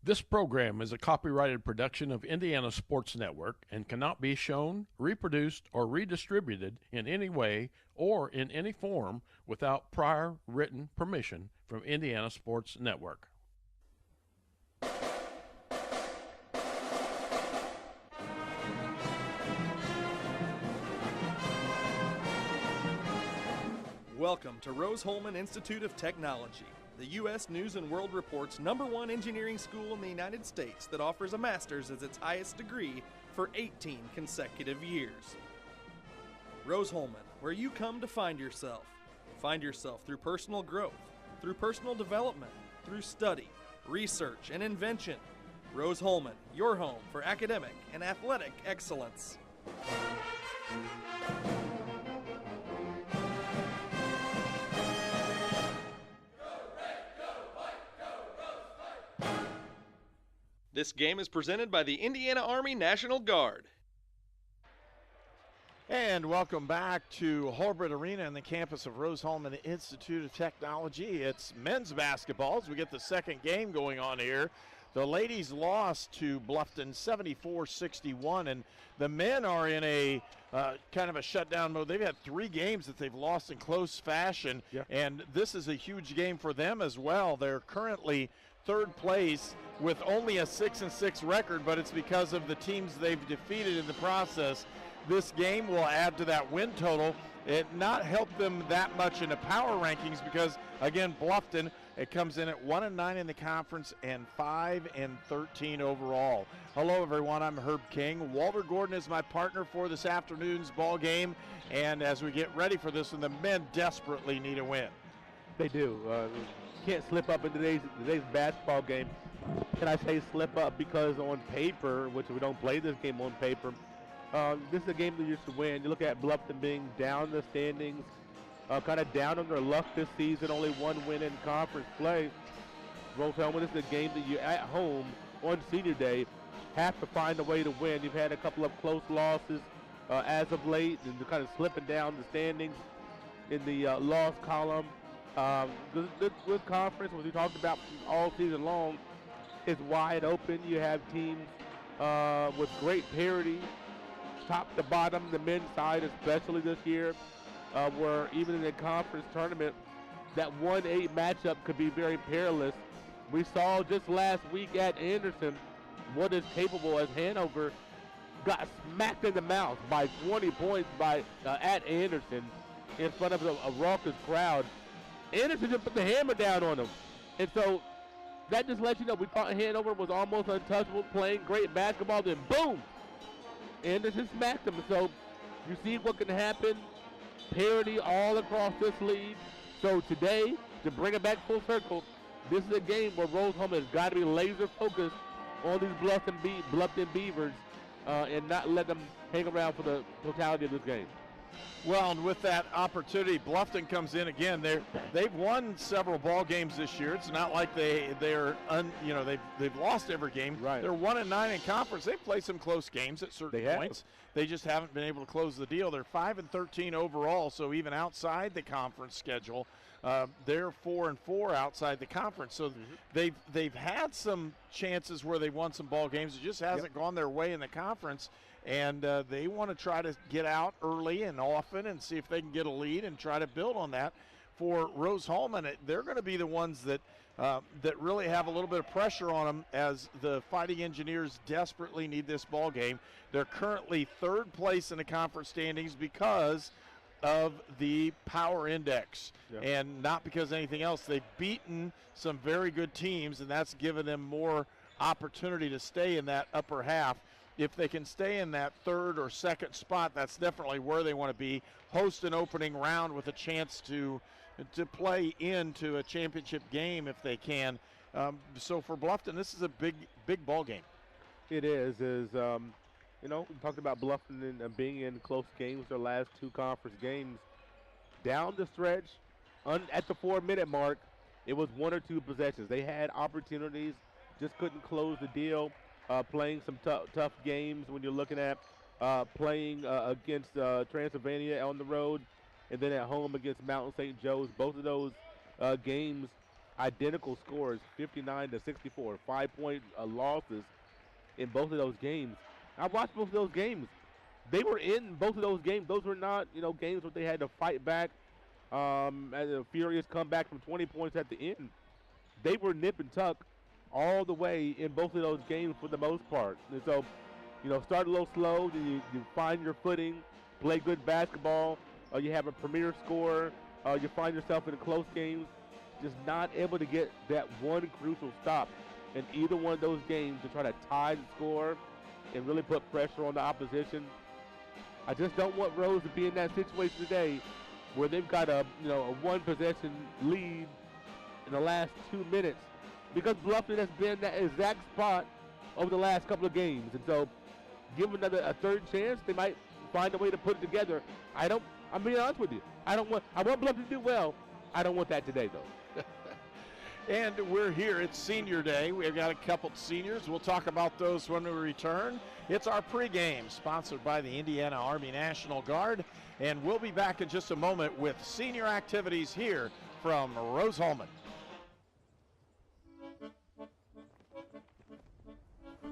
This program is a copyrighted production of Indiana Sports Network and cannot be shown, reproduced, or redistributed in any way or in any form without prior written permission from Indiana Sports Network. Welcome to Rose-Hulman Institute of Technology, the U.S. News & World Report's #1 engineering school in the United States that offers a master's as its highest degree for 18 consecutive years. Rose-Hulman, where you come to find yourself. Find yourself through personal growth, through personal development, through study, research, and invention. Rose-Hulman, your home for academic and athletic excellence. This game is presented by the Indiana Army National Guard. And welcome back to Hulbert Arena on the campus of Rose-Hulman Institute of Technology. It's men's basketball as we get the second game going on here. The ladies lost to Bluffton 74-61, and the men are in a kind of a shutdown mode. They've had 3 games that they've lost in close fashion, and this is a huge game for them as well. They're currently third place with only a 6-6 record, but it's because of the teams they've defeated in the process. This game will add to that win total. It not help them that much in the power rankings because, again, Bluffton, it comes in at 1-9 in the conference and 5-13 overall. Hello, everyone. I'm Herb King. Walter Gordon is my partner for this afternoon's ball game, and as we get ready for this one, the men desperately need a win. They do. Can't slip up in today's basketball game. Can I say slip up because on paper, which we don't play this game on paper, this is a game that you should win. You look at Bluffton being down the standings, kind of down on their luck this season, only 1 win in conference play. Rose-Hulman, this is a game that you at home on Senior Day have to find a way to win. You've had a couple of close losses as of late, and you're kind of slipping down the standings in the loss column. Good conference, as we talked about all season long, is wide open. You have teams with great parity, top to bottom, the men's side especially this year, where even in the conference tournament, that 1-8 matchup could be very perilous. We saw just last week at Anderson what is capable as Hanover got smacked in the mouth by 20 points at Anderson in front of a raucous crowd. Anderson just put the hammer down on them. And so that just lets you know we thought Hanover was almost untouchable, playing great basketball, then boom! Anderson smacked them. So you see what can happen. Parity all across this league. So today, to bring it back full circle, this is a game where Rose-Hulman has got to be laser focused on these Bluffton Beavers and not let them hang around for the totality of this game. Well, and with that opportunity, Bluffton comes in again. They've won several ball games this year. It's not like they've lost every game. Right. They're 1-9 in conference. They've played some close games at certain points. They just haven't been able to close the deal. They're 5-13 overall. So even outside the conference schedule, they're 4-4 outside the conference. So they've had some chances where they've won some ball games. It just hasn't gone their way in the conference. And they want to try to get out early and often and see if they can get a lead and try to build on that. For Rose-Hulman, they're going to be the ones that really have a little bit of pressure on them as the Fighting Engineers desperately need this ball game. They're currently third place in the conference standings because of the power index and not because of anything else. They've beaten some very good teams, and that's given them more opportunity to stay in that upper half. If they can stay in that third or second spot, that's definitely where they want to be. Host an opening round with a chance to play into a championship game if they can. So for Bluffton, this is a big ball game. It is. We talked about Bluffton and being in close games their last 2 conference games. Down the stretch, at the 4-minute mark, it was 1 or 2 possessions. They had opportunities, just couldn't close the deal. Playing some tough games when you're looking at playing against Transylvania on the road and then at home against Mountain St. Joe's. Both of those games identical scores, 59-64, 5-point losses in both of those games. I watched both of those games. They were in both of those games. Those were not, games where they had to fight back as a furious comeback from 20 points at the end. They were nip and tuck all the way in both of those games for the most part. And so, start a little slow, then you find your footing, play good basketball, you have a premier scorer, you find yourself in close games, just not able to get that one crucial stop in either one of those games to try to tie the score and really put pressure on the opposition. I just don't want Rose to be in that situation today where they've got a one possession lead in the last 2 minutes, because Bluffton has been that exact spot over the last couple of games. And so give them a third chance, they might find a way to put it together. I'm being honest with you. I want Bluffton to do well. I don't want that today, though. And we're here. It's Senior Day. We've got a couple seniors. We'll talk about those when we return. It's our pregame, sponsored by the Indiana Army National Guard. And we'll be back in just a moment with senior activities here from Rose-Hulman.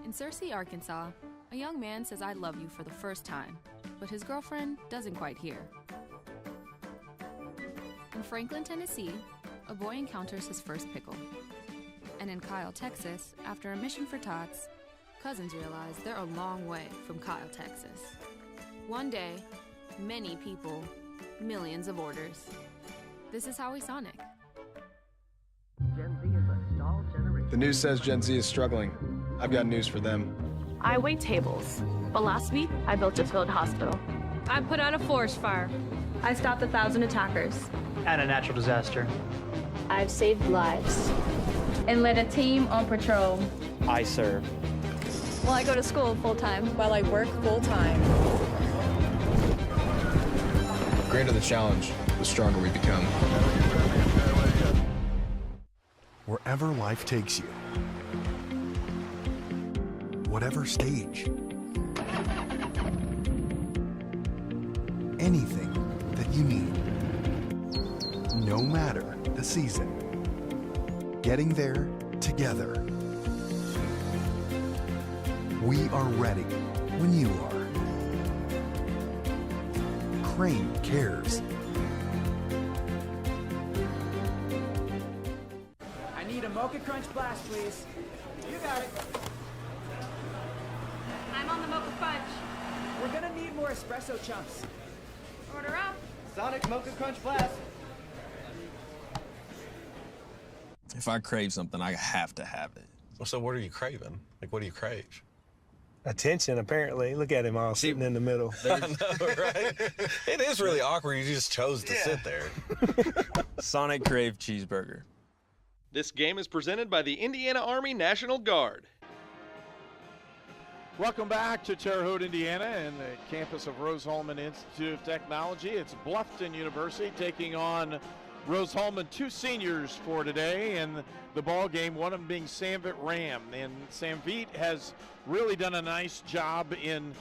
In Searcy, Arkansas, a young man says I love you for the first time, but his girlfriend doesn't quite hear. In Franklin, Tennessee, a boy encounters his first pickle. And in Kyle, Texas, after a mission for tots, cousins realize they're a long way from Kyle, Texas. One day, many people, millions of orders. This is Howie Sonic. Gen Z is a stalled generation. The news says Gen Z is struggling. I've got news for them. I wait tables, but last week I built a field hospital. I put out a forest fire. I stopped 1,000 attackers. And a natural disaster. I've saved lives. And led a team on patrol. I serve. Well, I go to school full-time. While I work full-time. The greater the challenge, the stronger we become. Wherever life takes you, whatever stage, anything that you need, no matter the season, getting there together. We are ready when you are. Crane cares. I need a Mocha Crunch Blast, please. You got it. I'm on the Mocha Crunch. We're gonna need more espresso chunks. Order up. Sonic Mocha Crunch Blast. If I crave something, I have to have it. Well, so what are you craving? Like, what do you crave? Attention, apparently. Look at him all sitting in the middle. I know, right? It is really awkward. You just chose to sit there. Sonic Crave Cheeseburger. This game is presented by the Indiana Army National Guard. Welcome back to Terre Haute, Indiana, and the campus of Rose-Hulman Institute of Technology. It's Bluffton University taking on Rose-Hulman, two seniors for today, and the ball game, one of them being Samvit Ram. And Samvit has really done a nice job in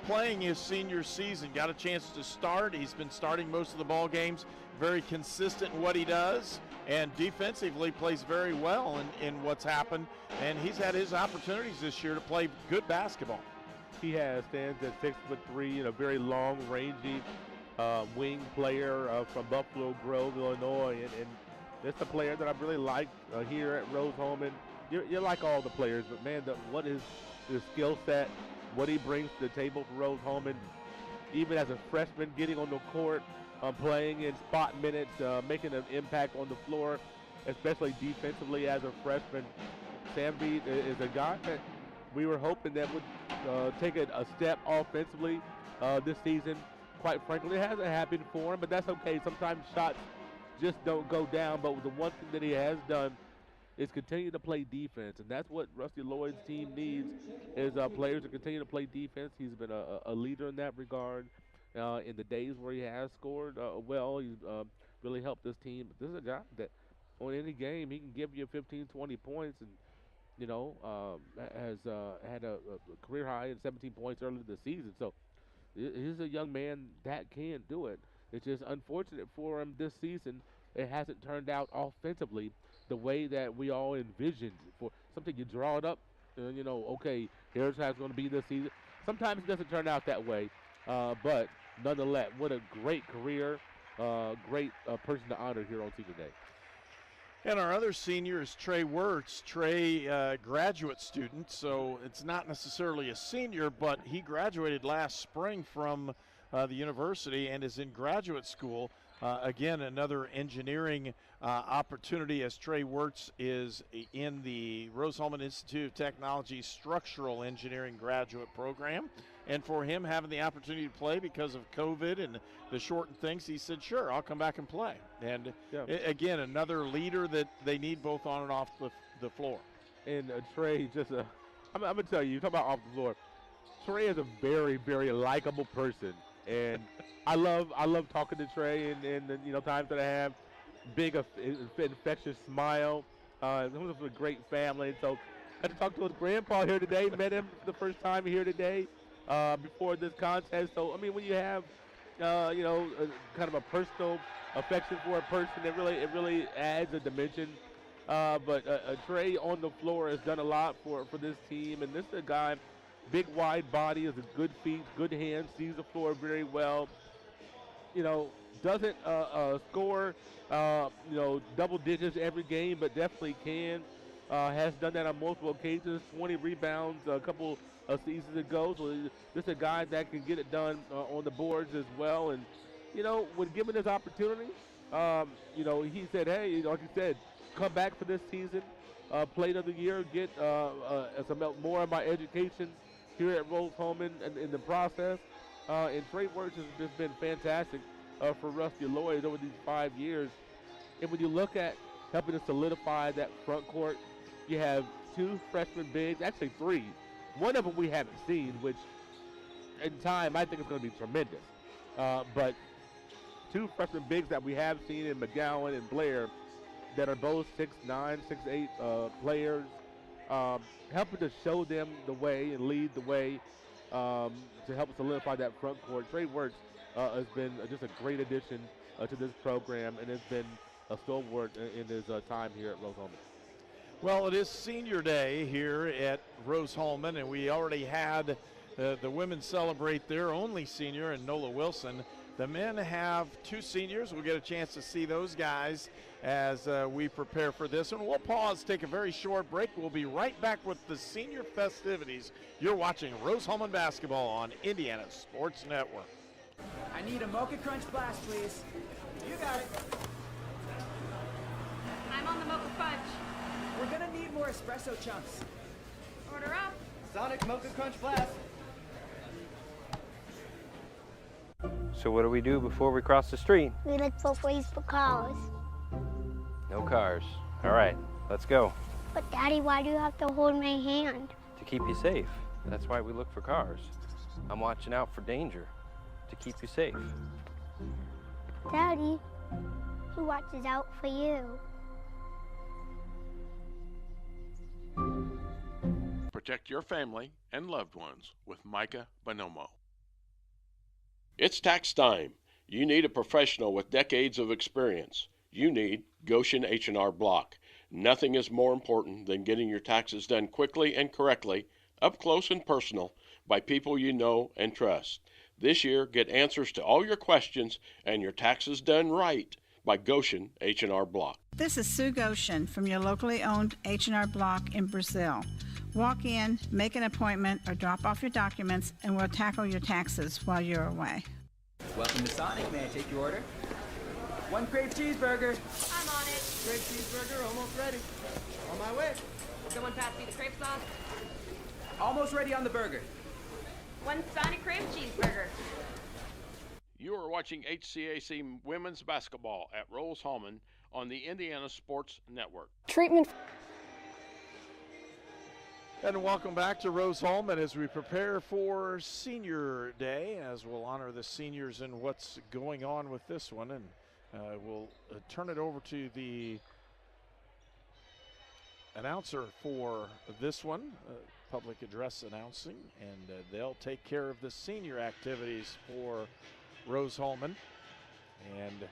playing his senior season. Got a chance to start. He's been starting most of the ball games, very consistent in what he does, and defensively plays very well in what's happened. And he's had his opportunities this year to play good basketball. He stands at 6'3", and a very long, rangy wing player from Buffalo Grove, Illinois, and that's a player that I really like here at Rose-Hulman. You like all the players, but man, what is his skill set, what he brings to the table for Rose-Hulman, even as a freshman, getting on the court, playing in spot minutes, making an impact on the floor, especially defensively as a freshman. Samvit is a guy that we were hoping that would take a step offensively this season. Quite frankly, it hasn't happened for him, but that's okay. Sometimes shots just don't go down, but the one thing that he has done is continue to play defense, and that's what Rusty Lloyd's team needs, is players to continue to play defense. He's been a leader in that regard. In the days where he has scored well, he's really helped this team. But this is a guy that on any game, he can give you 15, 20 points, and has had a career high in 17 points earlier this season. So he's a young man that can do it. It's just unfortunate for him this season. It hasn't turned out offensively the way that we all envisioned. For something you draw it up, okay, here's how it's going to be this season. Sometimes it doesn't turn out that way, but nonetheless, what a great career, great person to honor here on Senior Day. And our other senior is Trey Wirtz. Trey, graduate student, so it's not necessarily a senior, but he graduated last spring from the university and is in graduate school. Again, another engineering opportunity as Trey Wirtz is in the Rose-Hulman Institute of Technology Structural Engineering graduate program. And for him having the opportunity to play because of COVID and the shortened things, he said, sure, I'll come back and play. And again, another leader that they need both on and off the floor. And Trey, I'm going to tell you, talk about off the floor. Trey is a very, very likable person. And I love talking to Trey and times that I have. Big, infectious smile. He was a great family. So I got to talk to his grandpa here today. Met him for the first time here today before this contest. So, I mean, when you have, kind of a personal affection for a person, it really adds a dimension. But Trey on the floor has done a lot for this team. And this is a guy, big, wide body, has a good feet, good hands, sees the floor very well. Doesn't score, double digits every game, but definitely can. Has done that on multiple occasions, 20 rebounds a couple of seasons ago. So this is a guy that can get it done on the boards as well. And, when given this opportunity, he said, hey, like you said, come back for this season, play another year, get some more of my education here at Rose-Hulman in the process. And Trey Wirtz has just been fantastic for Rusty Lloyd over these 5 years. And when you look at helping to solidify that front court, you have 2 freshman bigs, actually 3. One of them we haven't seen, which in time I think is going to be tremendous. But 2 freshman bigs that we have seen in McGowan and Blair that are both 6'9", 6'8" players, helping to show them the way and lead the way to help solidify that front court. Trey Wirtz has been just a great addition to this program and has been a stalwart in his time here at Rose-Hulman. Well, it is Senior Day here at Rose-Hulman, and we already had the women celebrate their only senior in Nola Wilson. The men have 2 seniors. We'll get a chance to see those guys as we prepare for this. And we'll pause, take a very short break. We'll be right back with the senior festivities. You're watching Rose-Hulman basketball on Indiana Sports Network. I need a Mocha Crunch Blast, please. You got it. I'm on the Mocha Fudge. We're gonna need more espresso chunks. Order up. Sonic Mocha Crunch Blast. So what do we do before we cross the street? We look both ways for cars. No cars. All right, let's go. But Daddy, why do you have to hold my hand? To keep you safe. That's why we look for cars. I'm watching out for danger to keep you safe. Daddy, who watches out for you? Protect your family and loved ones with Micah Bonomo. It's tax time. You need a professional with decades of experience. You need Goshen H&R Block. Nothing is more important than getting your taxes done quickly and correctly, up close and personal, by people you know and trust. This year, get answers to all your questions and your taxes done right by Goshen H&R Block. This is Sue Goshen from your locally owned H&R Block in Brazil. Walk in, make an appointment, or drop off your documents, and we'll tackle your taxes while you're away. Welcome to Sonic. May I take your order? 1 crave cheeseburger. I'm on it. Crave cheeseburger, almost ready. On my way. Someone pass me the crepe sauce. Almost ready on the burger. 1 Sonic crepe cheeseburger. You are watching HCAC women's basketball at Rose-Hulman on the Indiana Sports Network. Treatment. And welcome back to Rose-Hulman as we prepare for Senior Day, as we'll honor the seniors and what's going on with this one. And we'll turn it over to the announcer for this one, public address announcing, and they'll take care of the senior activities for Rose-Hulman. And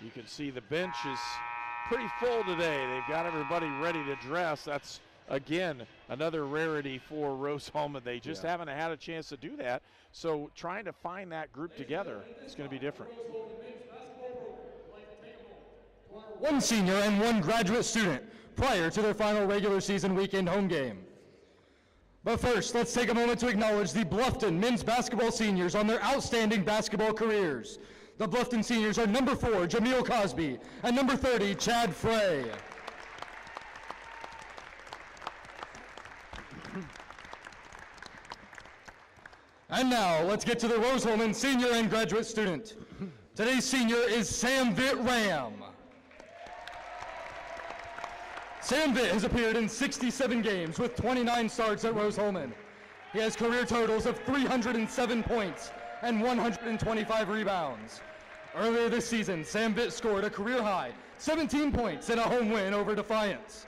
you can see the bench is pretty full today. They've got everybody ready to dress. That's, again, another rarity for Rose-Hulman. They just haven't had a chance to do that. So trying to find that group together is going to be different. One senior and one graduate student prior to their final regular season weekend home game. But first, let's take a moment to acknowledge the Bluffton men's basketball seniors on their outstanding basketball careers. The Bluffton seniors are number 4, Jameel Cosby, and number 30, Chad Frey. And now, let's get to the Rose-Hulman senior and graduate student. Today's senior is Sam Vitt Ram. Sam Vitt has appeared in 67 games with 29 starts at Rose-Hulman. He has career totals of 307 points and 125 rebounds. Earlier this season, Sam Vitt scored a career-high 17 points in a home win over Defiance.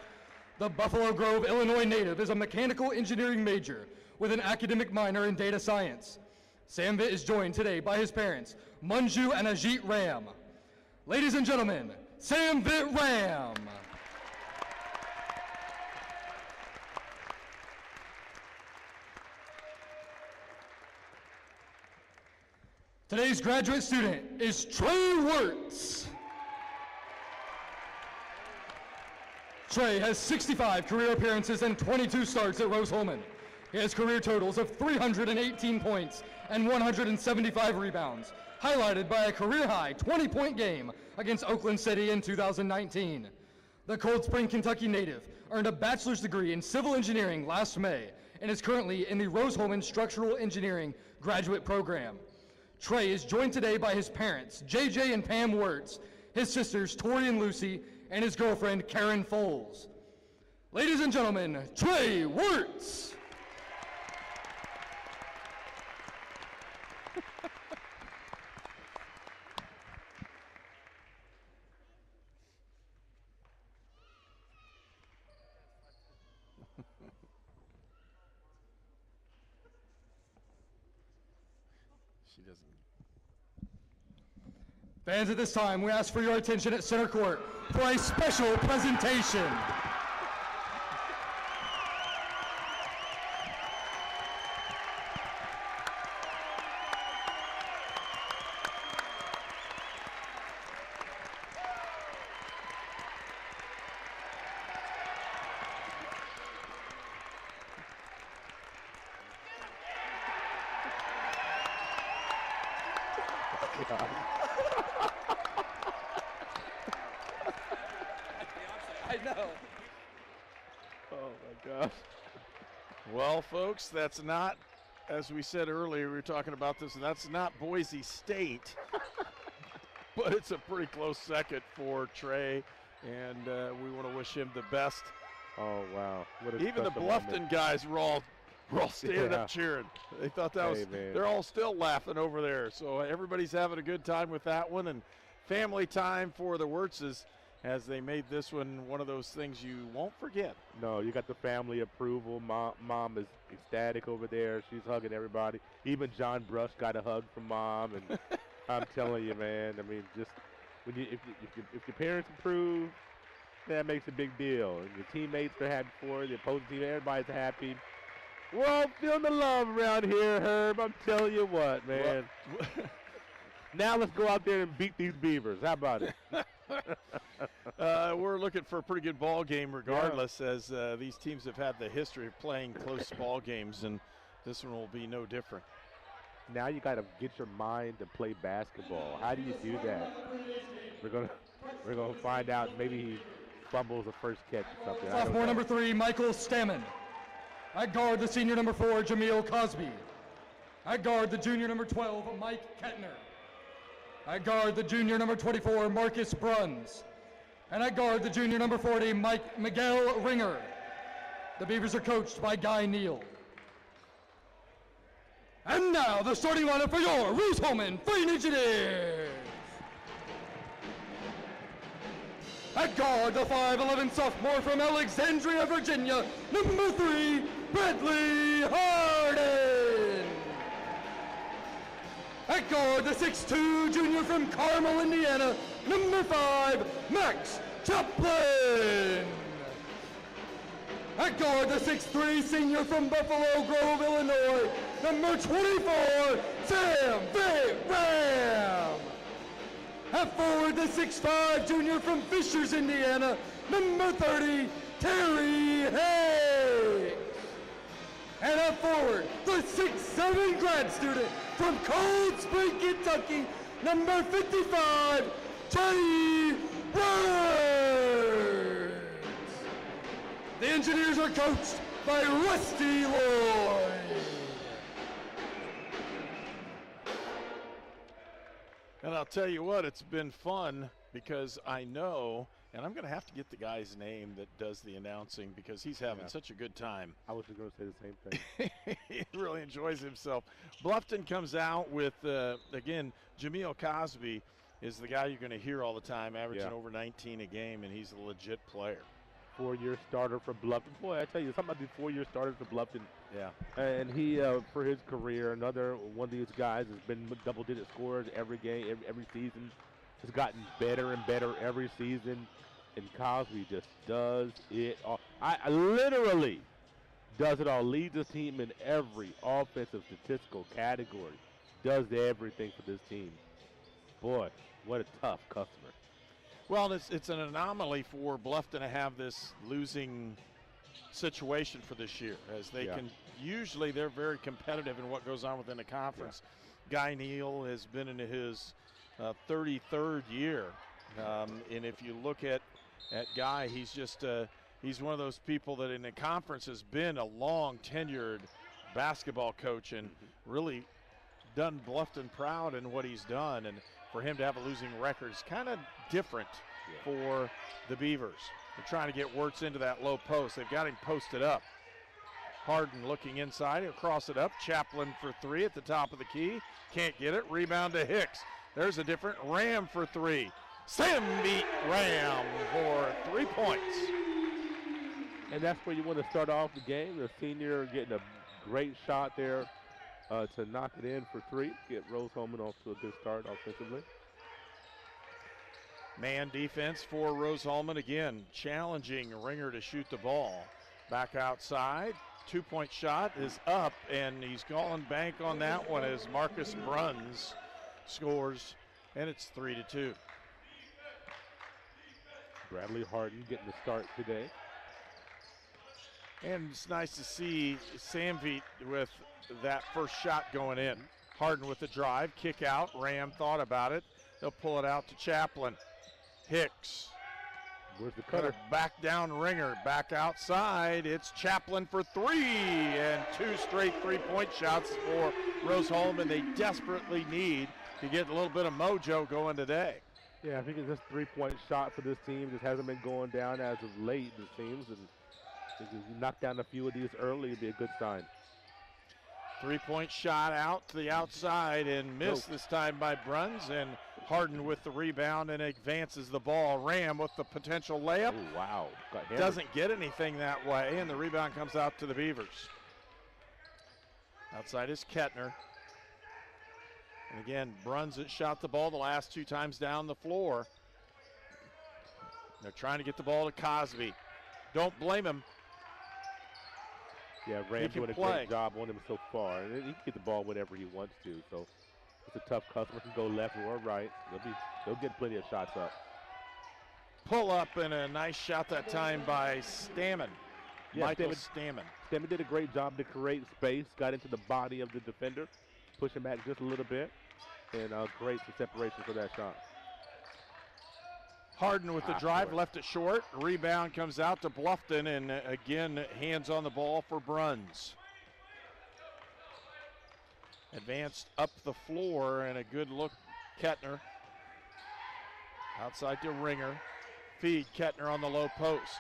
The Buffalo Grove, Illinois native is a mechanical engineering major with an academic minor in data science. Sam Vitt is joined today by his parents, Manju and Ajit Ram. Ladies and gentlemen, Sam Vitt Ram. Today's graduate student is Trey Wirtz. Trey has 65 career appearances and 22 starts at Rose-Hulman. He has career totals of 318 points and 175 rebounds, highlighted by a career-high 20-point game against Oakland City in 2019. The Cold Spring, Kentucky native earned a bachelor's degree in civil engineering last May and is currently in the Rose-Hulman Structural Engineering graduate program. Trey is joined today by his parents, JJ and Pam Wirtz, his sisters, Tori and Lucy, and his girlfriend, Karen Foles. Ladies and gentlemen, Trey Wirtz. She doesn't. Fans, at this time, we ask for your attention at center court for a special presentation. I know. Oh my gosh. Well, folks, that's not, as we said earlier, we were talking about this, and that's not Boise State, but it's a pretty close second for Trey, and we want to wish him the best. Oh wow! Even the Bluffton guys were all standing up cheering. They thought that was. They're all still laughing over there. So everybody's having a good time with that one, and family time for the Wirtzes as they made this one of those things you won't forget. No, you got the family approval. Mom is ecstatic over there. She's hugging everybody. Even John Brush got a hug from Mom, and I'm telling you, man. I mean, just when if your parents approve, that makes a big deal. And your teammates are happy for it. The opposing team, everybody's happy. We're all feeling the love around here, Herb. I'm telling you what, man. Now let's go out there and beat these Beavers. How about it? We're looking for a pretty good ball game regardless, as these teams have had the history of playing close ball games, and this one will be no different. Now you got to get your mind to play basketball. How do you do that? We're gonna find out. Maybe he fumbles the first catch or something. Sophomore number 3, Michael Stammen. At guard, the senior number 4, Jameel Cosby. At guard, the junior number 12, Mike Kettner. At guard, the junior number 24, Marcus Bruns. And at guard, the junior number 40, Miguel Ringer. The Beavers are coached by Guy Neal. And now, the starting lineup for your Rose-Hulman Fighting Engineers. At guard, the 5'11" sophomore from Alexandria, Virginia, number 3, Bradley Harden. At At guard, the 6'2" junior from Carmel, Indiana, number 5, Max Chaplin. At guard, the 6'3" senior from Buffalo Grove, Illinois, number 24, Sam Ram. At forward, the 6'5" junior from Fishers, Indiana, number 30, Terry Hayes. And at forward, the 6'7" grad student from Cold Spring, Kentucky, number 55, Teddy Burns. The Engineers are coached by Rusty Lloyd. And I'll tell you what, it's been fun because I know, and I'm going to have to get the guy's name that does the announcing because he's having such a good time. I was going to say the same thing. He really enjoys himself. Bluffton comes out with, again, Jameel Cosby is the guy you're going to hear all the time, averaging over 19 a game, and he's a legit player. 4-year starter for Bluffton. Boy, I tell you, something about these 4-year starters for Bluffton. Yeah. And he, for his career, another one of these guys has been double-digit scorers every game, every season. Has gotten better and better every season. And Cosby just does it all. I literally does it all. Leads the team in every offensive statistical category. Does everything for this team. Boy, what a tough customer. Well, it's an anomaly for Bluffton to have this losing situation for this year, as they can usually they're very competitive in what goes on within the conference. Guy Neal has been in his 33rd year, and if you look at Guy, he's just he's one of those people that in the conference has been a long tenured basketball coach and really done Bluffton proud in what he's done. And for him to have a losing record is kind of different for the Beavers. They're trying to get Wirtz into that low post. They've got him posted up. Harden looking inside. He'll cross it up. Chaplin for 3 at the top of the key. Can't get it. Rebound to Hicks. There's a different Ram for 3. Sam beat Ram for 3 points. And that's where you want to start off the game. The senior getting a great shot there to knock it in for 3. Get Rose-Hulman off to a good start offensively. Man defense for Rose-Hulman again, challenging Ringer to shoot the ball. Back outside, 2-point shot is up, and he's calling bank on that one as Marcus Bruns scores, and it's 3-2. Bradley Harden getting the start today. And it's nice to see Samvit with that first shot going in. Harden with the drive, kick out. Ram thought about it. They'll pull it out to Chaplin. Hicks. Where's the cutter? Back down Ringer, back outside. It's Chaplin for 3, and 2 straight 3-point shots for Rose-Hulman. They desperately need to get a little bit of mojo going today. Yeah, I think it's just a 3-point shot for this team. Just hasn't been going down as of late, it seems. And if you knock down a few of these early, it'd be a good sign. 3-point shot out to the outside and missed this time by Bruns, and Harden with the rebound and advances the ball. Ram with the potential layup. Oh, wow. Doesn't get anything that way, and the rebound comes out to the Beavers. Outside is Kettner. And again, Bruns that shot the ball the last 2 times down the floor. They're trying to get the ball to Cosby. Don't blame him. Yeah, Ram's doing a great job on him so far. And he can get the ball whenever he wants to. So it's a tough customer. Can go left or right. They'll get plenty of shots up. Pull up and a nice shot that time by Stammen. Yeah, Michael Stammen. Stammen did a great job to create space. Got into the body of the defender. Pushing back just a little bit. And great separation for that shot. Harden with the drive, left it short. Rebound comes out to Bluffton, and again, hands on the ball for Bruns. Advanced up the floor, and a good look, Kettner. Outside to Ringer. Feed Kettner on the low post.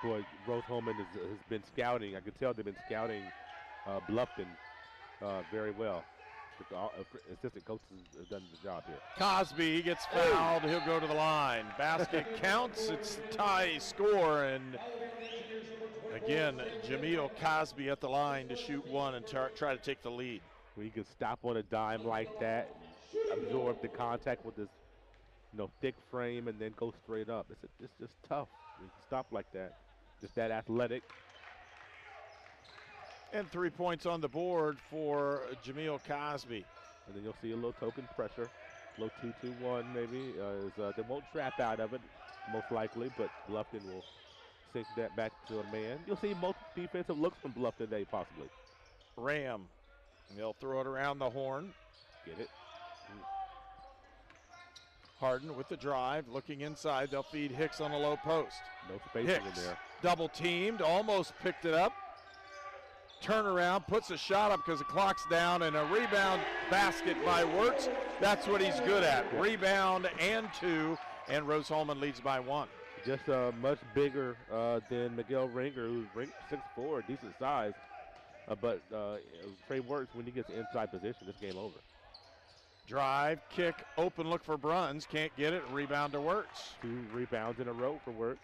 Boy, Rose-Hulman has been scouting. I can tell they've been scouting Bluffton very well. The assistant coaches have done the job here. Cosby, he gets fouled. He'll go to the line. Basket counts. It's a tie score. And again, Jameel Cosby at the line to shoot one and try to take the lead. Where you can stop on a dime like that, absorb the contact with this, thick frame, and then go straight up. It's just tough. You can stop like that. Just that athletic. And 3 points on the board for Jameel Cosby. And then you'll see a little token pressure, a little 2-2-1 maybe. They won't trap out of it, most likely, but Bluffton will sink that back to a man. You'll see multiple defensive looks from Bluffton today, possibly. Ram. They'll throw it around the horn. Get it. Harden with the drive, looking inside. They'll feed Hicks on a low post. No spacing Hicks, in there. double teamed, almost picked it up. Turnaround, puts a shot up because the clock's down, and a rebound basket by Wirtz. That's what he's good at. Rebound and 2, and Rose-Hulman leads by 1. Just much bigger than Miguel Ringer, who's 6'4", decent size. But Trey Wirtz, when he gets inside position, this game over. Drive, kick, open look for Bruns. Can't get it. Rebound to Wirtz. 2 rebounds in a row for Wirtz.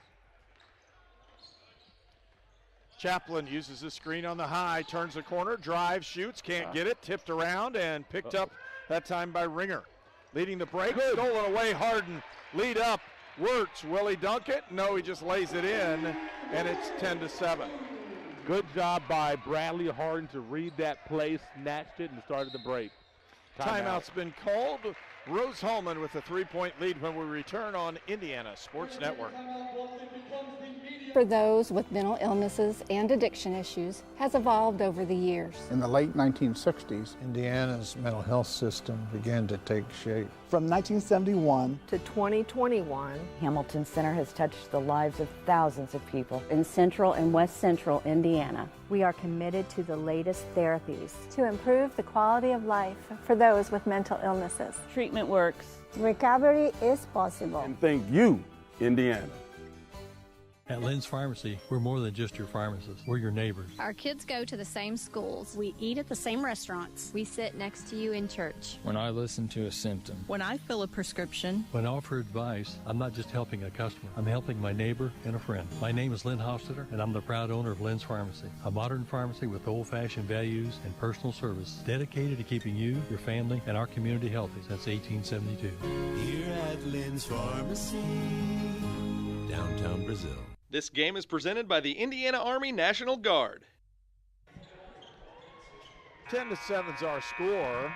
Chaplin uses the screen on the high, turns the corner, drive, shoots, can't get it. Tipped around and picked up that time by Ringer. Leading the break, stolen away, Harden. Lead up, Wirtz. Will he dunk it? No, he just lays it in, and it's 10-7. Good job by Bradley Harden to read that play, snatched it, and started the break. Timeout's been called. Rose-Hulman with a 3-point lead when we return on Indiana Sports Network. For those with mental illnesses and addiction issues has evolved over the years. In the late 1960s, Indiana's mental health system began to take shape. From 1971 to 2021, Hamilton Center has touched the lives of thousands of people in central and west central Indiana. We are committed to the latest therapies to improve the quality of life for those with mental illnesses. Treatment works. Recovery is possible. And thank you, Indiana. At Lynn's Pharmacy, we're more than just your pharmacist. We're your neighbors. Our kids go to the same schools. We eat at the same restaurants. We sit next to you in church. When I listen to a symptom. When I fill a prescription. When I offer advice, I'm not just helping a customer. I'm helping my neighbor and a friend. My name is Lynn Hofstetter, and I'm the proud owner of Lynn's Pharmacy, a modern pharmacy with old-fashioned values and personal service dedicated to keeping you, your family, and our community healthy since 1872. Here at Lynn's Pharmacy, downtown Brazil. This game is presented by the Indiana Army National Guard. 10-7's our score.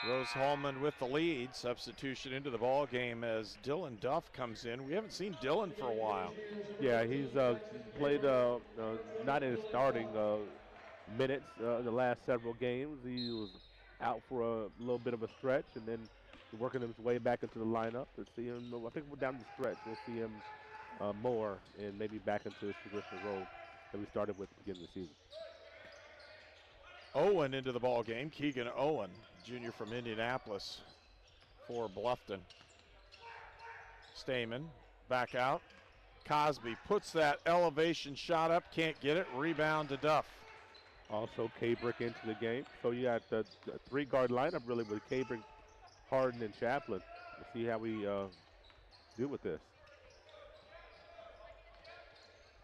Rose-Hulman with the lead. Substitution into the ball game as Dylan Duff comes in. We haven't seen Dylan for a while. Yeah, he's played not in his starting minutes the last several games. He was out for a little bit of a stretch and then working his way back into the lineup. To see him, I think we're down the stretch. We'll see him more and maybe back into his traditional role that we started with at the beginning of the season. Owen into the ball game. Keegan Owen, junior from Indianapolis for Bluffton. Stamen back out. Cosby puts that elevation shot up, can't get it. Rebound to Duff. Also Cabrick into the game. So you got the 3-guard lineup really with Cabrick, Harden, and Chaplin. We'll see how we do with this.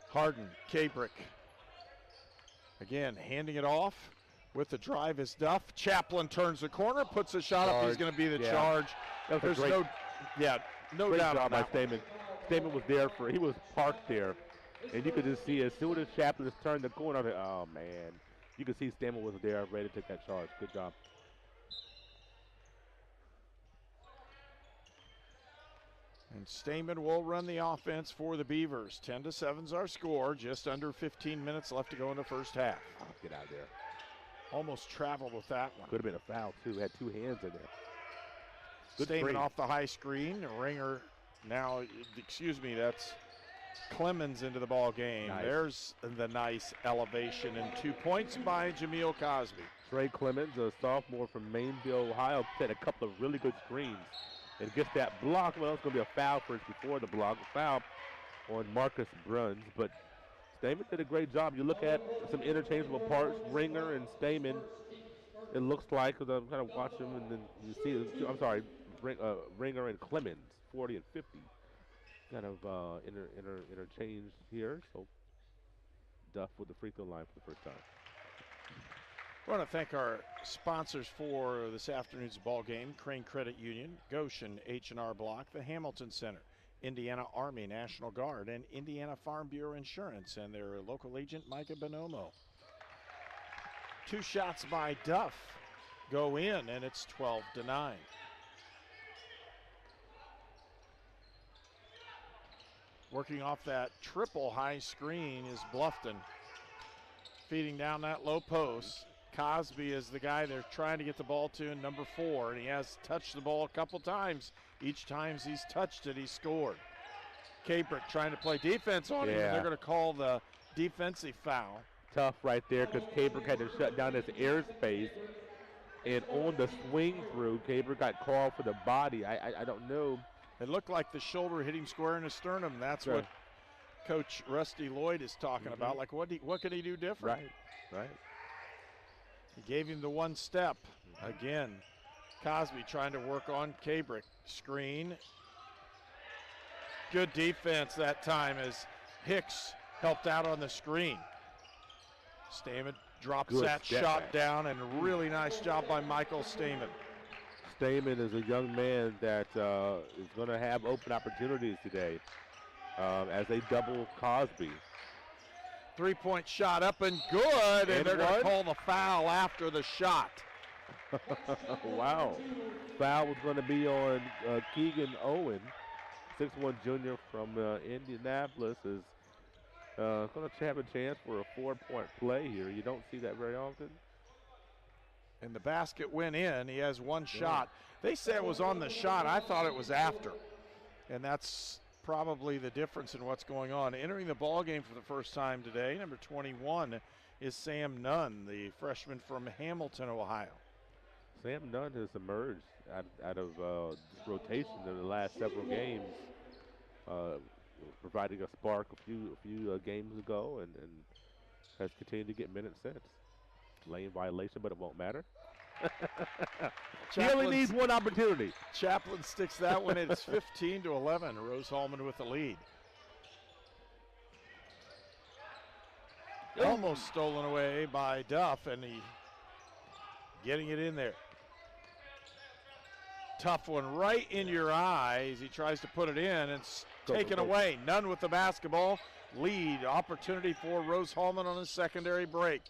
Harden, Cabrick. Again, handing it off with the drive is Duff. Chaplin turns the corner, puts a shot up. He's going to be the charge. There's no doubt job on by that. Stamen. Stamen was there he was parked there, and you could just see as soon as Chaplin turned the corner, I was like, oh man, you could see Stamen was there, ready to take that charge. Good job. And Stamen will run the offense for the Beavers. 10-7's our score. Just under 15 minutes left to go in the first half. Oh, get out of there. Almost traveled with that one. Could have been a foul, too. Had 2 hands in there. Good Stamen screen. off the high screen. Ringer now, that's Clemens into the ball game. Nice. There's the nice elevation and 2 points by Jameel Cosby. Trey Clemens, a sophomore from Mainville, Ohio, had a couple of really good screens. And gets that block. Well, it's going to be a foul first before the block. A foul on Marcus Bruns. But Stamen did a great job. You look at some interchangeable parts, Ringer and Stamen. It looks like, because I'm kind of watching them, and then you see, Ringer and Clemens, 40 and 50. Kind of interchange here. So Duff with the free throw line for the first time. I want to thank our sponsors for this afternoon's ball game: Crane Credit Union, Goshen H&R Block, the Hamilton Center, Indiana Army National Guard, and Indiana Farm Bureau Insurance, and their local agent, Micah Bonomo. 2 shots by Duff go in, and it's 12-9. Working off that triple high screen is Bluffton. Feeding down that low post. Cosby is the guy they're trying to get the ball to in number 4, and he has touched the ball a couple times. Each time he's touched it, he's scored. Cabrick trying to play defense on him, and they're going to call the defensive foul. Tough right there because Cabrick had to shut down his airspace. And on the swing through, Cabrick got called for the body. I don't know. It looked like the shoulder hit him square in the sternum. That's what Coach Rusty Lloyd is talking about. Like, what could he do different? Right. He gave him the one step. Again, Cosby trying to work on Cabrick. Screen. Good defense that time as Hicks helped out on the screen. Stamen drops that shot down, and a really nice job by Michael Stamen. Stamen is a young man that is going to have open opportunities today as they double Cosby. 3-point shot up and good, and they're going to call the foul after the shot. Wow. Foul was going to be on Keegan Owen, 6'1" junior from Indianapolis, is going to have a chance for a 4-point play here. You don't see that very often. And the basket went in. He has one shot. They said it was on the shot. I thought it was after. And that's probably the difference in what's going on. Entering the ball game for the first time today, number 21 is Sam Nunn, the freshman from Hamilton, Ohio. Sam Nunn has emerged out of this rotation in the last several games, providing a spark a few games ago, and has continued to get minutes since. Lane violation, but it won't matter. He only needs one opportunity. Chaplin sticks that one in. It's 15-11. Rose-Hulman with the lead. Almost stolen away by Duff, and he getting it in there. Tough one right in your eyes. He tries to put it in, and it's taken away. Nunn with the basketball. Lead opportunity for Rose-Hulman on the secondary break.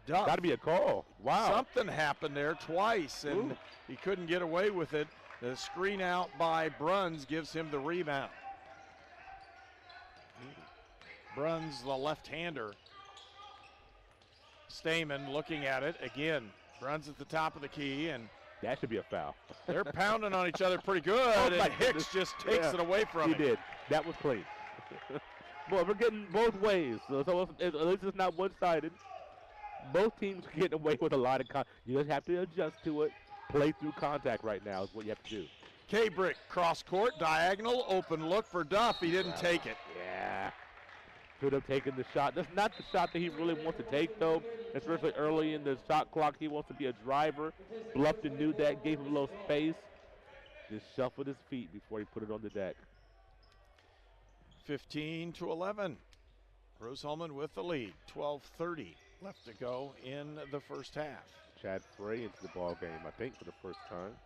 Got to be a call. Wow. Something happened there twice, and he couldn't get away with it. The screen out by Bruns gives him the rebound. Bruns, the left-hander. Stamen looking at it again. Bruns at the top of the key, and that should be a foul. They're pounding on each other pretty good, and Hicks just takes it away from him. He did. That was clean. Well, we're getting both ways, so at least it's not one-sided. Both teams are getting away with a lot of you just have to adjust to it. Play through contact right now is what you have to do. Cabrick, cross court, diagonal, open look for Duff. He didn't take it. Yeah. Could have taken the shot. That's not the shot that he really wants to take, though, especially early in the shot clock. He wants to be a driver. Bluffton knew that, gave him a little space. Just shuffled his feet before he put it on the deck. 15-11. Rose-Hulman with the lead. 12:30 left to go in the first half. Chad Frey into the ball game, I think, for the first time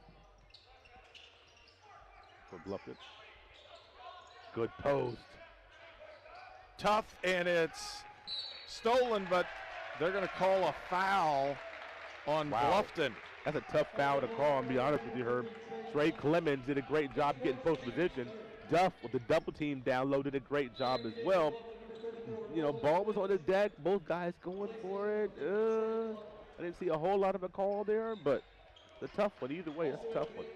for Bluffton. Good post. Tough, and it's stolen, but they're going to call a foul on Bluffton. That's a tough foul to call, and be honest with you, Herb. Trey Clemens did a great job getting post position. Duff, with the double team down low, did a great job as well. You know, ball was on the deck, both guys going for it. I didn't see a whole lot of a call there, but it's a tough one. Either way, it's a tough one.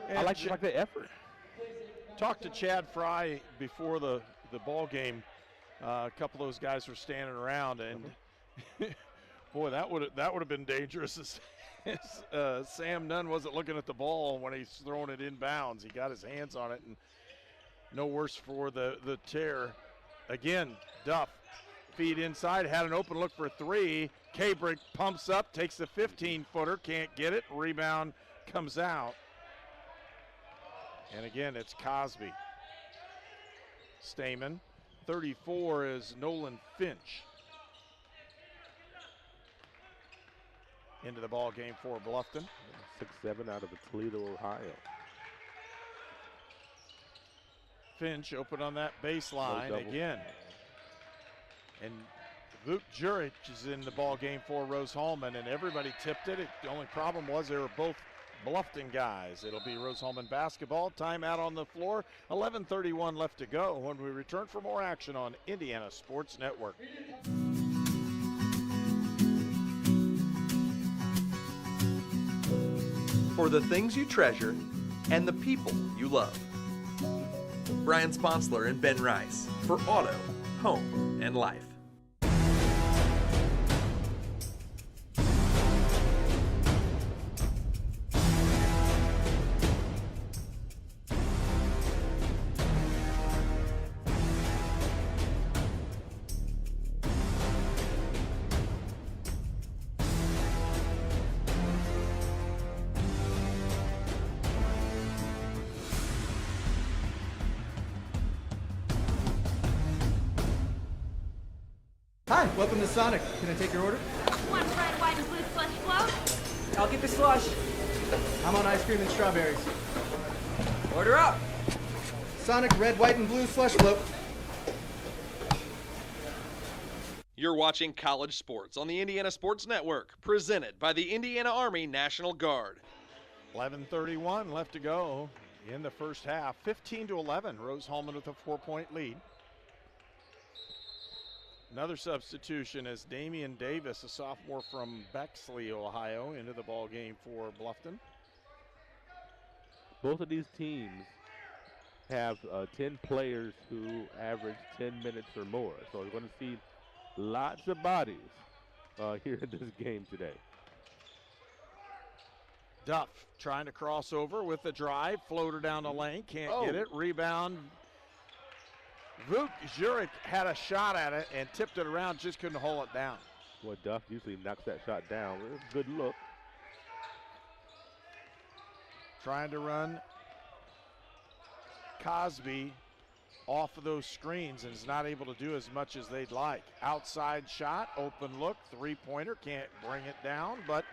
And I like the effort. Talked to Chad Fry before the ball game. A couple of those guys were standing around, and boy, that would have been dangerous. Sam Nunn wasn't looking at the ball when he's throwing it inbounds. He got his hands on it, and no worse for the tear. Again, Duff, feed inside, had an open look for three. Cabrick pumps up, takes the 15-footer, can't get it. Rebound comes out. And again, it's Cosby. Stamen. 34 is Nolan Finch. into the ball game for Bluffton. 6'7" out of Toledo, Ohio. Finch open on that baseline again. And Luke Jurich is in the ball game for Rose-Hulman, and everybody tipped it. The only problem was they were both Bluffton guys. It'll be Rose-Hulman basketball. Timeout on the floor. 11:31 left to go when we return for more action on Indiana Sports Network. For the things you treasure and the people you love. Brian Sponsler and Ben Rice for Auto, Home, and Life. Hi, welcome to Sonic. Can I take your order? One red, white, and blue slush float. I'll get the slush. I'm on ice cream and strawberries. Order up. Sonic red, white, and blue slush float. You're watching College Sports on the Indiana Sports Network, presented by the Indiana Army National Guard. 11:31 left to go in the first half. 15-11. Rose-Hulman with a 4-point lead. Another substitution as Damian Davis, a sophomore from Bexley, Ohio, into the ball game for Bluffton. Both of these teams have 10 players who average 10 minutes or more. So we're going to see lots of bodies here in this game today. Duff trying to cross over with the drive. Floater down the lane. Can't get it. Rebound. Vuk Jurek had a shot at it and tipped it around, just couldn't hold it down. Well, Duff usually knocks that shot down. It was a good look. Trying to run Cosby off of those screens and is not able to do as much as they'd like. Outside shot, open look, three-pointer, can't bring it down, but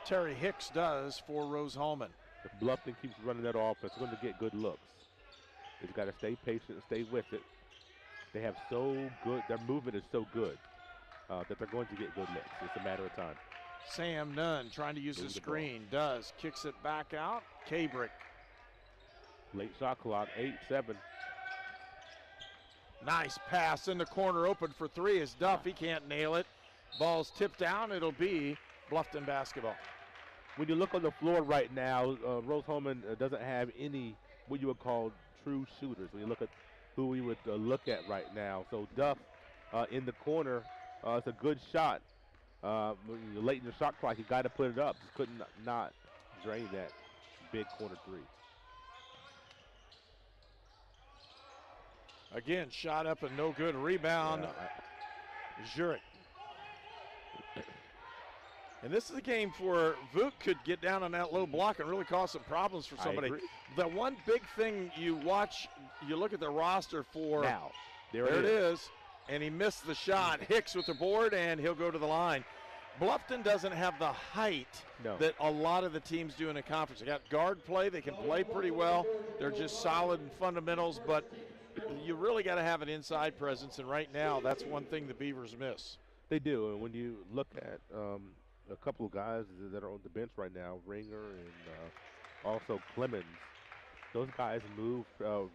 Terry Hicks does for Rose-Hulman. If Bluffton keeps running that offense, they're going to get good looks. They've got to stay patient and stay with it. They have so good, their movement is so good that they're going to get good looks. It's a matter of time. Sam Nunn trying to use the screen, does, kicks it back out. Kabrick. Late shot clock, 8-7. Nice pass in the corner, open for three is Duff. He can't nail it. Ball's tipped down. It'll be Bluffton basketball. When you look on the floor right now, Rose-Hulman doesn't have any what you would call true shooters. When you look at who we would look at right now. So Duff in the corner, it's a good shot. Late in the shot clock, you got to put it up. Just couldn't not drain that big corner three. Again, shot up and no good. Rebound, Jurek. And this is a game for Vuk could get down on that low block and really cause some problems for somebody. The one big thing you watch, you look at the roster for. Now, there it is. And he missed the shot. Hicks with the board, and he'll go to the line. Bluffton doesn't have the height that a lot of the teams do in a conference. They got guard play. They can play pretty well. They're just solid in fundamentals, but you really got to have an inside presence, and right now that's one thing the Beavers miss. They do, and when you look at a couple of guys that are on the bench right now, Ringer and also Clemens, those guys move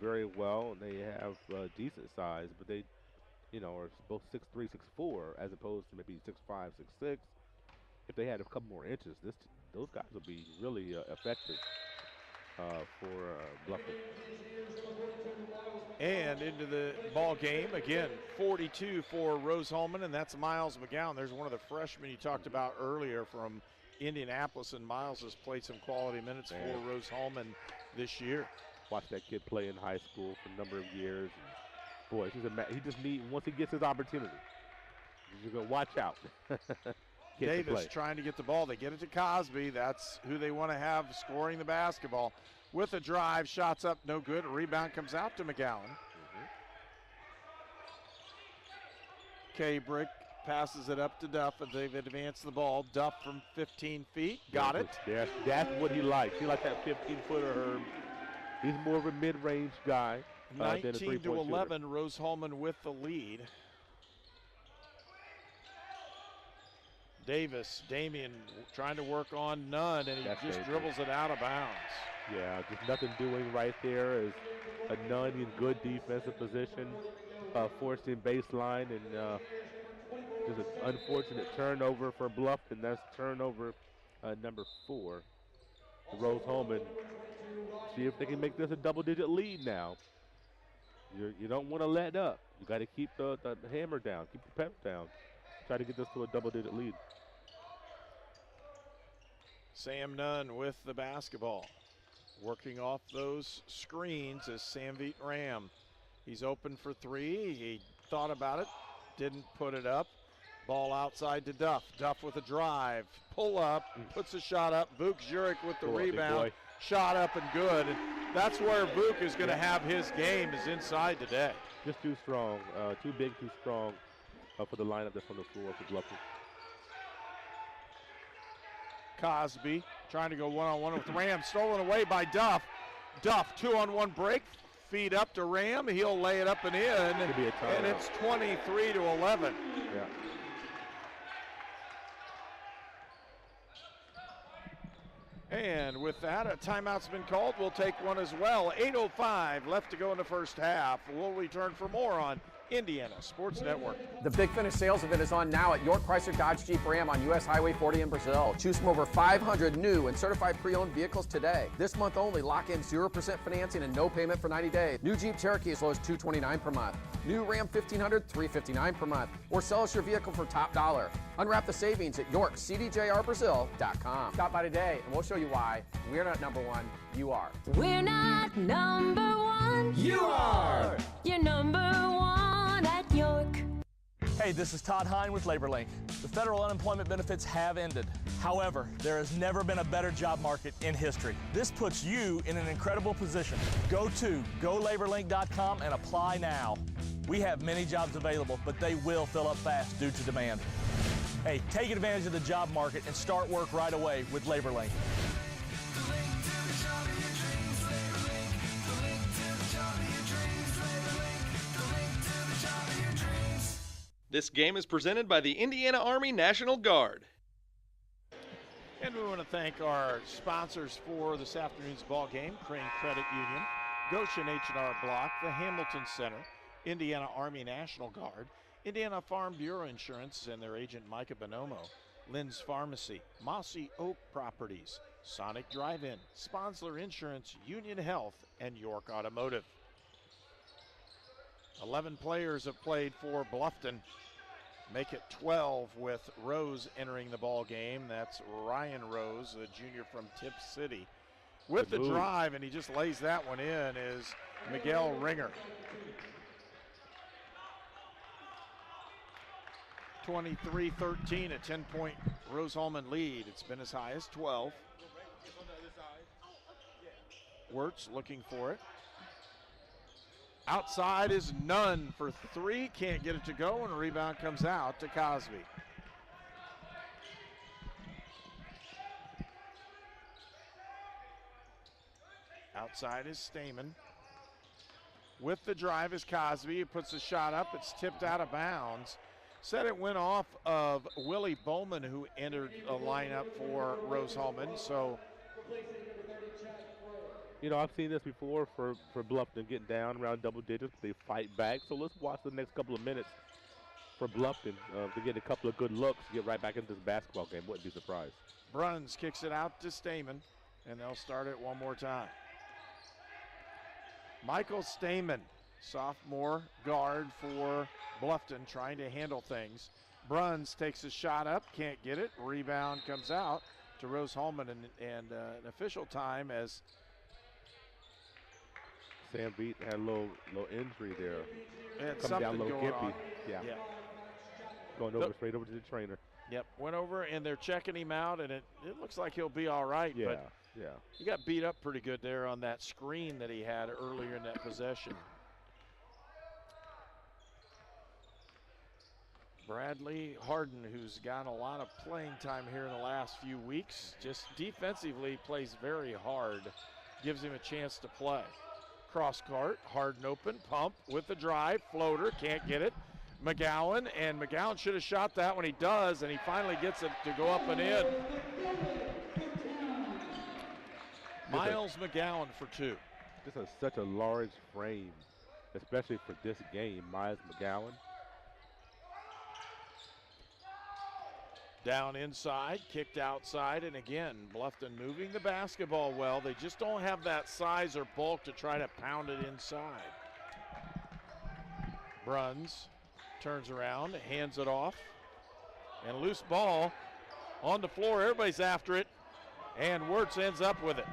very well, and they have decent size, but they are both 6'3", 6'4", as opposed to maybe 6'5", 6'6". If they had a couple more inches, those guys would be really effective for Bluffton. And into the ball game again, 42 for Rose-Hulman, and that's Miles McGowan. There's one of the freshmen you talked about earlier from Indianapolis, and Miles has played some quality minutes for Rose-Hulman this year. Watched that kid play in high school for a number of years. Boy, he just needs, once he gets his opportunity, you're going to watch out. Davis trying to get the ball. They get it to Cosby. That's who they want to have scoring the basketball. With a drive, shots up, no good. A rebound comes out to McGowan. Kabrick passes it up to Duff, and they've advanced the ball. Duff from 15 feet, got it. That's what he likes. He likes that 15-footer, Herb. He's more of a mid-range guy. 19 to 11, Rose-Hulman with the lead. Damian trying to work on Nunn, and he just dribbles it out of bounds. Yeah, just nothing doing right there. Is a Nunn in good defensive position, forcing baseline, and just an unfortunate turnover for Bluffton. That's turnover number 4. Rose-Hulman, see if they can make this a double-digit lead now. You don't want to let up. You got to keep the hammer down, keep the pep down. Try to get this to a double-digit lead. Sam Nunn with the basketball. Working off those screens is Samvit Ram. He's open for 3. He thought about it, didn't put it up. Ball outside to Duff. Duff with a drive. Pull up, puts a shot up. Vuk Jurek with the rebound. Shot up and good. And that's where Vuk is going to have his game, is inside today. Just too strong, too big, too strong for the lineup that's on the floor for Bluffton. Cosby trying to go one-on-one with Ram, stolen away by Duff. Duff, 2-on-1 break, feed up to Ram. He'll lay it up and in, and it's 23 to 11. Yeah. And with that, a timeout's been called. We'll take one as well. 8:05 left to go in the first half. We'll return for more on Indiana Sports Network. The Big Finish sales event is on now at York Chrysler Dodge Jeep Ram on US Highway 40 in Brazil. Choose from over 500 new and certified pre-owned vehicles today. This month only, lock in 0% financing and no payment for 90 days. New Jeep Cherokee as low as $229 per month. New Ram 1500, $359 per month. Or sell us your vehicle for top dollar. Unwrap the savings at YorkCDJRBrazil.com. Stop by today and we'll show you why we're not number one, you are. We're not number one. You are. You're number one at York. Hey, this is Todd Hine with LaborLink. The federal unemployment benefits have ended. However, there has never been a better job market in history. This puts you in an incredible position. Go to GoLaborLink.com and apply now. We have many jobs available, but they will fill up fast due to demand. Hey, take advantage of the job market and start work right away with LaborLink. This game is presented by the Indiana Army National Guard. And we want to thank our sponsors for this afternoon's ball game: Crane Credit Union, Goshen H&R Block, the Hamilton Center, Indiana Army National Guard, Indiana Farm Bureau Insurance and their agent Micah Bonomo, Lynn's Pharmacy, Mossy Oak Properties, Sonic Drive-In, Sponsler Insurance, Union Health, and York Automotive. 11 players have played for Bluffton. Make it 12 with Rose entering the ball game. That's Ryan Rose, a junior from Tip City. With the drive, and he just lays that one in, is Miguel Ringer. 23-13, a 10-point Rose-Hulman lead. It's been as high as 12. Wirtz looking for it. Outside is Nunn for 3. Can't get it to go, and a rebound comes out to Cosby. Outside is Stamen. With the drive is Cosby. He puts a shot up. It's tipped out of bounds. Said it went off of Willie Bowman, who entered a lineup for Rose-Hulman. So, you know, I've seen this before for Bluffton getting down around double digits. They fight back. So let's watch the next couple of minutes for Bluffton to get a couple of good looks, get right back into this basketball game. Wouldn't be surprised. Bruns kicks it out to Stamen, and they'll start it one more time. Michael Stamen, sophomore guard for Bluffton, trying to handle things. Bruns takes a shot up, can't get it. Rebound comes out to Rose-Hulman, and an official time as Sam Beat had a little injury there. Come down a little gimpy. Yeah. Going over straight over to the trainer. Yep, went over, and they're checking him out, and it looks like he'll be all right. Yeah, but yeah. He got beat up pretty good there on that screen that he had earlier in that possession. Bradley Harden, who's got a lot of playing time here in the last few weeks, just defensively plays very hard, gives him a chance to play. Cross court, Harden open, pump with the drive, floater, can't get it. McGowan, and McGowan should have shot that when he does, and he finally gets it to go up and in. Miles McGowan for 2. This is such a large frame, especially for this game. Miles McGowan. Down inside, kicked outside, and again, Bluffton moving the basketball well. They just don't have that size or bulk to try to pound it inside. Bruns turns around, hands it off, and loose ball on the floor. Everybody's after it, and Wirtz ends up with it.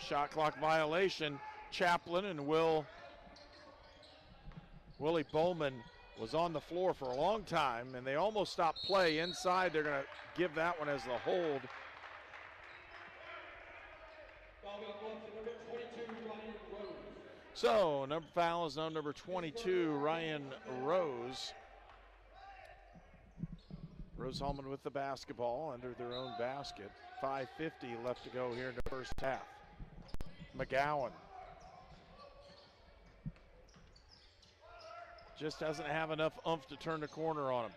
Shot clock violation. Chaplin and Willie Bowman was on the floor for a long time, and they almost stopped play. Inside, they're going to give that one as the hold. So, foul is now number 22, Ryan Rose. Rose-Hulman with the basketball under their own basket. 5:50 left to go here in the first half. McGowan just doesn't have enough oomph to turn the corner on him.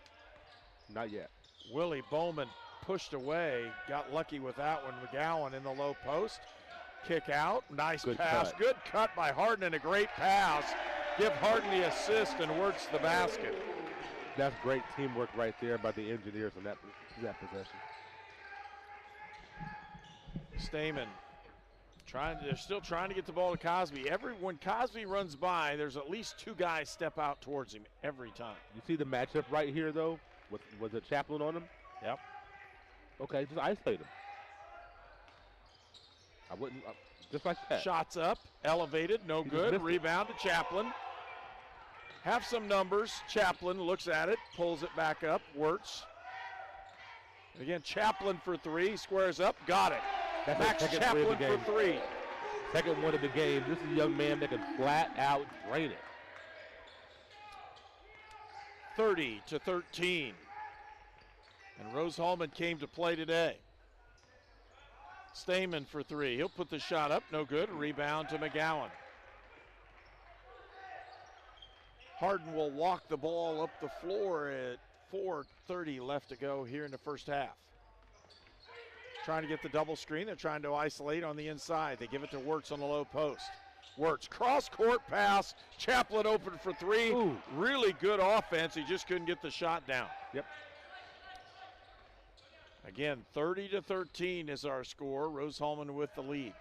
Not yet. Willie Bowman pushed away, got lucky with that one. McGowan in the low post. Kick out, nice pass. Good cut by Harden and a great pass. Give Harden the assist and Wirtz the basket. That's great teamwork right there by the engineers on that possession. Stamen they're still trying to get the ball to Cosby. When Cosby runs by, there's at least 2 guys step out towards him every time. You see the matchup right here, though? Was a Chaplin on him? Yep. Okay, just isolate him. I wouldn't, just like that. Shots up, elevated, no good. Rebound to Chaplin. Have some numbers. Chaplin looks at it, pulls it back up. Wirtz. And again, Chaplin for 3, squares up, got it. That's Max Chaplin for 3. Second one of the game. This is a young man that can flat out drain it. 30-13. And Rose-Hulman came to play today. Stamen for 3. He'll put the shot up, no good. Rebound to McGowan. Harden will walk the ball up the floor at 4:30 left to go here in the first half. Trying to get the double screen. They're trying to isolate on the inside. They give it to Wirtz on the low post. Wirtz, cross-court pass. Chaplin open for 3. Ooh. Really good offense. He just couldn't get the shot down. Yep. Again, 30-13 is our score. Rose-Hulman with the lead.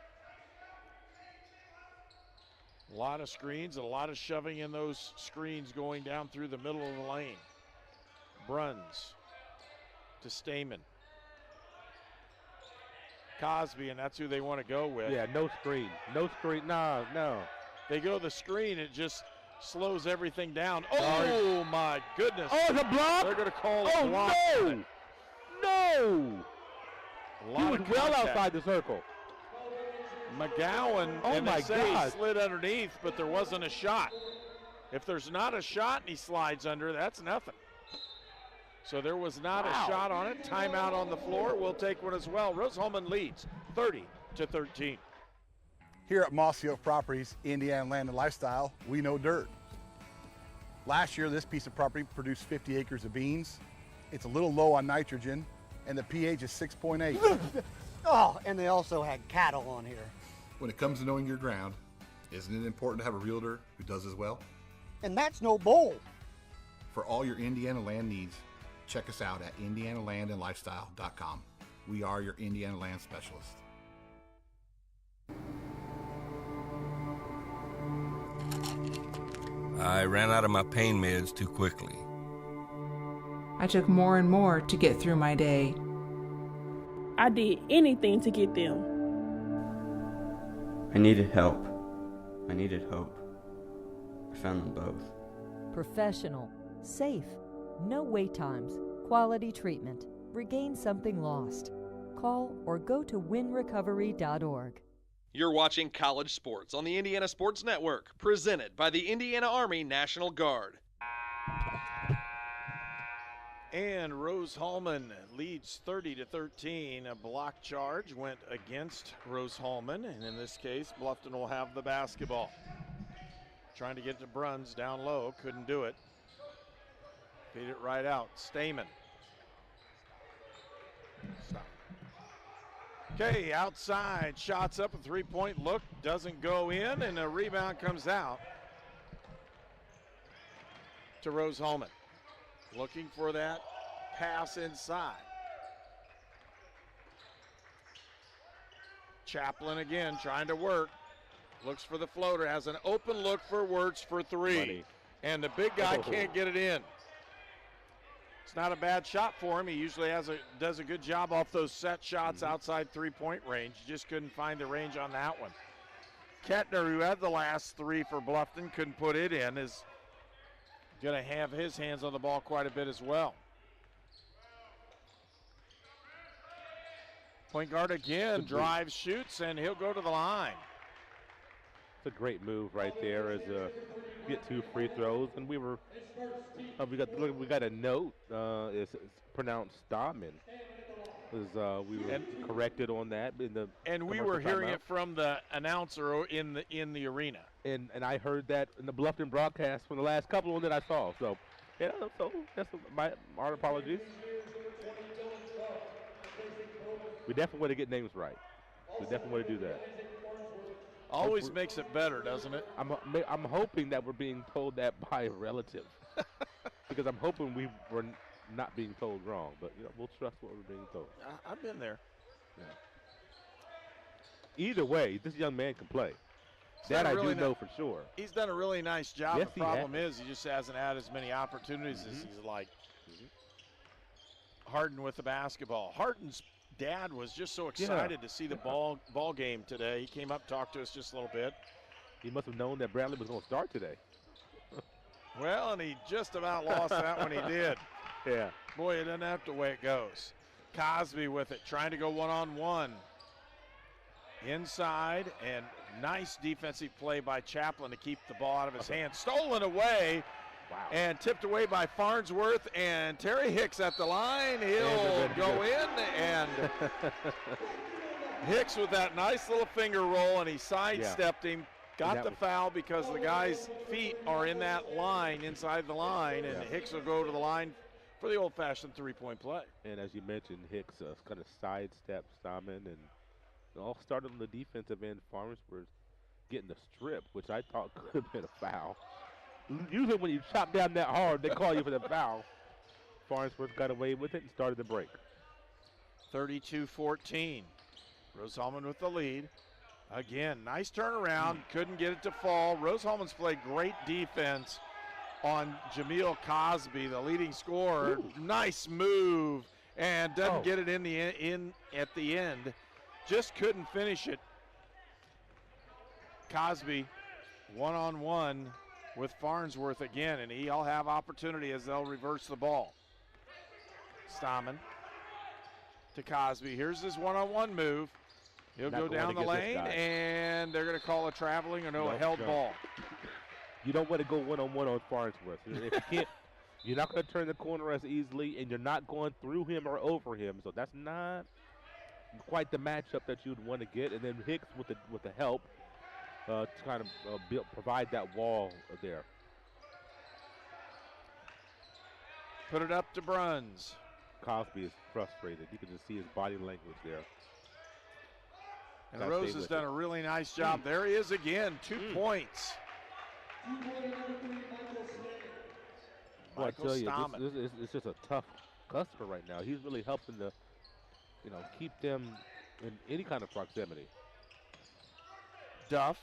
A lot of screens, a lot of shoving in those screens going down through the middle of the lane. Bruns to Stamen. Cosby, and that's who they want to go with. Yeah, no screen. No screen. No. They go the screen, it just slows everything down. Oh, my goodness. Oh, it's a block? They're going to call it block. No! He was well outside the circle. McGowan, and they say he slid underneath, but there wasn't a shot. If there's not a shot and he slides under, that's nothing. So there was not a shot on it. Timeout on the floor. We'll take one as well. Rose-Hulman leads 30-13. Here at Moss Field Properties, Indiana Land and Lifestyle, we know dirt. Last year, this piece of property produced 50 acres of beans. It's a little low on nitrogen, and the pH is 6.8. Oh, and they also had cattle on here. When it comes to knowing your ground, isn't it important to have a realtor who does as well? And that's no bull. For all your Indiana land needs, check us out at indianalandandlifestyle.com. We are your Indiana land specialist. I ran out of my pain meds too quickly. I took more and more to get through my day. I did anything to get them. I needed help. I needed hope. I found them both. Professional, safe, no wait times, quality treatment. Regain something lost. Call or go to winrecovery.org. You're watching College Sports on the Indiana Sports Network, presented by the Indiana Army National Guard. And Rose-Hulman leads 30-13. A block charge went against Rose-Hulman, and in this case, Bluffton will have the basketball. Trying to get to Bruns down low, couldn't do it. Feed it right out. Stamen. Stop. Okay, outside, shots up, a three-point look, doesn't go in, and a rebound comes out to Rose-Hulman. Looking for that pass inside. Chaplin again trying to work. Looks for the floater, has an open look for Wirtz for three. Money. And the big guy can't get it in. It's not a bad shot for him. He usually does a good job off those set shots outside three-point range. Just couldn't find the range on that one. Kettner, who had the last three for Bluffton, couldn't put it in, is going to have his hands on the ball quite a bit as well. Point guard again, drives, shoots, and he'll go to the line. It's a great move right there as get 2 free throws, and we got a note. It's pronounced Stamen. We were corrected on that in the. And we were hearing it from the announcer in the arena. And I heard that in the Bluffton broadcast from the last couple of them that I saw. So, yeah, so that's our apologies. We definitely want to get names right. We definitely want to do that. Always makes it better, doesn't it? I'm hoping that we're being told that by a relative, because I'm hoping we were not being told wrong. But we'll trust what we're being told. I've been there. Yeah. Either way, this young man can play. That I do know for sure. He's done a really nice job. Yes, the problem is he just hasn't had as many opportunities as he's like. Harden with the basketball. Harden's dad was just so excited to see the ball game today. He came up, talked to us just a little bit. He must have known that Bradley was going to start today. Well, and he just about lost that when he did. Yeah. Boy, it doesn't have to the way it goes. Cosby with it, trying to go one-on-one. Inside, and nice defensive play by Chaplin to keep the ball out of his hands. Stolen away. Wow. And tipped away by Farnsworth, and Terry Hicks at the line. He'll go in, and Hicks with that nice little finger roll, and he sidestepped him. Got the foul because the guy's feet are in that line, inside the line, and Hicks will go to the line for the old-fashioned three-point play. And as you mentioned, Hicks kind of sidestepped Stamen, and it all started on the defensive end. Farnsworth getting the strip, which I thought could have been a foul. Usually when you chop down that hard, they call you for the foul. Farnsworth got away with it and started the break. 32-14. Rose-Hulman with the lead. Again, nice turnaround. Couldn't get it to fall. Rose-Hulman's played great defense on Jameel Cosby, the leading scorer. Nice move, and doesn't get it in at the end. Just couldn't finish it. Cosby, one-on-one with Farnsworth again, and he'll have opportunity as they'll reverse the ball. Stamen to Cosby. Here's his one-on-one move. He'll go down the lane, and they're going to call a traveling or a held ball. You don't want to go one-on-one on Farnsworth. If you can't, you're not going to turn the corner as easily, and you're not going through him or over him. So that's not quite the matchup that you'd want to get. And then Hicks with the help. To kind of provide that wall there. Put it up to Bruns. Cosby is frustrated. You can just see his body language there. And Rose has done a really nice job. There he is again, 2 points. Well, I tell you, it's just a tough customer right now. He's really helping to, keep them in any kind of proximity. Duff,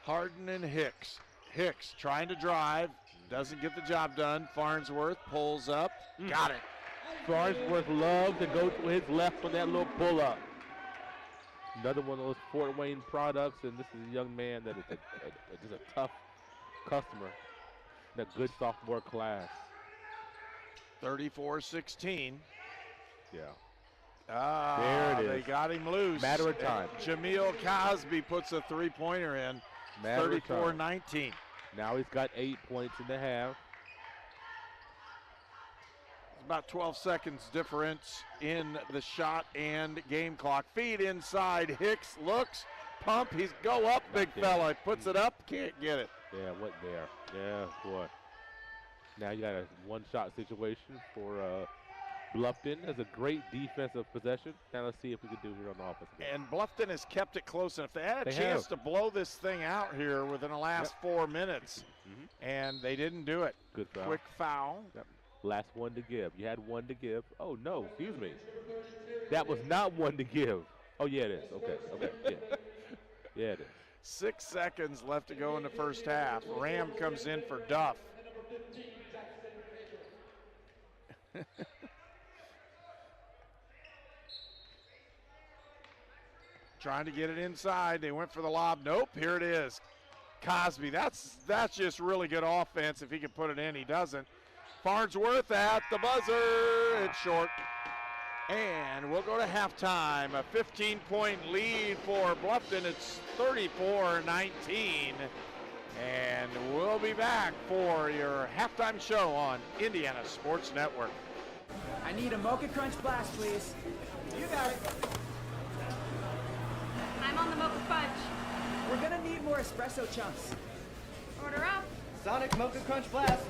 Harden, and Hicks. Hicks trying to drive, doesn't get the job done. Farnsworth pulls up, got it. Farnsworth loves to go to his left on that little pull-up. Another one of those Fort Wayne products, and this is a young man that is just a tough customer in a good sophomore class. 34-16. Yeah. There it is. They got him loose. Matter of time. Jameel Cosby puts a three-pointer in. 34-19. Now he's got 8 points in the half. About 12 seconds difference in the shot and game clock. Feed inside. Hicks looks, pump. He's go up, big fella. He puts it up, can't get it. Yeah, what there? Yeah, boy. Now you got a one-shot situation for Bluffton. Has a great defensive possession. Now let's see if we can do here on the offense. And Bluffton has kept it close enough. They had a chance to blow this thing out here within the last 4 minutes, and they didn't do it. Good foul. Quick foul. Yep. Last one to give. You had one to give. Oh, no, excuse me. That was not one to give. Oh, yeah, it is. Okay, yeah. Yeah, it is. 6 seconds left to go in the first half. Ram comes in for Duff. Trying to get it inside. They went for the lob. Nope, here it is. Cosby, that's just really good offense. If he can put it in, he doesn't. Farnsworth at the buzzer. It's short. And we'll go to halftime. A 15-point lead for Bluffton. It's 34-19. And we'll be back for your halftime show on Indiana Sports Network. I need a Mocha Crunch Blast, please. You got it. I'm on the Mocha Fudge. We're gonna need more espresso chunks. Order up. Sonic Mocha Crunch Blast.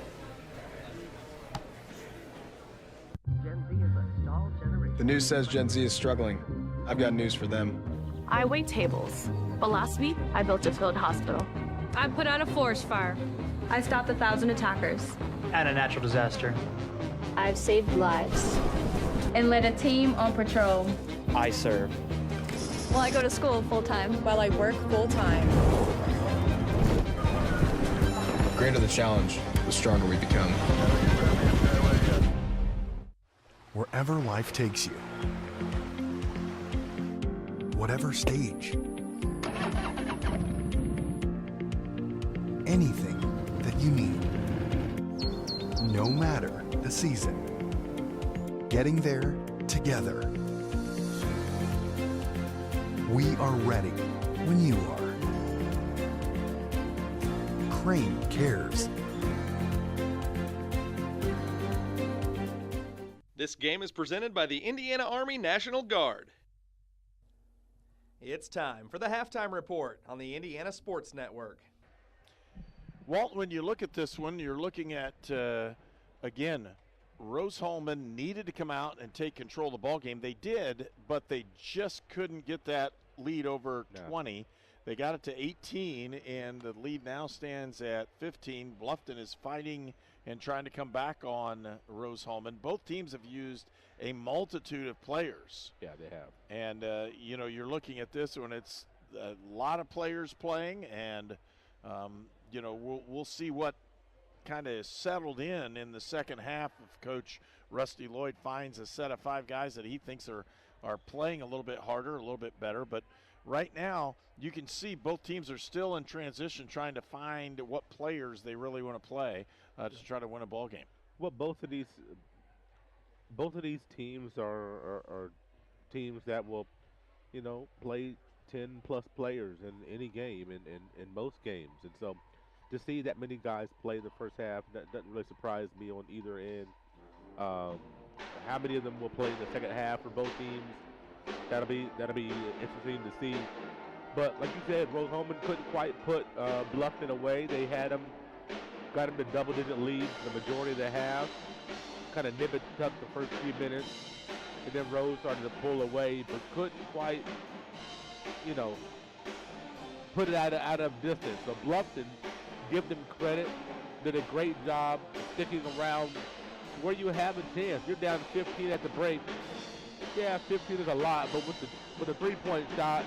The news says Gen Z is struggling. I've got news for them. I wait tables, but last week I built a field hospital. I put out a forest fire. I stopped 1,000 attackers. And a natural disaster. I've saved lives. And led a team on patrol. I serve. Well, I go to school full-time. While I work full-time. The greater the challenge, the stronger we become. Wherever life takes you, whatever stage, anything that you need, no matter the season, getting there together. We are ready when you are. Crane cares. This game is presented by the Indiana Army National Guard. It's time for the halftime report on the Indiana Sports Network. Walt, when you look at this one, you're looking at, again, Rose-Hulman needed to come out and take control of the ball game. They did, but they just couldn't get that lead over 20. They got it to 18, and the lead now stands at 15. Bluffton is fighting and trying to come back on Rose-Hulman. Both teams have used a multitude of players. Yeah, they have. And, you know, you're looking at this when it's a lot of players playing, and, you know, we'll see what kind of settled in the second half if Coach Rusty Lloyd finds a set of 5 guys that he thinks are playing a little bit harder, a little bit better. But right now, you can see both teams are still in transition, trying to find what players they really want to play to try to win a ball game. Well, both of these teams are teams that will, you know, play 10+ players in any game in most games, and so to see that many guys play the first half, that doesn't really surprise me on either end. How many of them will play in the second half for both teams? That'll be interesting to see. But like you said, Rose-Hulman couldn't quite put Bluffton away. They got him to double-digit leads the majority of the half. Kind of nib it tuck the first few minutes, and then Rose started to pull away, but couldn't quite, you know, put it out of distance. So Bluffton, give them credit, did a great job sticking around where you have a chance. You're down 15 at the break. Yeah, 15 is a lot, but with a 3-point shot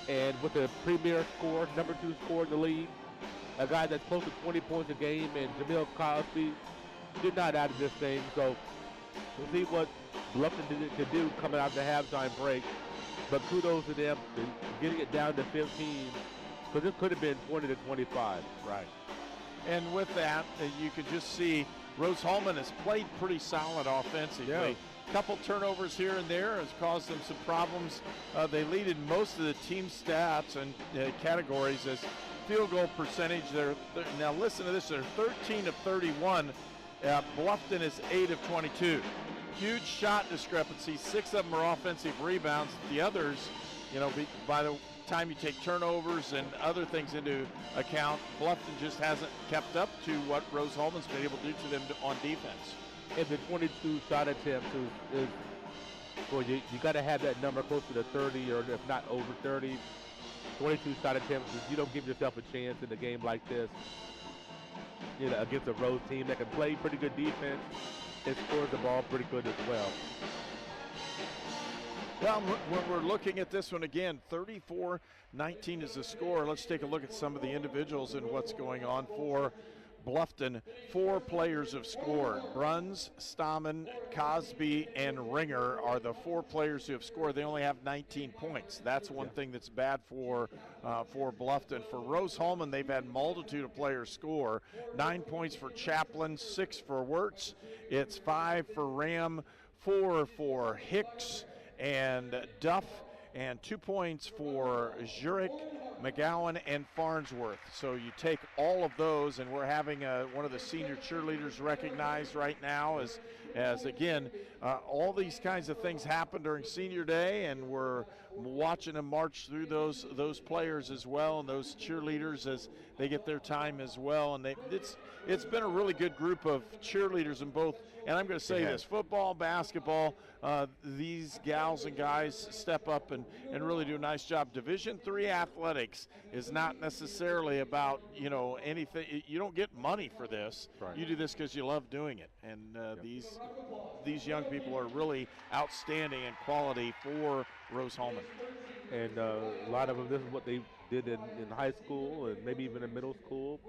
and with the premier score, number 2 scorer in the league, a guy that's close to 20 points a game, and Jamil Cosby, you're not out of this thing. So we'll see what Bluffton could do coming out the halftime break. But kudos to them for getting it down to 15, because this could have been 20 to 25. Right. And with that, you can just see Rose-Hulman has played pretty solid offensively. Yeah. Couple turnovers here and there has caused them some problems. They lead in most of the team stats and categories as field goal percentage. Now listen to this, they're 13 of 31 Bluffton is 8 of 22. Huge shot discrepancy. 6 of them are offensive rebounds. The others, by the time you take turnovers and other things into account, Bluffton just hasn't kept up to what Rose-Hulman's been able to do to them on defense. And the 22 shot attempts is well, you got to have that number close to the 30 or if not over 30. 22 shot attempts, you don't give yourself a chance in a game like this, against a Rose team that can play pretty good defense and scores the ball pretty good as well. Well, when we're looking at this one again, 34-19 is the score. Let's take a look at some of the individuals and what's going on for Bluffton. 4 players have scored. Bruns, Stammen, Cosby, and Ringer are the 4 players who have scored. They only have 19 points. That's one thing that's bad for Bluffton. For Rose-Hulman, they've had multitude of players score. 9 points for Chaplin, 6 for Wirtz. It's 5 for Ram, 4 for Hicks and Duff, and 2 points for Zurich, McGowan, and Farnsworth. So you take all of those, and we're having one of the senior cheerleaders recognized right now as again, all these kinds of things happen during senior day, and we're watching them march through those players as well, and those cheerleaders as they get their time as well. And it's been a really good group of cheerleaders in both. And I'm going to say this, football, basketball, these gals and guys step up and really do a nice job. Division III athletics is not necessarily about, anything. You don't get money for this. Right. You do this because you love doing it. And these young people are really outstanding in quality for Rose-Hulman. And a lot of them, this is what they did in high school and maybe even in middle school.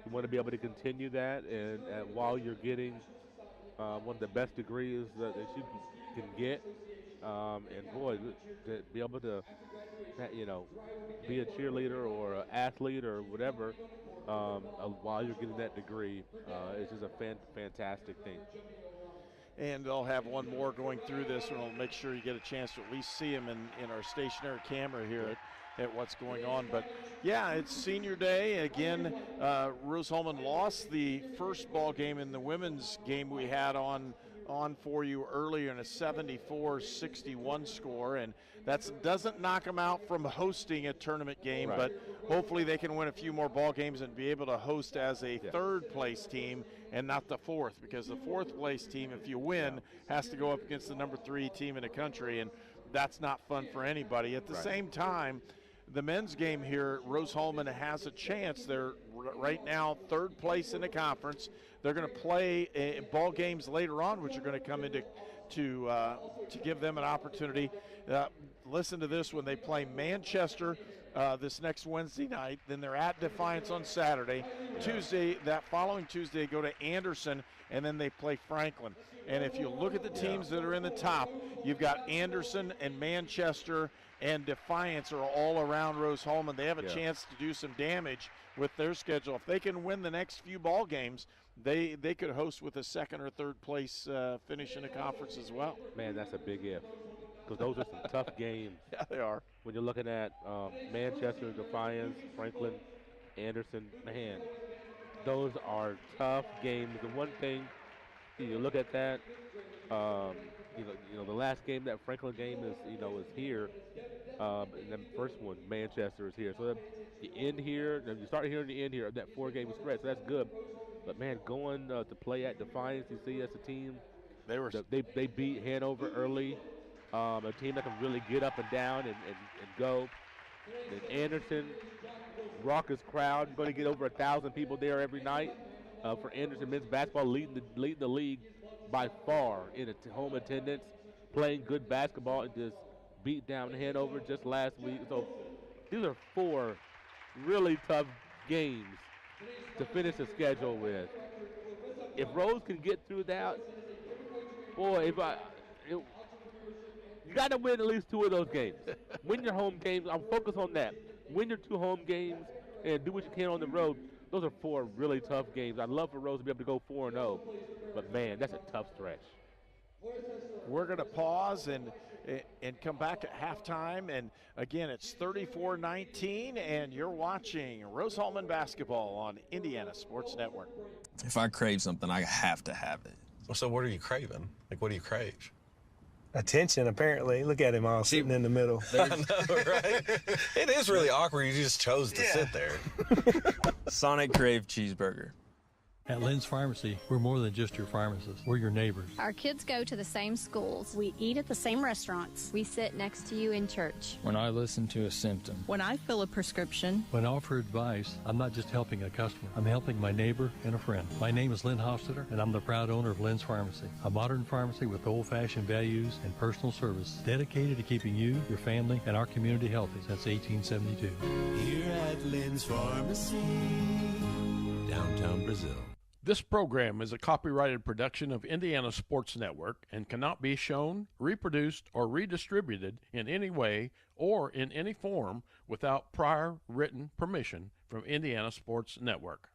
You want to be able to continue that, and while you're getting one of the best degrees that you can get, and boy, to be able to, be a cheerleader or an athlete or whatever, while you're getting that degree, is just a fantastic thing. And they'll have one more going through this, and we'll make sure you get a chance to at least see him in our stationary camera here at what's going on. But yeah, it's senior day again. Rose-Hulman lost the first ball game in the women's game we had on for you earlier in a 74-61 score, and that doesn't knock them out from hosting a tournament game, right. But hopefully they can win a few more ball games and be able to host as a third place team and not the fourth, because the fourth place team, if you win, has to go up against the number 3 team in the country, and that's not fun for anybody. At the same time, the men's game here, Rose-Hulman has a chance. They're right now third place in the conference. They're going to play ball games later on, which are going to come into to give them an opportunity. Listen to this: when they play Manchester this next Wednesday night, then they're at Defiance on Saturday. Tuesday, that following Tuesday, they go to Anderson, and then they play Franklin. And if you look at the teams that are in the top, you've got Anderson and Manchester and Defiance are all around Rose-Hulman. They have a chance to do some damage with their schedule. If they can win the next few ball games, they could host with a second or third place finish in the conference as well. Man, that's a big if, because those are some tough games. Yeah, they are. When you're looking at Manchester, Defiance, Franklin, Anderson, man, those are tough games. The one thing, you look at that, the last game, that Franklin game is here, and then the first one, Manchester, is here. So the end here, you start here and the end here of that 4-game stretch. So that's good. But man, going to play at Defiance, you see, as a team, they beat Hanover early, a team that can really get up and down and go. And Anderson, raucous crowd, going to get over 1,000 people there every night. For Anderson men's basketball, leading the league by far in home attendance, playing good basketball, and just beat down Hanover just last week. So these are 4 really tough games to finish the schedule with. If Rose can get through that, boy, you got to win at least 2 of those games. Win your home games. I'm focused on that. Win your 2 home games and do what you can on the road. Those are 4 really tough games. I'd love for Rose to be able to go 4-0, but man, that's a tough stretch. We're going to pause and and come back at halftime. And again, it's 34-19, and you're watching Rose-Hulman basketball on Indiana Sports Network. If I crave something, I have to have it. Well, so what are you craving? Like, what do you crave? Attention, apparently. Look at him all sitting in the middle. I know, right? It is really awkward. You just chose to sit there. Sonic Crave Cheeseburger. At Lynn's Pharmacy, we're more than just your pharmacist. We're your neighbors. Our kids go to the same schools. We eat at the same restaurants. We sit next to you in church. When I listen to a symptom. When I fill a prescription. When I offer advice, I'm not just helping a customer. I'm helping my neighbor and a friend. My name is Lynn Hofstadter, and I'm the proud owner of Lynn's Pharmacy, a modern pharmacy with old-fashioned values and personal service dedicated to keeping you, your family, and our community healthy since 1872. Here at Lynn's Pharmacy, downtown Brazil. This program is a copyrighted production of Indiana Sports Network and cannot be shown, reproduced, or redistributed in any way or in any form without prior written permission from Indiana Sports Network.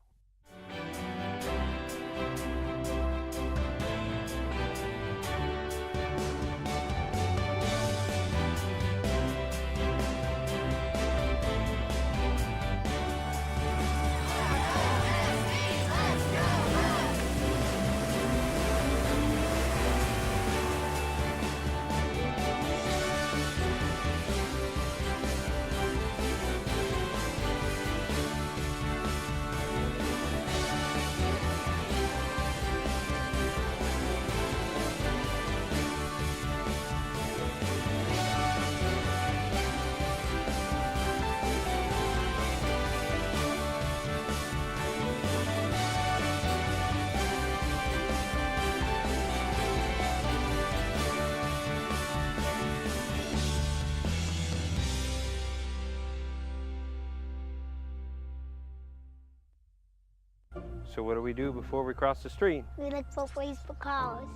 So what do we do before we cross the street? We look both ways for cars.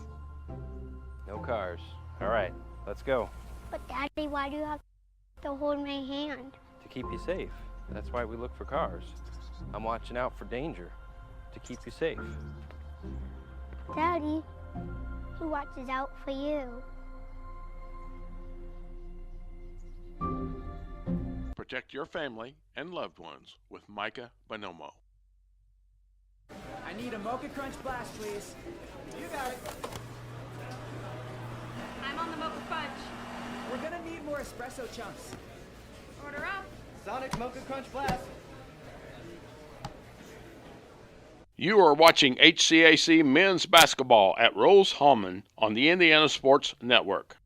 No cars. All right, let's go. But Daddy, why do you have to hold my hand? To keep you safe. That's why we look for cars. I'm watching out for danger to keep you safe. Daddy, who watches out for you? Protect your family and loved ones with Micah Bonomo. I need a Mocha Crunch Blast, please. You got it. I'm on the Mocha Fudge. We're gonna need more espresso chunks. Order up. Sonic Mocha Crunch Blast. You are watching HCAC men's basketball at Rose-Hulman on the Indiana Sports Network.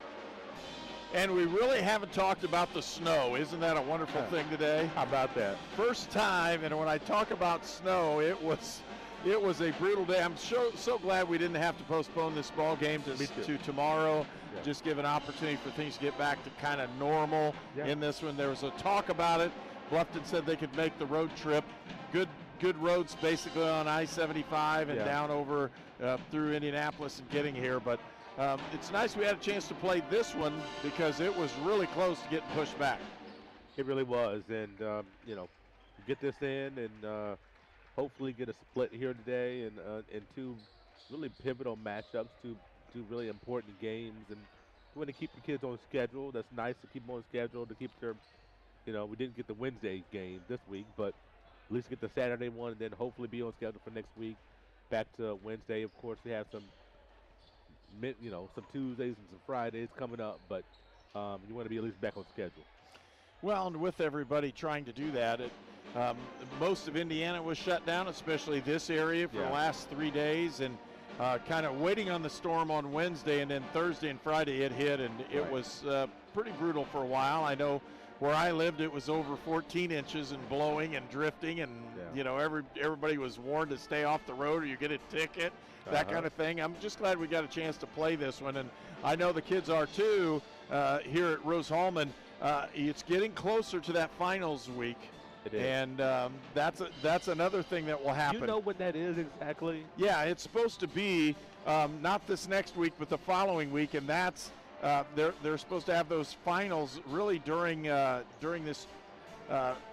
And we really haven't talked about the snow. Isn't that a wonderful thing today? How about that? First time, and when I talk about snow, it was a brutal day. I'm so glad we didn't have to postpone this ball game to tomorrow. Yeah. Just give an opportunity for things to get back to kind of normal in this one. There was a talk about it. Bluffton said they could make the road trip. Good roads basically on I-75 and down over through Indianapolis and getting here. But it's nice we had a chance to play this one because it was really close to getting pushed back. It really was. And, get this in and hopefully get a split here today and two really pivotal matchups, two really important games. And we want to keep the kids on schedule. That's nice to keep them on schedule, to keep their, we didn't get the Wednesday game this week, but at least get the Saturday one and then hopefully be on schedule for next week. Back to Wednesday, of course, we have some Tuesdays and some Fridays coming up, but you want to be at least back on schedule. Well, and with everybody trying to do that, most of Indiana was shut down, especially this area, for the last 3 days, and kind of waiting on the storm on Wednesday, and then Thursday and Friday it hit, and it was pretty brutal for a while. I know where I lived, it was over 14 inches and blowing and drifting, and everybody was warned to stay off the road or you get a ticket, that kind of thing. I'm just glad we got a chance to play this one, and I know the kids are too here at Rose-Hulman. It's getting closer to that finals week. It is. And that's another thing that will happen. Do you know what that is exactly? Yeah, it's supposed to be not this next week, but the following week, and that's they're supposed to have those finals really during this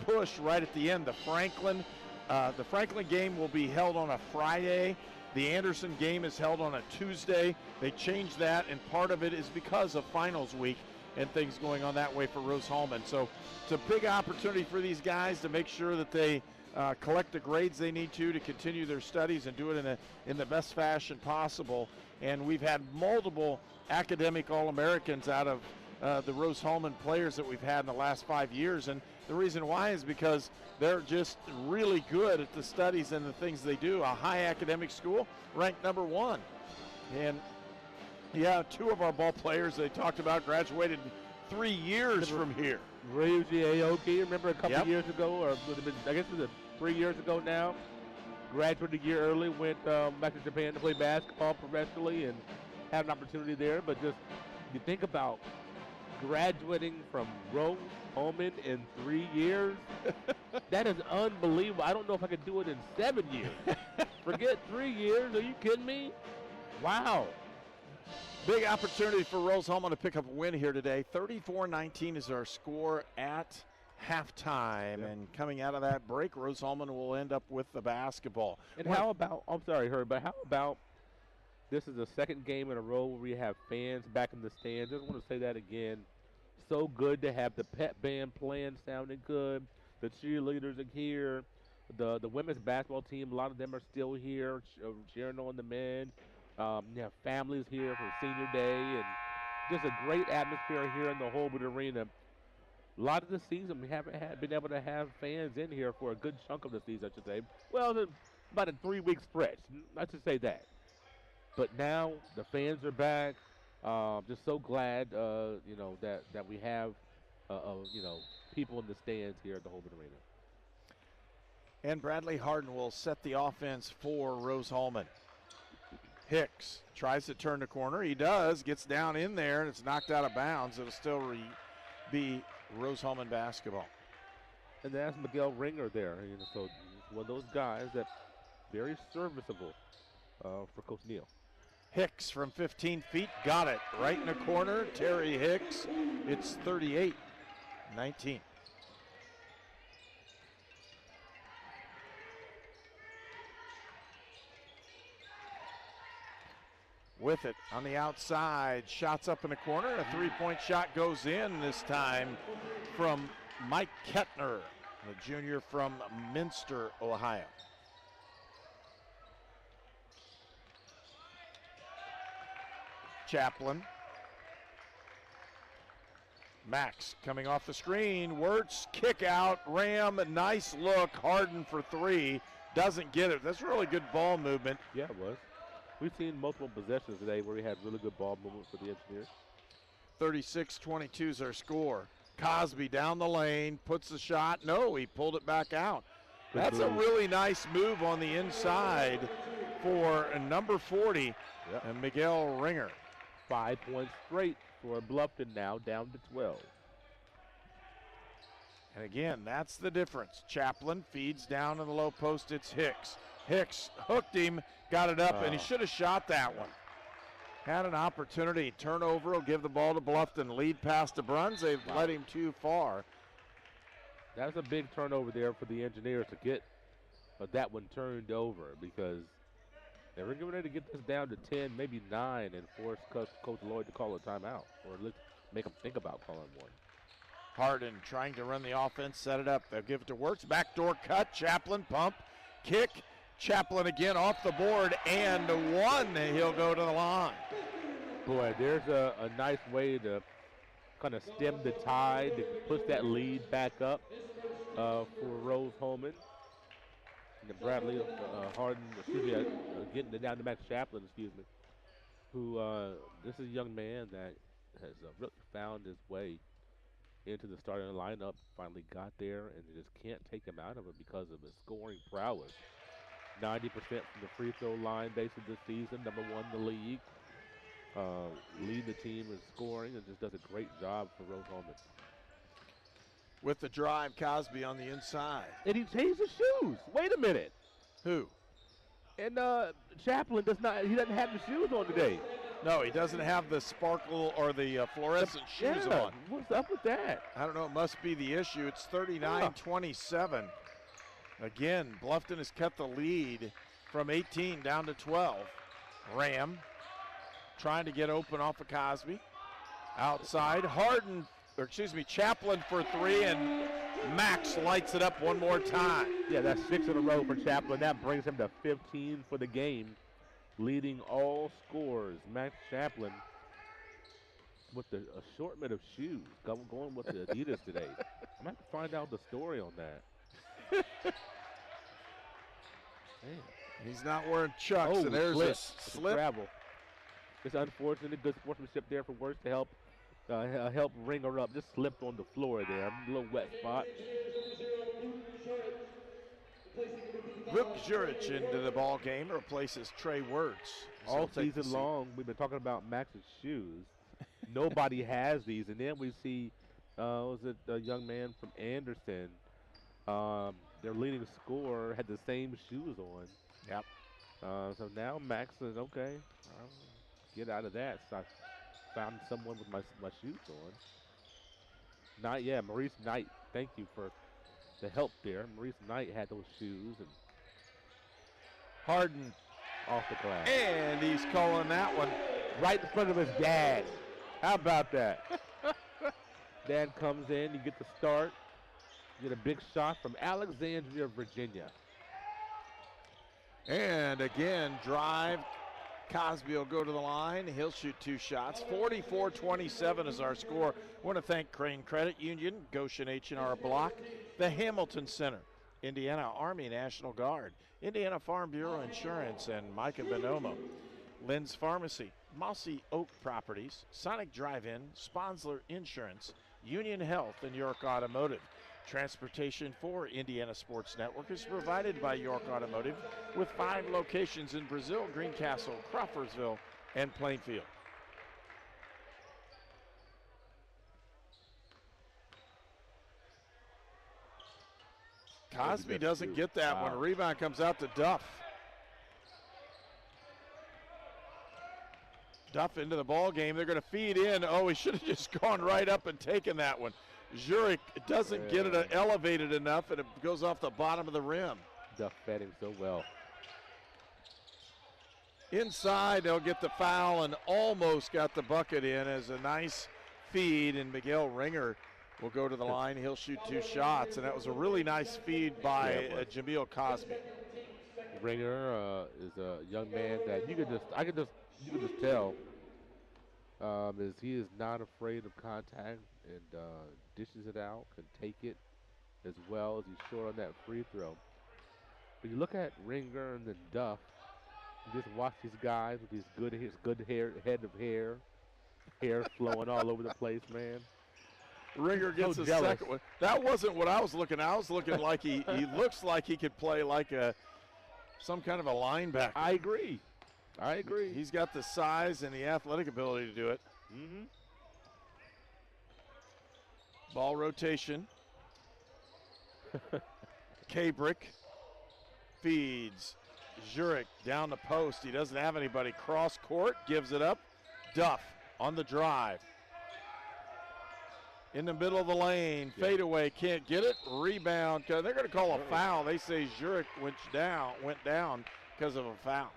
push right at the end. The Franklin game will be held on a Friday, The Anderson game is held on a Tuesday. They changed that, and part of it is because of finals week and things going on that way for Rose-Hulman. So it's a big opportunity for these guys to make sure that they collect the grades they need to continue their studies and do it in the best fashion possible. And we've had multiple academic All-Americans out of the Rose-Hulman players that we've had in the last 5 years. And the reason why is because they're just really good at the studies and the things they do. A high academic school, ranked #1. And yeah, 2 of our ball players they talked about graduated 3 years from here. Ryuji Aoki, remember a couple years ago, or it would have been, I guess it was 3 years ago now, graduated a year early, went back to Japan to play basketball professionally and had an opportunity there. But just, you think about graduating from Rose-Hulman in 3 years, that is unbelievable. I don't know if I could do it in 7 years. Forget 3 years, are you kidding me? Wow. Big opportunity for Rose-Hulman to pick up a win here today. 34-19 is our score at halftime. And coming out of that break, Rose-Hulman will end up with the basketball. And how about, I'm sorry, Herb, but how about this is the second game in a row where we have fans back in the stands. I just want to say that again. So good to have the pep band playing, sounding good. The cheerleaders are here. The women's basketball team, a lot of them are still here cheering on the men. You have families here for Senior Day, and just a great atmosphere here in the Hulbert Arena. A lot of the season we haven't been able to have fans in here for a good chunk of the season, I should say. Well, about a 3-week stretch, I should say that. But now the fans are back. Just so glad, that we have, people in the stands here at the Hulbert Arena. And Bradley Harden will set the offense for Rose-Hulman. Hicks tries to turn the corner. He does, gets down in there, and it's knocked out of bounds. It'll still be Rose-Hulman basketball. And that's Miguel Ringer there. So one of those guys that very serviceable for Coach Neal. Hicks from 15 feet, got it right in the corner. Terry Hicks, it's 38-19. With it on the outside, shots up in the corner. A three-point shot goes in this time from Mike Kettner, the junior from Minster, Ohio. Chaplin. Max coming off the screen. Wirtz, kick out, Ram, nice look. Harden for 3, doesn't get it. That's really good ball movement. Yeah, it was. We've seen multiple possessions today where we had really good ball movement for the Engineers. 36-22 is our score. Cosby down the lane, puts the shot. No, he pulled it back out. That's a really nice move on the inside for number 40, and Miguel Ringer. 5 points straight for Bluffton now, down to 12. And again, that's the difference. Chaplin feeds down in the low post. It's Hicks. Hicks hooked him, got it up, and he should have shot that one. Had an opportunity. Turnover will give the ball to Bluffton. Lead pass to Bruns. They've led him too far. That was a big turnover there for the Engineers to get that one turned over, because they were getting ready to get this down to 10, maybe 9, and force Coach Lloyd to call a timeout, or at least make him think about calling one. Harden trying to run the offense, set it up. They'll give it to Wirtz. Backdoor cut. Chaplin pump, kick. Chaplin again off the board, and 1. He'll go to the line. Boy, there's a nice way to kind of stem the tide, to push that lead back up for Rose-Hulman. And Bradley Harden, getting it down to Max Chaplin, who this is a young man that has really found his way into the starting lineup, finally got there, and they just can't take him out of it because of his scoring prowess. 90% from the free throw line basically this season, number 1 in the league. Lead the team in scoring, and just does a great job for Rose-Hulman. With the drive, Cosby on the inside. And he changed his shoes. Wait a minute. Who? And Chaplin doesn't have the shoes on today. No, he doesn't have the sparkle or the fluorescent shoes on. What's up with that? I don't know. It must be the issue. It's 39-27. Again, Bluffton has cut the lead from 18 down to 12. Ram trying to get open off of Cosby. Outside, Chaplin for three, and Max lights it up one more time. Yeah, that's 6 in a row for Chaplin. That brings him to 15 for the game, leading all scorers. Max Chaplin with the assortment of shoes, going with the Adidas today. I'm going to have to find out the story on that. Man. He's not wearing Chucks, and there's a slip. Travel. It's unfortunate. Good sportsmanship there for Worst to help Ringer up. Just slipped on the floor there. A little wet spot. Vuk Juric into the ball game, replaces Trey Wertz. All season long, we've been talking about Max's shoes. Nobody has these, and then we see, was it a young man from Anderson? Their leading scorer had the same shoes on. Yep. So now Max says, okay, get out of that. So I found someone with my shoes on. Maurice Knight, thank you for the help there. Maurice Knight had those shoes. And Harden off the glass. And he's calling that one right in front of his dad. How about that? Dad comes in, you get the start. You get a big shot from Alexandria, Virginia. And again, drive. Cosby will go to the line. He'll shoot 2 shots. 44-27 is our score. I want to thank Crane Credit Union, Goshen H&R Block, the Hamilton Center, Indiana Army National Guard, Indiana Farm Bureau Insurance, and Micah Bonomo. Lynn's Pharmacy, Mossy Oak Properties, Sonic Drive-In, Sponsler Insurance, Union Health, and York Automotive. Transportation for Indiana Sports Network is provided by York Automotive with 5 locations in Brazil, Greencastle, Crawfordsville, and Plainfield. Cosby doesn't get that one. Rebound comes out to Duff. Duff into the ball game. They're going to feed in. Oh, he should have just gone right up and taken that one. Jurek doesn't get it elevated enough, and it goes off the bottom of the rim. Duff fed him so well. Inside, they'll get the foul and almost got the bucket in as a nice feed, and Miguel Ringer will go to the line. He'll shoot 2 shots, and that was a really nice feed by Jameel Cosby. Ringer is a young man that you could just tell is he is not afraid of contact and dishes it out, can take it as well as he's short on that free throw. But you look at Ringer and then Duff, you just watch these guys with his good hair, head of hair flowing all over the place, man. Ringer gets a second one. That wasn't what I was looking at. I was looking like he looks like he could play like some kind of a linebacker. I agree. He's got the size and the athletic ability to do it. Mm-hmm. Ball rotation. Kabrick feeds. Jurek down the post. He doesn't have anybody. Cross court, gives it up. Duff on the drive. In the middle of the lane, fadeaway, can't get it. Rebound. They're going to call a foul. They say Jurek went down because of a foul.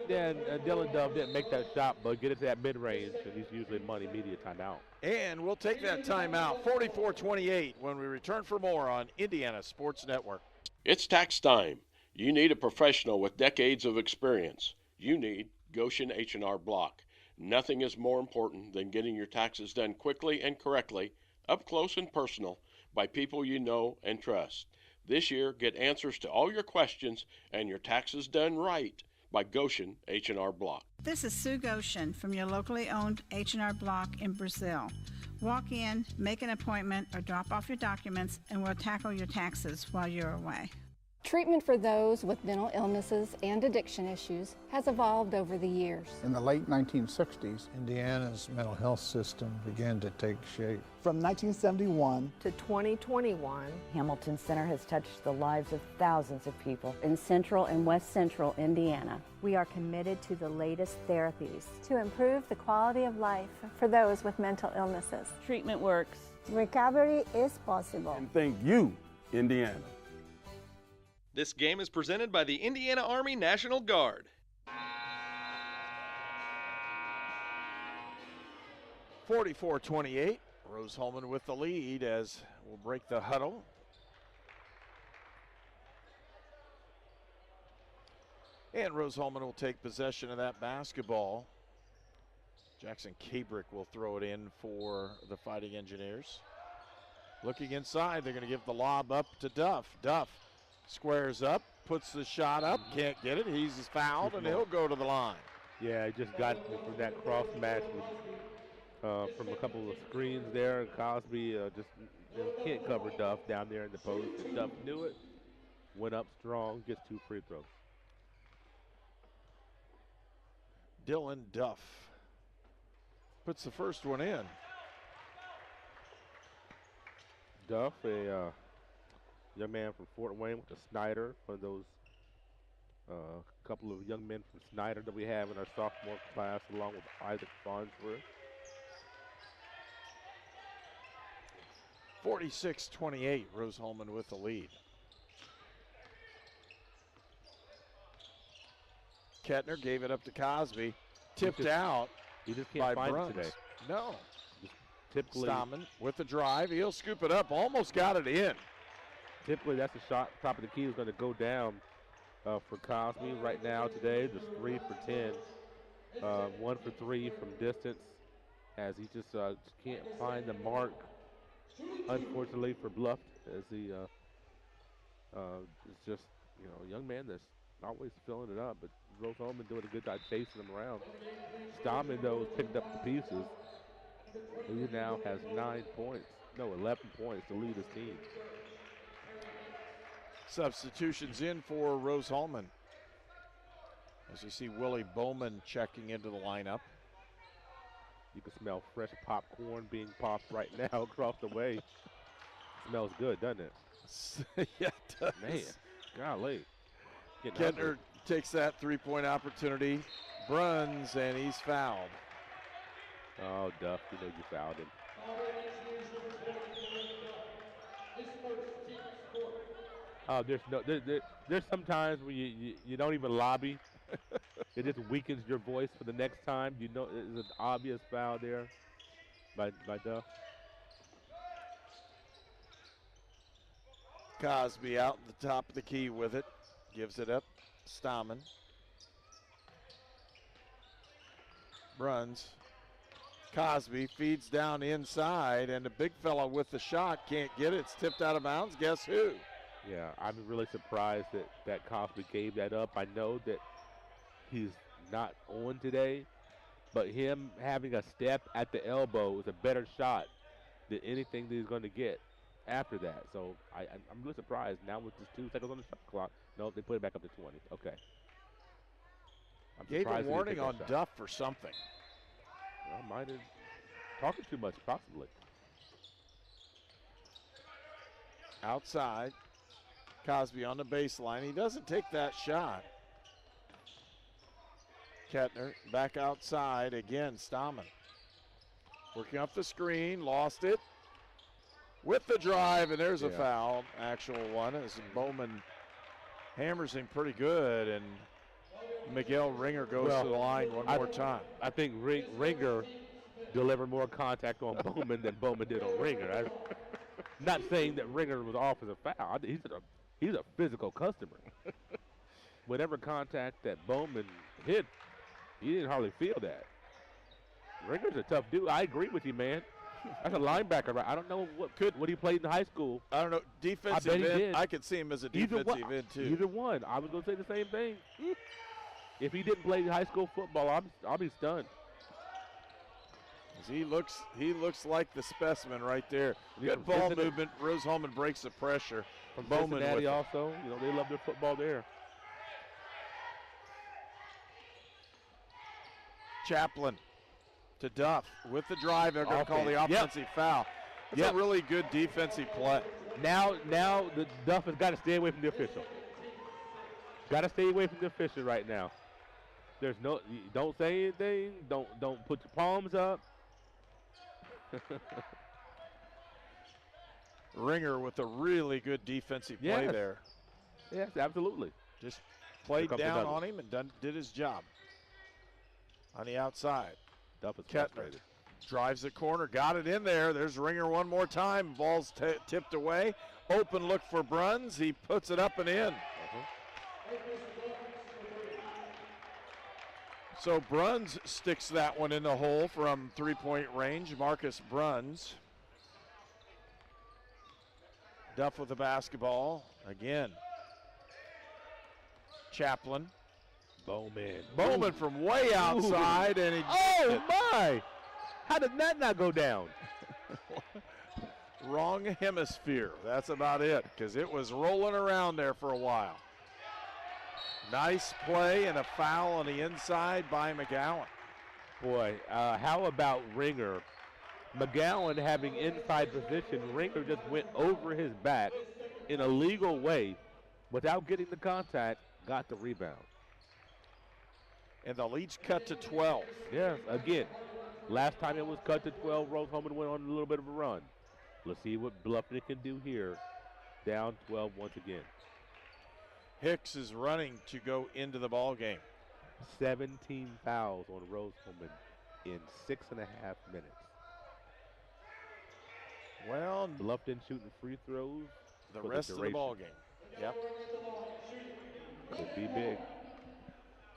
Yeah, and Dylan Dove didn't make that shot, but get it to that mid-range, and he's usually money media timeout. And we'll take that timeout, 44-28, when we return for more on Indiana Sports Network. It's tax time. You need a professional with decades of experience. You need Goshen H&R Block. Nothing is more important than getting your taxes done quickly and correctly, up close and personal, by people you know and trust. This year, get answers to all your questions and your taxes done right by Goshen H&R Block. This is Sue Goshen from your locally owned H&R Block in Brazil. Walk in, make an appointment, or drop off your documents, and we'll tackle your taxes while you're away. Treatment for those with mental illnesses and addiction issues has evolved over the years. In the late 1960s, Indiana's mental health system began to take shape. From 1971 to 2021, Hamilton Center has touched the lives of thousands of people in central and west central Indiana. We are committed to the latest therapies to improve the quality of life for those with mental illnesses. Treatment works. Recovery is possible. And thank you, Indiana. This game is presented by the Indiana Army National Guard. 44-28. Rose-Hulman with the lead as we'll break the huddle. And Rose-Hulman will take possession of that basketball. Jackson Kabrick will throw it in for the Fighting Engineers. Looking inside, they're going to give the lob up to Duff. Duff squares up, puts the shot up, can't get it. He's fouled, and he'll go to the line. Yeah, he just got from that cross match from a couple of screens there. Cosby just can't cover Duff down there in the post. Duff knew it, went up strong, gets 2 free throws. Dylan Duff puts the first one in. Duff, a young man from Fort Wayne with a Snyder, one of those couple of young men from Snyder that we have in our sophomore class, along with Isaac Farnsworth. 46-28, Rose-Hulman with the lead. Kettner gave it up to Cosby, tipped out. He just can't by find Bruns. it today. No. Typically, Stoneman with the drive. He'll scoop it up. Almost got it in. Typically, that's a shot. Top of the key is going to go down for Cosby right now today. Just 3 for 10. 1 for 3 from distance, as he just can't find the mark. Unfortunately for Bluff, as he is just a young man that's always filling it up. But Rose-Hulman doing a good job chasing him around. Stoneman though has picked up the pieces. He now has 11 points to lead his team. Substitutions in for Rose-Hulman. As you see Willie Bowman checking into the lineup. You can smell fresh popcorn being popped right now across the way. Smells good, doesn't it? Yeah, it does. Man, golly. Kettner takes that 3-point opportunity, Bruns, and he's fouled. Oh, Duff, you know you fouled him. Oh, there's sometimes when you don't even lobby. It just weakens your voice for the next time. You know, there's an obvious foul there by Duff. Cosby out the top of the key with it. Gives it up. Stoneman. Bruns. Cosby feeds down inside, and the big fella with the shot can't get it. It's tipped out of bounds. Guess who? Yeah, I'm really surprised that Cosby gave that up. I know that he's not on today, but him having a step at the elbow is a better shot than anything that he's going to get after that. So I'm really surprised. Now with just 2 seconds on the shot clock, no, they put it back up to 20. Okay. I'm Gave a surprised warning on Duff for something. Well, might have talking too much, possibly. Outside. Cosby on the baseline. He doesn't take that shot. Kettner back outside again. Stoneman working up the screen, lost it with the drive, and there's a foul, actual one, as Bowman hammers him pretty good, and Miguel Ringer goes to the line one more time. I think Ringer delivered more contact on Bowman than Bowman did on Ringer. I'm not saying that Ringer was off as a foul. He's a physical customer. Whatever contact that Bowman hit, he didn't hardly feel that. Ringer's a tough dude. I agree with you, man. That's a linebacker, right? I don't know what he played in high school. I don't know. Defensive end. I could see him as a defensive end, too. Either one. I was going to say the same thing. If he didn't play high school football, I'll be stunned. He looks like the specimen right there. Good ball movement. Rose-Hulman breaks the pressure. From Bowman Cincinnati also, they love their football there. Chaplin to Duff with the drive. They're going to call the offensive foul. That's a really good defensive play. Now the Duff has got to stay away from the official. Got to stay away from the official right now. There's don't say anything. Don't put your palms up. Ringer with a really good defensive play there. Yes, absolutely. Just played down on him and did his job. On the outside. Duff is Kettner frustrated. drives the corner, got it in there. There's Ringer one more time. Ball's tipped away. Open look for Bruns. He puts it up and in. So Bruns sticks that one in the hole from three-point range. Marcus Bruns. Duff with the basketball again. Chaplin. Bowman from way outside, and he. Oh my! How did that not go down? Wrong hemisphere. That's about it, because it was rolling around there for a while. Nice play and a foul on the inside by McGowan. Boy, how about Ringer? McGowan having inside position. Ringer just went over his back in a legal way without getting the contact, got the rebound. And the lead's cut to 12. Yes, again, last time it was cut to 12, Rose-Hulman went on a little bit of a run. Let's see what Bluffton can do here. Down 12 once again. Hicks is running to go into the ball game. 17 fouls on Rose-Hulman in 6.5 minutes. Well, Bluffton shooting free throws. The rest of the ball game. Yep. Could be big.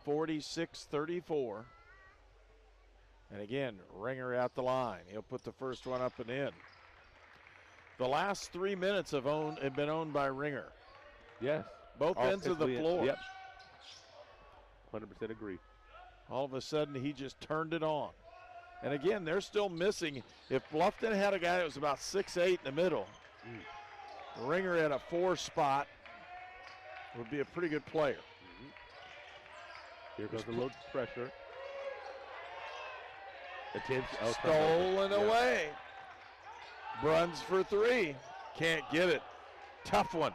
46-34. And again, Ringer at the line. He'll put the first one up and in. The last 3 minutes have been owned by Ringer. Yes. Both ends of the floor. Yep. 100% agree. All of a sudden, he just turned it on. And again, they're still missing. If Bluffton had a guy that was about 6'8" in the middle, Ringer at a 4 spot would be a pretty good player. Here goes the low pressure. Stolen away. Bruns for 3. Can't get it. Tough one.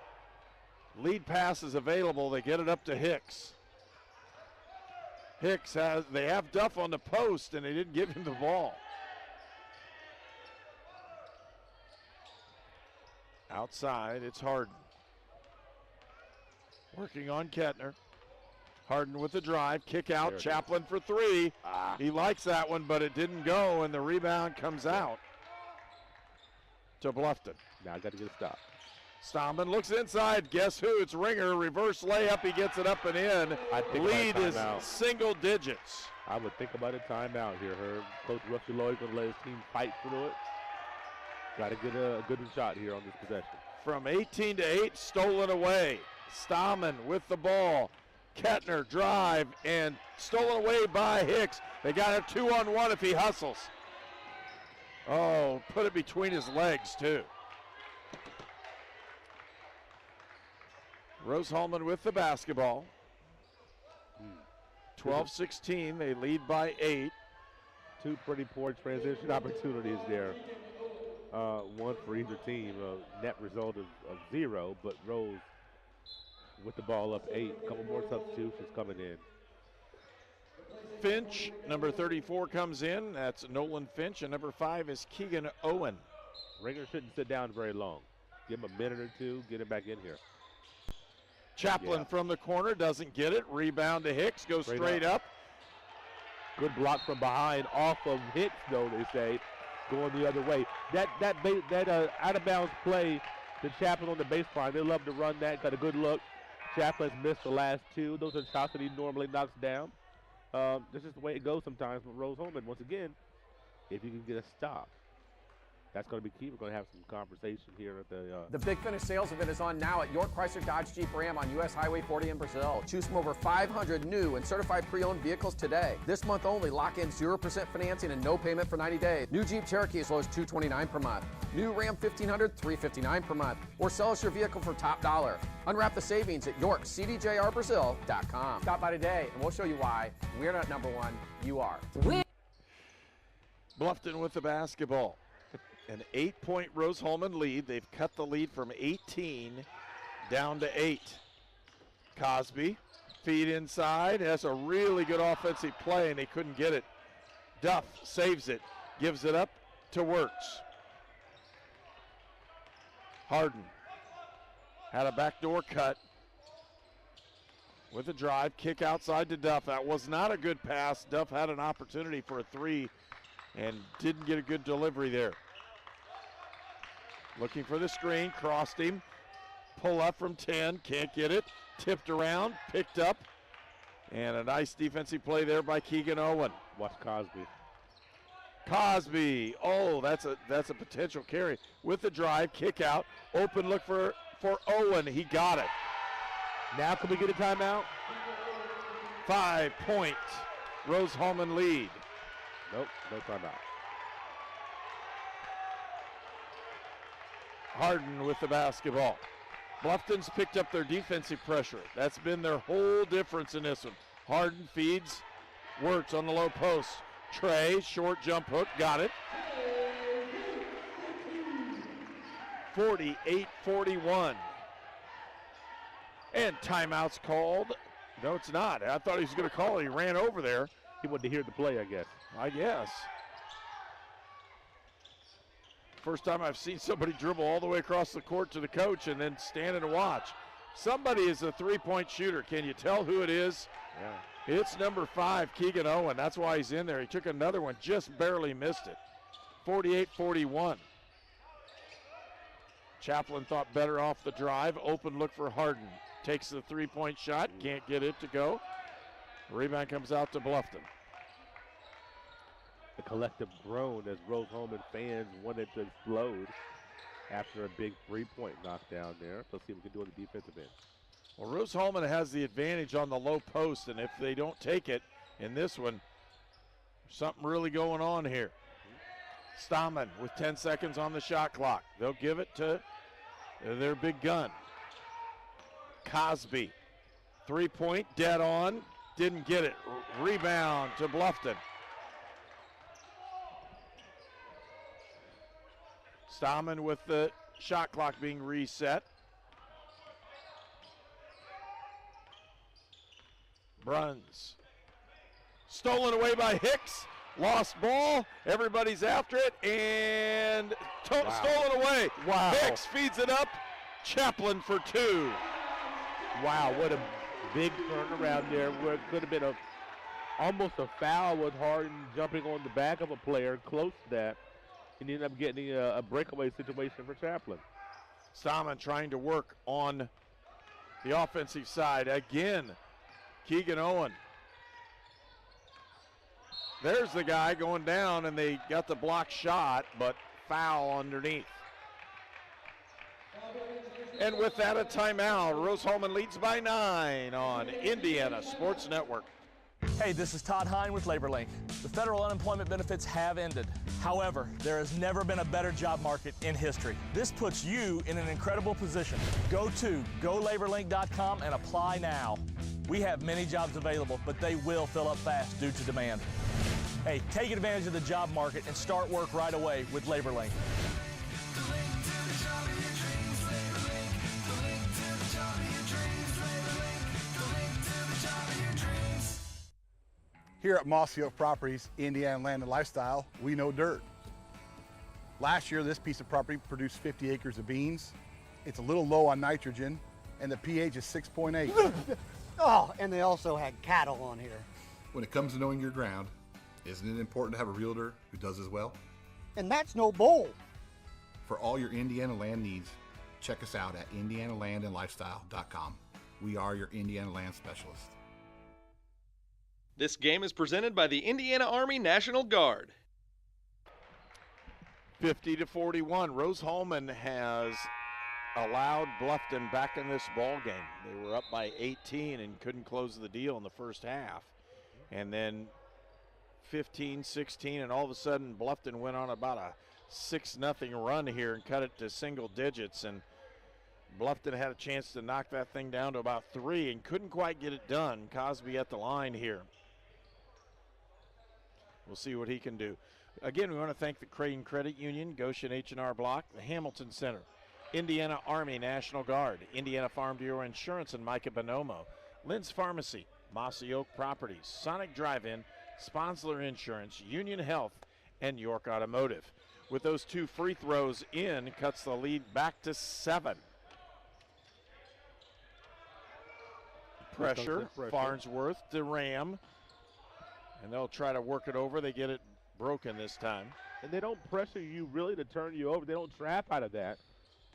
Lead pass is available. They get it up to Hicks. They have Duff on the post, and they didn't give him the ball. Outside, it's Harden. Working on Kettner. Harden with the drive, kick out, Chaplin for 3. He likes that one, but it didn't go, and the rebound comes out to Bluffton. Now I got to get a stop. Stomman looks inside. Guess who? It's Ringer. Reverse layup. He gets it up and in. Lead is single digits. I would think about a timeout here, Herb. Coach Rusty Lloyd going to let his team fight through it. Got to get a good shot here on this possession. From 18-8, stolen away. Stomman with the ball. Kettner drive and stolen away by Hicks. They got a 2-on-1 if he hustles. Oh, put it between his legs too. Rose-Hulman with the basketball. 12-16, they lead by 8. Two pretty poor transition opportunities there. One for either team, a net result of 0, but Rose with the ball up 8. A couple more substitutions coming in. Finch, number 34, comes in. That's Nolan Finch, and number 5 is Keegan Owen. Ringer shouldn't sit down very long. Give him a minute or two, get him back in here. Chaplin from the corner, doesn't get it. Rebound to Hicks, goes straight up. Good block from behind off of Hicks, though, they say, going the other way. That out-of-bounds play to Chaplin on the baseline, they love to run that, got a good look. Chaplin's missed the last 2. Those are shots that he normally knocks down. This is the way it goes sometimes with Rose-Hulman. Once again, if you can get a stop, that's going to be key. We're going to have some conversation here at The Big Finish sales event is on now at York Chrysler Dodge Jeep Ram on US Highway 40 in Brazil. Choose from over 500 new and certified pre-owned vehicles today. This month only, lock in 0% financing and no payment for 90 days. New Jeep Cherokee as low as $229 per month. New Ram 1500, $359 per month. Or sell us your vehicle for top dollar. Unwrap the savings at YorkCDJRBrazil.com. Stop by today and we'll show you why we're not number one, you are. Bluffton with the basketball. An 8-point Rose-Hulman lead. They've cut the lead from 18 down to 8. Cosby, feed inside, has a really good offensive play, and they couldn't get it. Duff saves it, gives it up to Wirtz. Harden had a backdoor cut. with a drive, kick outside to Duff. That was not a good pass. Duff had an opportunity for a 3 and didn't get a good delivery there. Looking for the screen, crossed him. Pull up from 10, can't get it. Tipped around, picked up. And a nice defensive play there by Keegan Owen. Watch Cosby. Cosby, oh, that's a potential carry. With the drive, kick out, open look for Owen. He got it. Now can we get a timeout? 5-point Rose-Hulman lead. Nope, no timeout. Harden with the basketball. Bluffton's picked up their defensive pressure. That's been their whole difference in this one. Harden feeds, works on the low post. Trey, short jump hook, got it. 48-41. And timeout's called. No, it's not. I thought he was going to call it. He ran over there. He wanted to hear the play, I guess. I guess. First time I've seen somebody dribble all the way across the court to the coach and then stand and watch. Somebody is a three-point shooter. Can you tell who it is? Yeah. It's number 5, Keegan Owen. That's why he's in there. He took another one, just barely missed it. 48-41. Chaplin thought better off the drive. Open look for Harden. Takes the three-point shot, can't get it to go. Rebound comes out to Bluffton. The collective groan as Rose-Hulman fans wanted to explode after a big three-point knockdown there. Let's see what we can do on the defensive end. Well, Rose-Hulman has the advantage on the low post, and if they don't take it in this one, something really going on here. Stahman with 10 seconds on the shot clock. They'll give it to their big gun. Cosby, three-point, dead on, didn't get it. Rebound to Bluffton. Stahman with the shot clock being reset. Bruns. Stolen away by Hicks. Lost ball. Everybody's after it. And stolen away. Wow. Hicks feeds it up. Chaplin for 2. Wow, what a big turnaround there where it could have been almost a foul with Harden jumping on the back of a player close to that. And ended up getting a breakaway situation for Chaplin. Stahman trying to work on the offensive side. Again, Keegan Owen. There's the guy going down, and they got the block shot, but foul underneath. And with that, a timeout. Rose-Hulman leads by 9 on Indiana Sports Network. Hey, this is Todd Hine with LaborLink. The federal unemployment benefits have ended. However, there has never been a better job market in history. This puts you in an incredible position. Go to golaborlink.com and apply now. We have many jobs available, but they will fill up fast due to demand. Hey, take advantage of the job market and start work right away with LaborLink. Here at Mossy Oak Properties, Indiana Land and Lifestyle, we know dirt. Last year, this piece of property produced 50 acres of beans. It's a little low on nitrogen, and the pH is 6.8. Oh, and they also had cattle on here. When it comes to knowing your ground, isn't it important to have a realtor who does as well? And that's no bull. For all your Indiana land needs, check us out at indianalandandlifestyle.com. We are your Indiana land specialist. This game is presented by the Indiana Army National Guard. 50-41. Rose-Hulman has allowed Bluffton back in this ball game. They were up by 18 and couldn't close the deal in the first half. And then 15-16, and all of a sudden Bluffton went on about a 6-0 run here and cut it to single digits. And Bluffton had a chance to knock that thing down to about 3 and couldn't quite get it done. Cosby at the line here. We'll see what he can do. Again, we want to thank the Creighton Credit Union, Goshen H&R Block, the Hamilton Center, Indiana Army National Guard, Indiana Farm Bureau Insurance and Micah Bonomo, Lynn's Pharmacy, Mossy Oak Properties, Sonic Drive-In, Sponsler Insurance, Union Health, and York Automotive. With those 2 free throws in, cuts the lead back to 7. pressure. Farnsworth to Ram. And they'll try to work it over. They get it broken this time. And they don't pressure you really to turn you over. They don't trap out of that.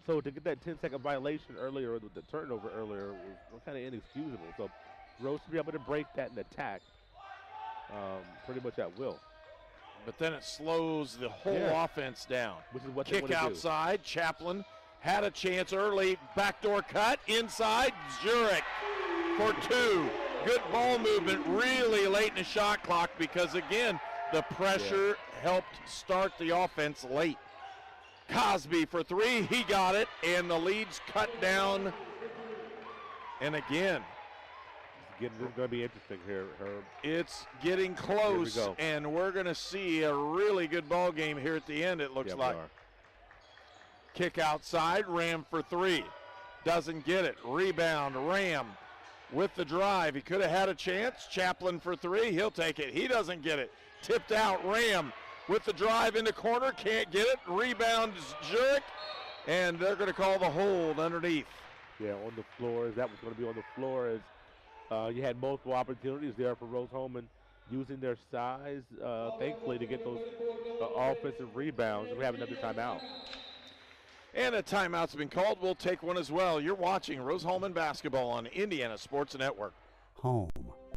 So to get that 10-second violation earlier, or the turnover earlier, was kind of inexcusable. So Rose to be able to break that and attack pretty much at will. But then it slows the whole offense down. Which is what they kick want to outside. Chaplin had a chance early. Backdoor cut inside. Zurich for 2. Good ball movement really late in the shot clock because, again, the pressure helped start the offense late. Cosby for 3. He got it, and the lead's cut down. And again, this is going to be interesting here, Herb. It's getting close, and we're going to see a really good ball game here at the end, it looks like. Kick outside, Ram for 3. Doesn't get it. Rebound, Ram with the drive. He could have had a chance. Chaplin for 3. He'll take it. He doesn't get it. Tipped out, Ram with the drive in the corner. Can't get it. Rebound, Zurich, and they're going to call the hold underneath. Yeah, on the floor. That was going to be on the floor as you had multiple opportunities there for Rose-Hulman using their size, thankfully, to get those offensive rebounds. And we have another timeout. And a timeout's been called. We'll take one as well. You're watching Rose-Hulman basketball on Indiana Sports Network. Home.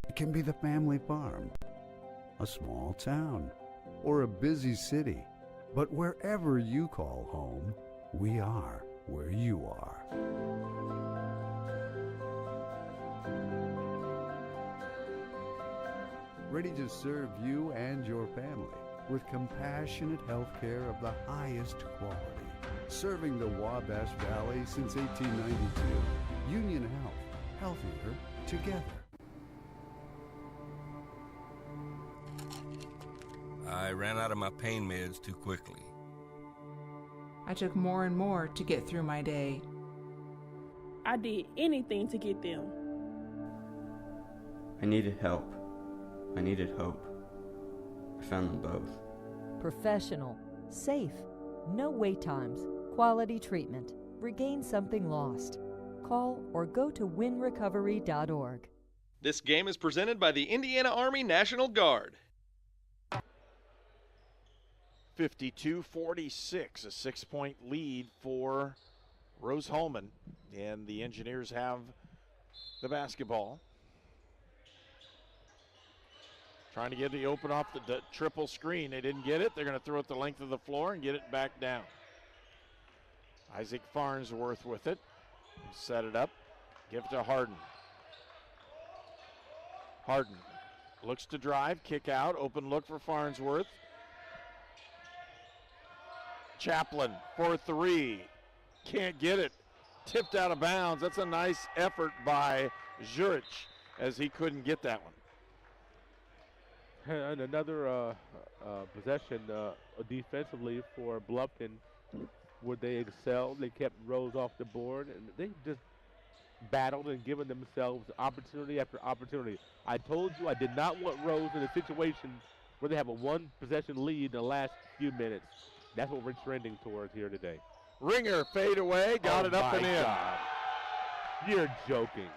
It can be the family farm, a small town, or a busy city. But wherever you call home, we are where you are. Ready to serve you and your family with compassionate health care of the highest quality. Serving the Wabash Valley since 1892. Union Health. Healthier together. I ran out of my pain meds too quickly. I took more and more to get through my day. I did anything to get them. I needed help. I needed hope. I found them both. Professional, safe, no wait times, quality treatment. Regain something lost. Call or go to winrecovery.org. This game is presented by the Indiana Army National Guard. 52-46, a 6-point lead for Rose-Hulman, and the Engineers have the basketball. Trying to get the open off the triple screen. They didn't get it. They're going to throw it the length of the floor and get it back down. Isaac Farnsworth with it. Set it up. Give it to Harden. Harden looks to drive, kick out, open look for Farnsworth. Chaplin for 3. Can't get it. Tipped out of bounds. That's a nice effort by Zurich as he couldn't get that one. And another possession defensively for Bluffton where they excelled. They kept Rose off the board, and they just battled and given themselves opportunity after opportunity. I told you I did not want Rose in a situation where they have a one-possession lead in the last few minutes. That's what we're trending towards here today. Ringer fade away, got it up and in. God. You're joking.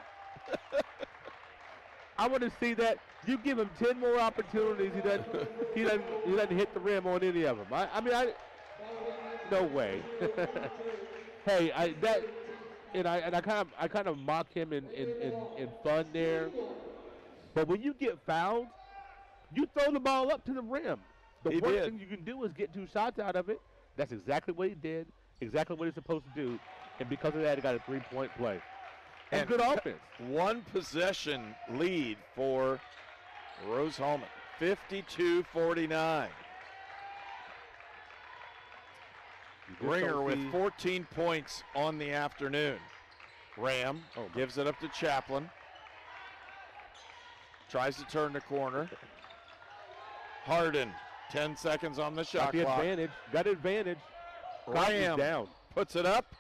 I want to see that. You give him 10 more opportunities, he doesn't hit the rim on any of them. No way. Hey, I kind of mock him in fun there. But when you get fouled, you throw the ball up to the rim. The worst thing you can do is get 2 shots out of it. That's exactly what he did, exactly what he's supposed to do. And because of that, he got a 3-point play. And good offense. One possession lead for Rose-Hulman, 52-49. Ringer with 14 points on the afternoon. Ram gives it up to Chaplin. Tries to turn the corner. Harden, 10 seconds on the shot clock. Got advantage. Ram down. Puts it up.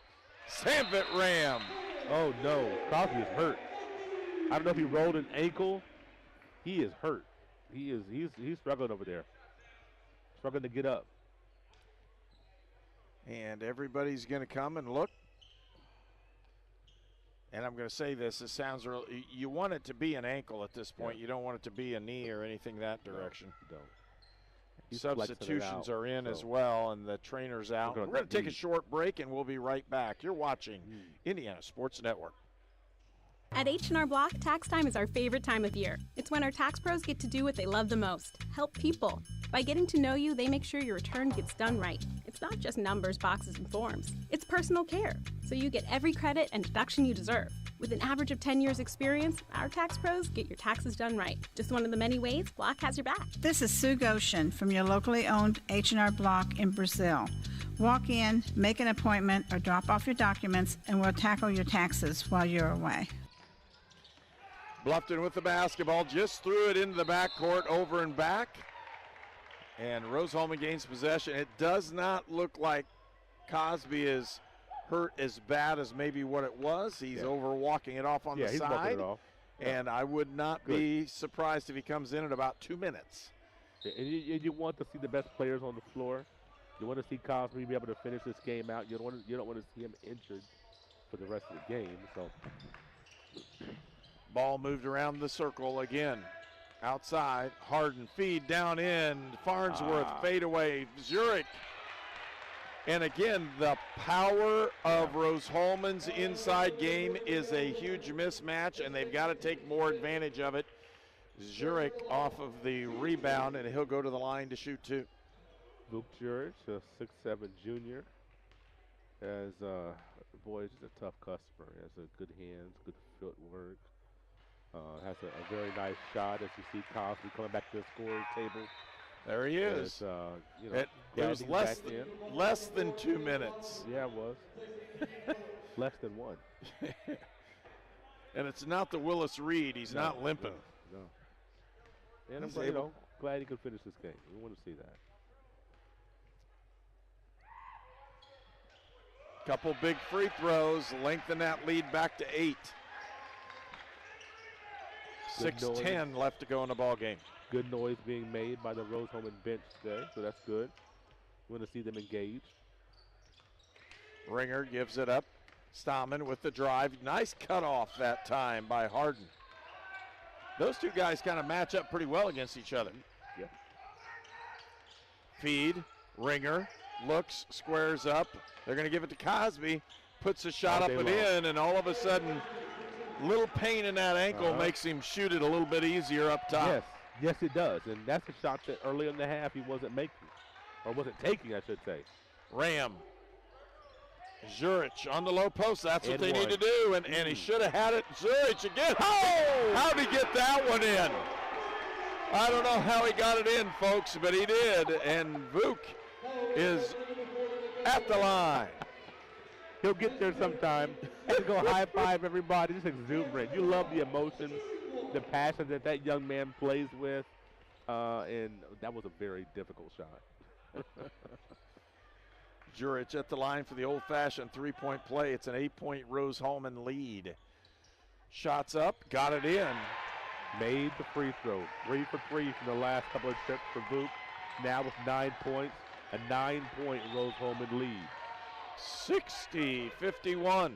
Samvit Ram. Oh no, Crosby is hurt. I don't know if he rolled an ankle. He is hurt. He's struggling over there. Struggling to get up. And everybody's going to come and look And I'm going to say this, it sounds real, you want it to be an ankle at this point. Yeah. You don't want it to be a knee or anything that direction. No, Substitutions are in as well, and the trainer's out. We're going to take a short break, and we'll be right back. You're watching Indiana Sports Network. At H&R Block, tax time is our favorite time of year. It's when our tax pros get to do what they love the most, help people. By getting to know you, they make sure your return gets done right. It's not just numbers, boxes, and forms. It's personal care, so you get every credit and deduction you deserve. With an average of 10 years experience, our tax pros get your taxes done right. Just one of the many ways Block has your back. This is Sue Goshen from your locally owned H&R Block in Brazil. Walk in, make an appointment, or drop off your documents, and we'll tackle your taxes while you're away. Bluffton with the basketball, just threw it into the backcourt, over and back. And Rose-Hulman gains possession. It does not look like Cosby is hurt as bad as maybe what it was. He's over walking it off on the side. It off. And I would not be surprised if he comes in about 2 minutes. And you want to see the best players on the floor. You want to see Cosby be able to finish this game out. You don't want to see him injured for the rest of the game. So ball moved around the circle again. Outside, Harden feed down in, Farnsworth fade away, Zurich. And again, the power of Rose-Hulman's inside game is a huge mismatch, and they've got to take more advantage of it. Zurich off of the rebound, and he'll go to the line to shoot two. Luke Zurich, a 6'7" junior, has boy, he's just a tough customer. He has a good hands, good footwork. Has a very nice shot, as you see Cosby coming back to the scoring table. There he is. It was less than 2 minutes. Yeah, it was. Less than one. And it's not the Willis Reed. He's not limping. No. And I'm glad he could finish this game. We want to see that. Couple big free throws, lengthen that lead back to 8. 6:10 left to go in the ball game. Good noise being made by the Rose-Hulman bench today, so that's good. We want to see them engaged. Ringer gives it up. Stahman with the drive. Nice cutoff that time by Harden. Those two guys kind of match up pretty well against each other. Yeah. Feed. Ringer looks, squares up. They're going to give it to Cosby. Puts a shot up and in, and all of a sudden, little pain in that ankle makes him shoot it a little bit easier up top. Yes, it does. And that's a shot that early in the half he wasn't making, or wasn't taking, I should say. Ram. Zurich on the low post. That's what they need to do. And he should have had it. Zurich again. Oh! How'd he get that one in? I don't know how he got it in, folks, but he did. And Vuk is at the line. He'll get there sometime. And go high five everybody. Just exuberant. You love the emotion, the passion that young man plays with. And that was a very difficult shot. Jurich at the line for the old-fashioned three-point play. It's an 8-point Rose-Hulman lead. Shots up, got it in. Made the free throw. 3 for 3 from the last couple of trips for Vuk. Now with 9 points, a 9-point Rose-Hulman lead. 60-51.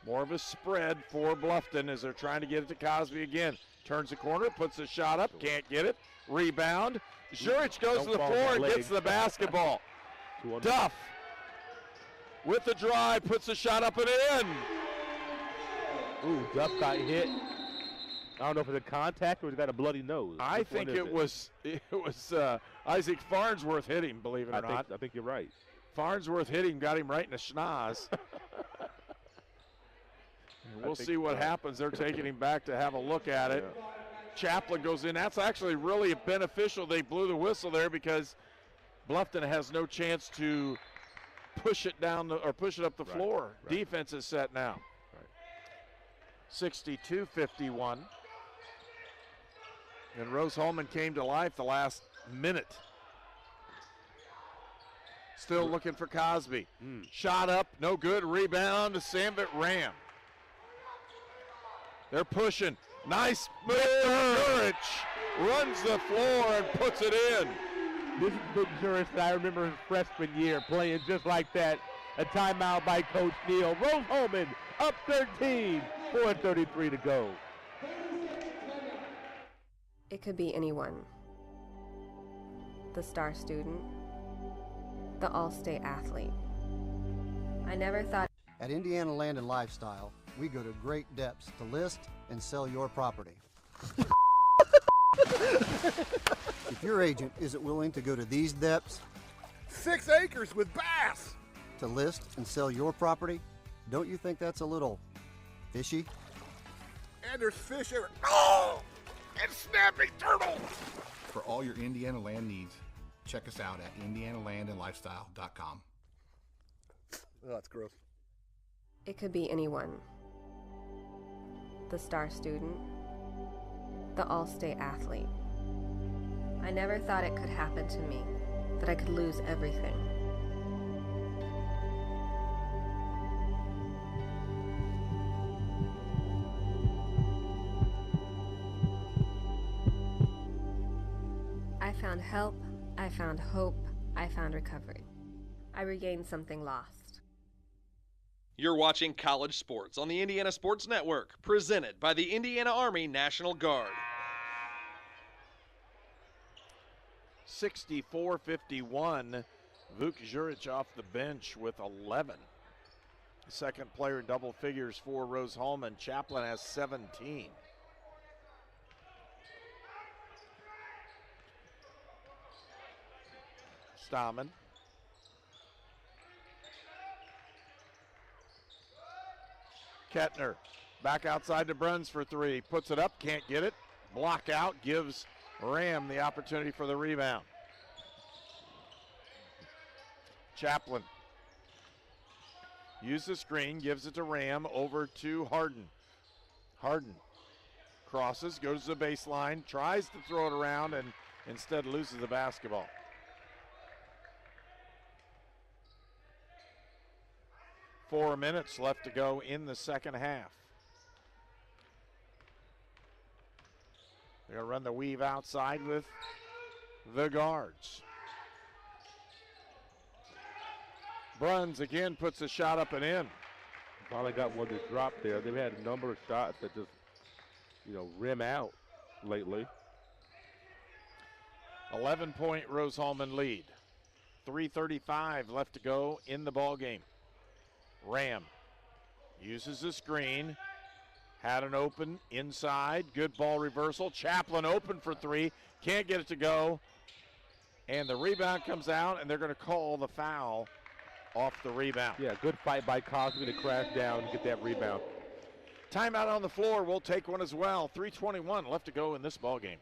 More of a spread for Bluffton as they're trying to get it to Cosby again. Turns the corner, puts the shot up, can't get it. Rebound. Jurich goes to the floor and gets the basketball. Duff with the drive, puts the shot up and in. Ooh, Duff got hit. I don't know if it's a contact or he's got a bloody nose. I think it was Isaac Farnsworth hit him, believe it or not. I think you're right. Farnsworth hit him, got him right in the schnoz. We'll see what happens. They're taking him back to have a look at it. Yeah. Chaplin goes in. That's actually really beneficial. They blew the whistle there because Bluffton has no chance to push it down or push it up the floor. Right. Defense is set now. Right. 62-51. And Rose-Hulman came to life the last minute. Still looking for Cosby. Shot up, no good. Rebound to Sambit Ram. They're pushing. Nice move. Jurich runs the floor and puts it in. This is Luke Zurich that I remember his freshman year playing just like that. A timeout by Coach Neal. Rose-Hulman Up 13, 4:33 to go. It could be anyone. The star student, the all-state athlete. I never thought. At Indiana Land and Lifestyle, we go to great depths to list and sell your property. If your agent isn't willing to go to these depths, 6 acres with bass, to list and sell your property, don't you think that's a little fishy? and there's fish everywhere. Oh, and snapping turtles. For all your Indiana land needs, check us out at indianalandandlifestyle.com. Oh, that's gross. It could be anyone. The star student, the all-state athlete. I never thought it could happen to me, that I could lose everything. I found help, I found hope, I found recovery. I regained something lost. You're watching College Sports on the Indiana Sports Network, presented by the Indiana Army National Guard. 64-51, Vuk Juric off the bench with 11. Second player in double figures for Rose-Hulman. Chaplin has 17. Stahman. Kettner back outside to Bruns for three. Puts it up, can't get it. Block out, gives Ram the opportunity for the rebound. Chaplin uses the screen, gives it to Ram, over to Harden. Harden crosses, goes to the baseline, tries to throw it around, and instead loses the basketball. Four minutes left to go in the second half. They're going to run the weave outside with the guards. Bruns again puts a shot up and in. Finally got one to drop there. They've had a number of shots that just, rim out lately. 11-point Rose-Hulman lead. 3:35 left to go in the ball game. Ram uses the screen, had an open inside, good ball reversal. Chaplin open for three, can't get it to go, and the rebound comes out, and they're going to call the foul off the rebound. Yeah, good fight by Cosby to crash down and get that rebound. Timeout on the floor, we'll take one as well. 3:21 left to go in this ball game.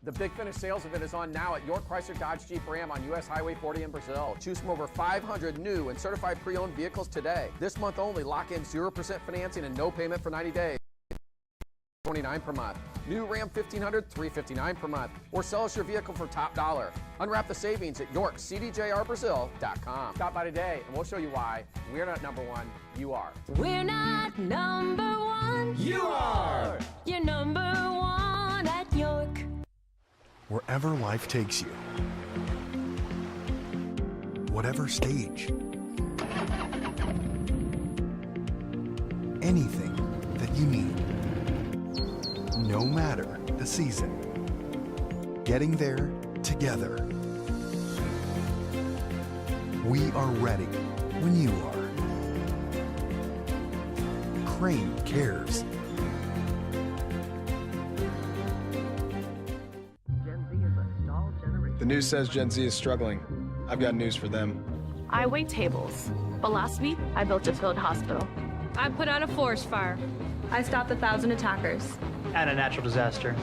The Big Finish sales event is on now at York Chrysler Dodge Jeep Ram on US Highway 40 in Brazil. Choose from over 500 new and certified pre-owned vehicles today. This month only, lock in 0% financing and no payment for 90 days. $29 per month. New Ram 1500, $359 per month. Or sell us your vehicle for top dollar. Unwrap the savings at YorkCDJRBrazil.com. Stop by today and we'll show you why we're not number one, you are. We're not number one. You are. You're number one at York. Wherever life takes you, whatever stage, anything that you need, no matter the season, getting there together. We are ready when you are. Crane cares. The news says Gen Z is struggling. I've got news for them. I wait tables, but last week I built a field hospital. I put out a forest fire. I stopped 1,000 attackers. And a natural disaster.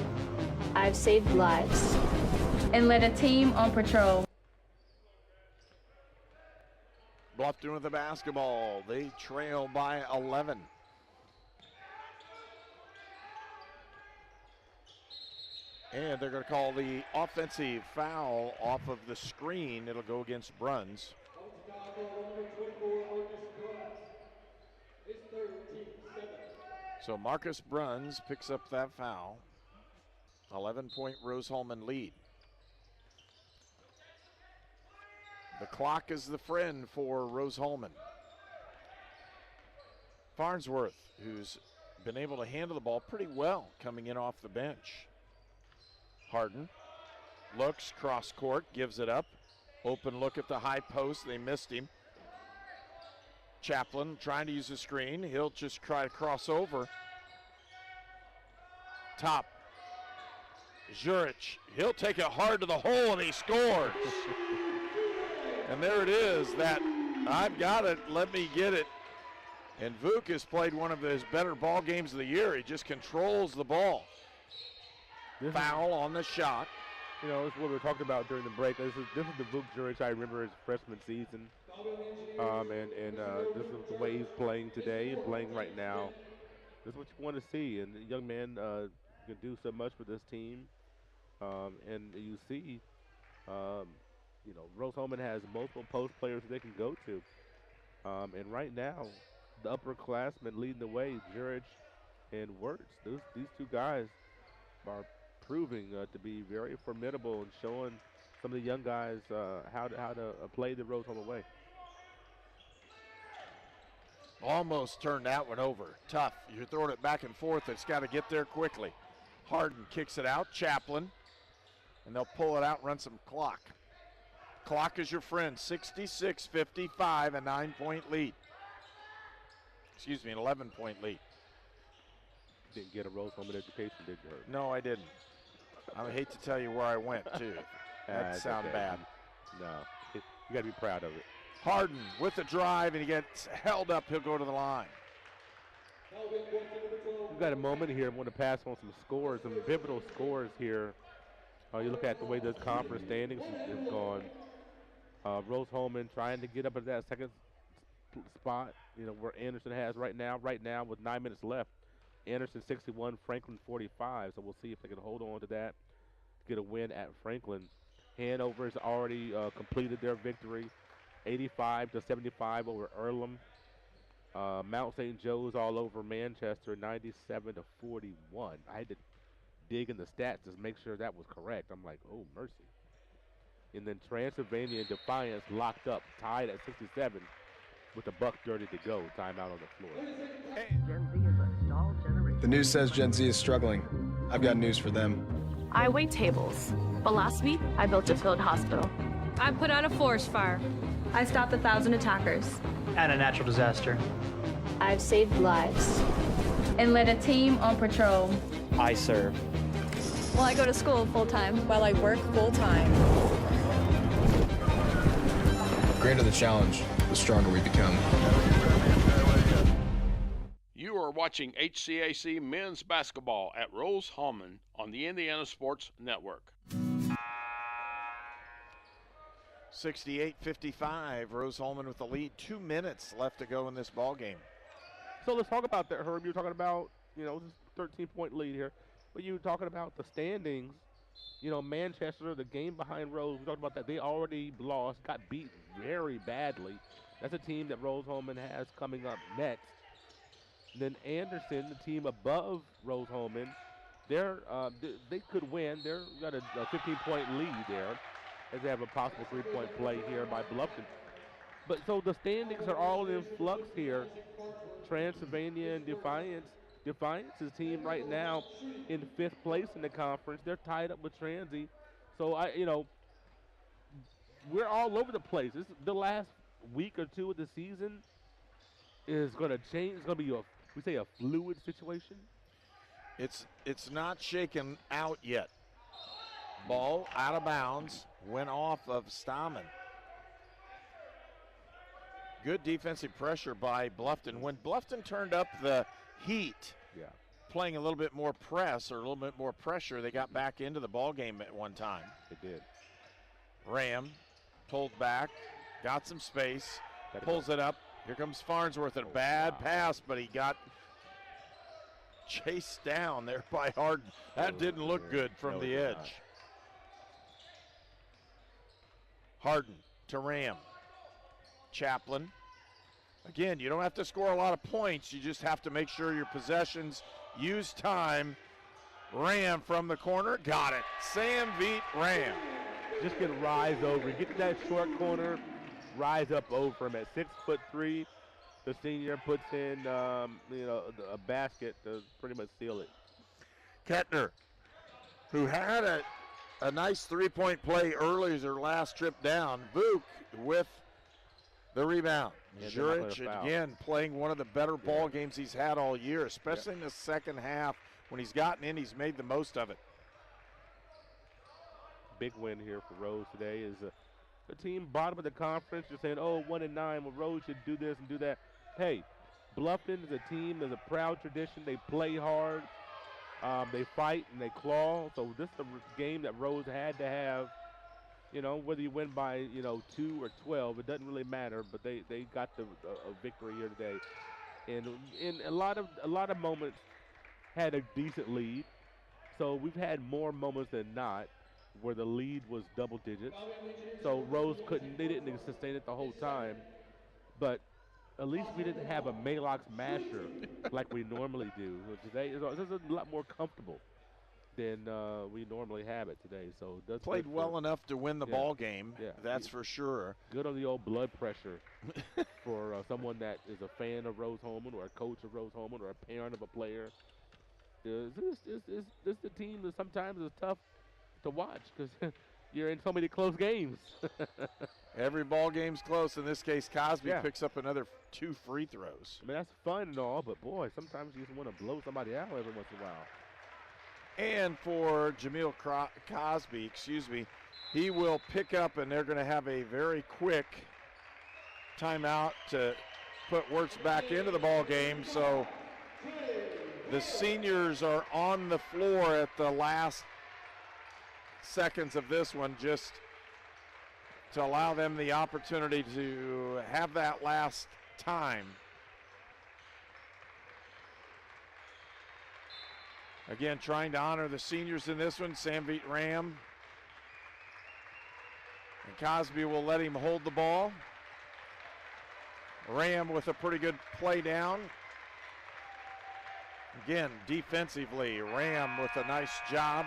I've saved lives and led a team on patrol. Bluffton with the basketball. They trail by 11. And they're going to call the offensive foul off of the screen. It'll go against Bruns. So Marcus Bruns picks up that foul. 11-point Rose-Hulman lead. The clock is the friend for Rose-Hulman. Farnsworth, who's been able to handle the ball pretty well coming in off the bench. Harden looks, cross court, gives it up. Open look at the high post, they missed him. Chaplin trying to use the screen. He'll just try to cross over. Top. Juric, he'll take it hard to the hole and he scores. And there it is, that I've got it, let me get it. And Vuk has played one of his better ball games of the year. He just controls the ball. Foul on the shot. You know, it's what we were talking about during the break. This is the Vuk Juric I remember his freshman season. This is the way he's playing today, playing right now. This is what you want to see. And the young man can do so much for this team. And you see, Rose-Hulman has multiple post players they can go to. And right now, the upperclassmen leading the way, Juric and Wirtz. These two guys are proving to be very formidable and showing some of the young guys how to play the Rose-Hulman way. Almost turned that one over. Tough. You're throwing it back and forth. It's got to get there quickly. Harden kicks it out. Chaplin. And they'll pull it out and run some clock. Clock is your friend. 66-55, a 9-point lead. Excuse me, an 11-point lead. Didn't get a Rose-Hulman education, did you? No, I didn't. I hate to tell you where I went, too. That sounds bad. No, you got to be proud of it. Harden with the drive, and he gets held up. He'll go to the line. We've got a moment here. I want to pass on some scores, some pivotal scores here. You look at the way the conference standings have gone. Rose-Hulman trying to get up at that second spot, where Anderson has right now with 9 minutes left. Anderson 61, Franklin 45. So we'll see if they can hold on to that, get a win at Franklin. Hanover has already completed their victory, 85-75 over Earlham. Mount St. Joe's all over Manchester, 97-41. I had to dig in the stats to make sure that was correct. I'm like, oh, mercy. And then Transylvania and Defiance locked up, tied at 67 with a buck dirty to go. Timeout on the floor. Gen Z is a stall generation. The news says Gen Z is struggling. I've got news for them. I wait tables, but last week I built a field hospital. I put out a forest fire. I stopped 1,000 attackers. And a natural disaster. I've saved lives. And led a team on patrol. I serve. Well, I go to school full-time. While I work full-time. The greater the challenge, the stronger we become. You are watching HCAC men's basketball at Rose-Hulman on the Indiana Sports Network. 68-55, Rose-Hulman with the lead. 2 minutes left to go in this ball game. So let's talk about that, Herb. You're talking about, this 13-point lead here. But you were talking about the standings. Manchester, the game behind Rose, we talked about that. They already lost, got beat very badly. That's a team that Rose-Hulman has coming up next. And then Anderson, the team above Rose-Hulman, they could win. They've got a 15-point lead there, as they have a possible 3-point play here by Bluffton. But so the standings are all in flux here. Transylvania and Defiance. Defiance's team right now in 5th place in the conference. They're tied up with Transy. So we're all over the place. The last week or two of the season is going to change. It's going to be a fluid situation. It's not shaken out yet. Ball out of bounds, went off of Stammen. Good defensive pressure by Bluffton. When Bluffton turned up the heat, playing a little bit more press or a little bit more pressure, they got back into the ball game at one time. They did. Ram pulled back, got some space, pulls it up. Here comes Farnsworth, a bad pass, but he got chased down there by Harden. That didn't look good from the edge. Harden to Ram. Chaplin. Again, you don't have to score a lot of points. You just have to make sure your possessions use time. Ram from the corner. Got it. Sam Veet Ram. Just get rise over. Get to that short corner. Rise up over him at 6'3". the senior puts in, a basket to pretty much seal it. Kettner, who had a nice three-point play early as her last trip down. Vuk with the rebound. Yeah, Jurich, again, playing one of the better ball games he's had all year, especially in the second half. When he's gotten in, he's made the most of it. Big win here for Rose today is the team bottom of the conference. You're saying, 1-9, well, Rose should do this and do that. Hey, Bluffton is a team, there's a proud tradition. They play hard. They fight and they claw. So this is a game that Rose had to have. Whether you win by 2 or 12, it doesn't really matter. But they got a victory here today, and in a lot of moments had a decent lead. So we've had more moments than not where the lead was double digits. So Rose they didn't sustain it the whole time, but at least we didn't have a Maalox masher like we normally do. Today is a lot more comfortable than we normally have it today. So it does played well enough to win the ball game. Yeah, that's for sure. Good on the old blood pressure for someone that is a fan of Rose-Hulman or a coach of Rose-Hulman or a parent of a player. This the team that sometimes is tough to watch because you're in so many close games. Every ball game's close. In this case, Cosby picks up another 2 free throws. I mean, that's fun and all, but boy, sometimes you just want to blow somebody out every once in a while. And for Jameel Cosby, he will pick up, and they're going to have a very quick timeout to put Wirtz back into the ball game. So the seniors are on the floor at the last seconds of this one, just to allow them the opportunity to have that last time. Again, trying to honor the seniors in this one, Samvit Ram. And Cosby will let him hold the ball. Ram with a pretty good play down. Again, defensively, Ram with a nice job.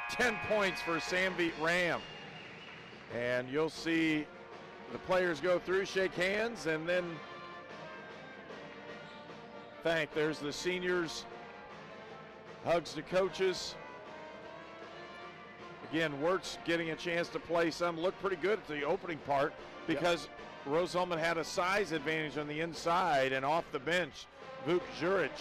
10 points for Samvit Ram. And you'll see the players go through, shake hands, and then there's the seniors. Hugs the coaches. Again, Wirtz getting a chance to play some. Looked pretty good at the opening part because Rose-Hulman had a size advantage on the inside, and off the bench, Vuk Juric,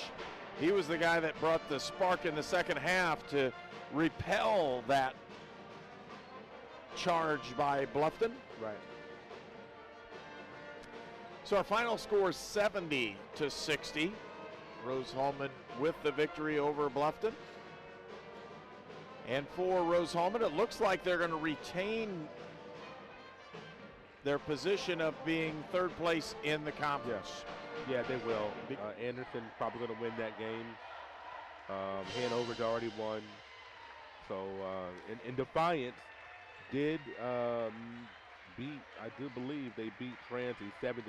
he was the guy that brought the spark in the second half to repel that charge by Bluffton. Right. So our final score is 70-60. Rose-Hulman with the victory over Bluffton. And for Rose-Hulman, it looks like they're going to retain their position of being third place in the conference. Yeah, they will. Anderson probably going to win that game. Hanover's already won. So, in Defiance did beat, I do believe they beat Transy 70-67.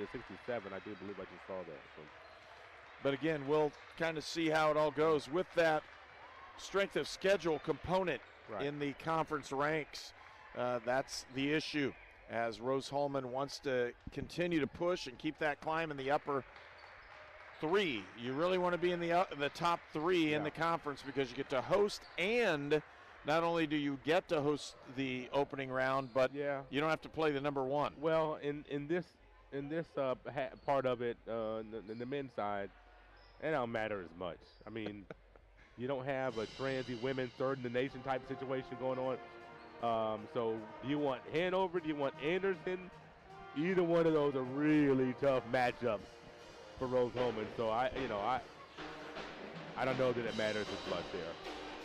I do believe I just saw that. So. But again, we'll kind of see how it all goes with that strength of schedule component in the conference ranks. That's the issue, as Rose-Hulman wants to continue to push and keep that climb in the upper 3. You really want to be in the top 3 in the conference because you get to host, and not only do you get to host the opening round, but you don't have to play the number 1. Well, in this part of it, in the men's side, it don't matter as much. I mean, you don't have a Transy women third in the nation type situation going on. So do you want Hanover? Do you want Anderson? Either one of those are really tough matchups for Rose-Hulman. So I don't know that it matters as much there.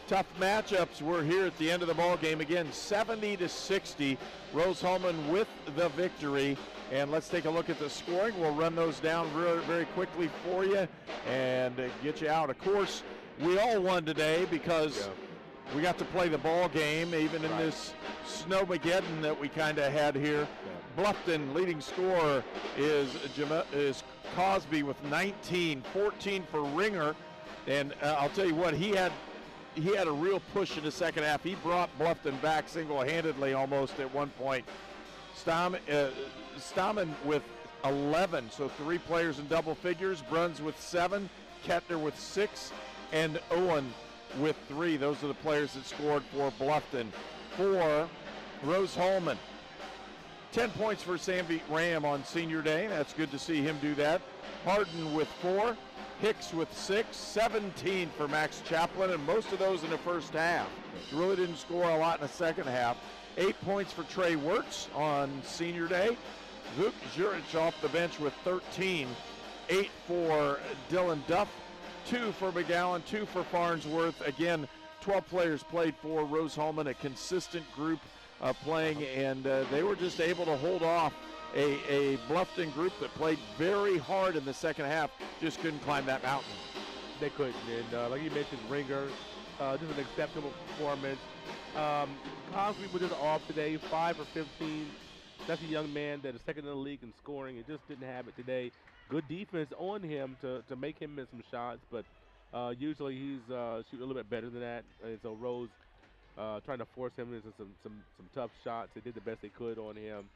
Tough matchups. We're here at the end of the ball game. Again, 70-60. Rose-Hulman with the victory. And let's take a look at the scoring. We'll run those down very, very quickly for you and get you out. Of course, we all won today because we got to play the ball game, even in this snowmageddon that we kind of had here. Bluffton leading scorer is Cosby with 19, 14 for Ringer. And I'll tell you what, he had a real push in the second half. He brought Bluffton back single-handedly almost at one point. Stammen with 11. So 3 players in double figures. Bruns with 7, Kettner with 6, and Owen with 3. Those are the players that scored for Bluffton. For Rose-Hulman, 10 points for Sanvit Ram on Senior Day. That's good to see him do that. Harden with 4, Hicks with 6, 17 for Max Chaplin, and most of those in the first half. He really didn't score a lot in the second half. 8 points for Trey Wirtz on Senior Day. Vuk Juric off the bench with 13. 8 for Dylan Duff, 2 for McGowan, 2 for Farnsworth. Again, 12 players played for Rose-Hulman, a consistent group playing, and they were just able to hold off a Bluffton group that played very hard in the second half, just couldn't climb that mountain. They couldn't, and like you mentioned, Ringer, just an exceptional performance. Cosby was just off today, 5 for 15. That's a young man that is second in the league in scoring. It just didn't have it today. Good defense on him to make him miss some shots, but usually he's shooting a little bit better than that. And so Rose trying to force him into some tough shots. They did the best they could on him.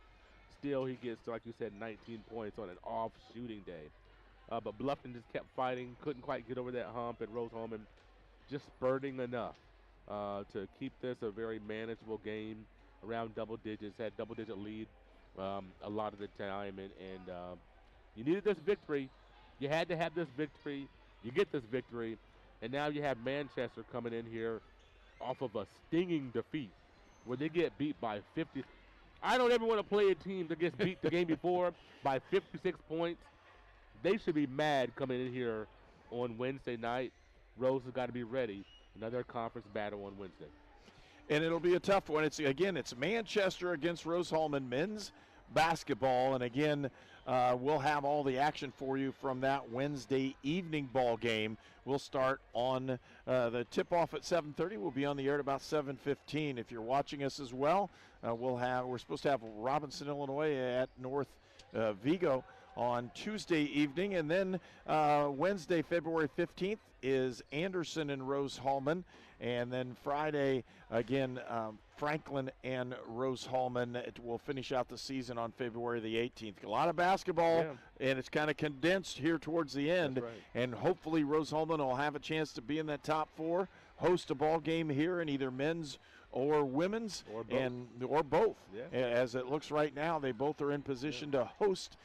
Still, he gets, like you said, 19 points on an off shooting day. But Bluffton just kept fighting, couldn't quite get over that hump, and Rose-Hulman just spurting enough to keep this a very manageable game, around double digits, had double-digit lead a lot of the time, and you needed this victory. You had to have this victory. You get this victory, and now you have Manchester coming in here off of a stinging defeat where they get beat by 50. I don't ever want to play a team that gets beat the game before by 56 points. They should be mad coming in here on Wednesday night. Rose has got to be ready. Another conference battle on Wednesday. And it'll be a tough one. It's Manchester against Rose-Hulman men's basketball. And again, we'll have all the action for you from that Wednesday evening ball game. We'll start on the tip-off at 7:30. We'll be on the air at about 7:15. If you're watching us as well, we're supposed to have Robinson, Illinois at North Vigo on Tuesday evening. And then Wednesday, February 15th, is Anderson and Rose-Hulman. And then Friday, again, Franklin and Rose-Hulman. It will finish out the season on February the 18th. A lot of basketball, and it's kind of condensed here towards the end. That's right. And hopefully Rose-Hulman will have a chance to be in that top 4, host a ball game here in either men's or women's, or both. Yeah. As it looks right now, they both are in position to host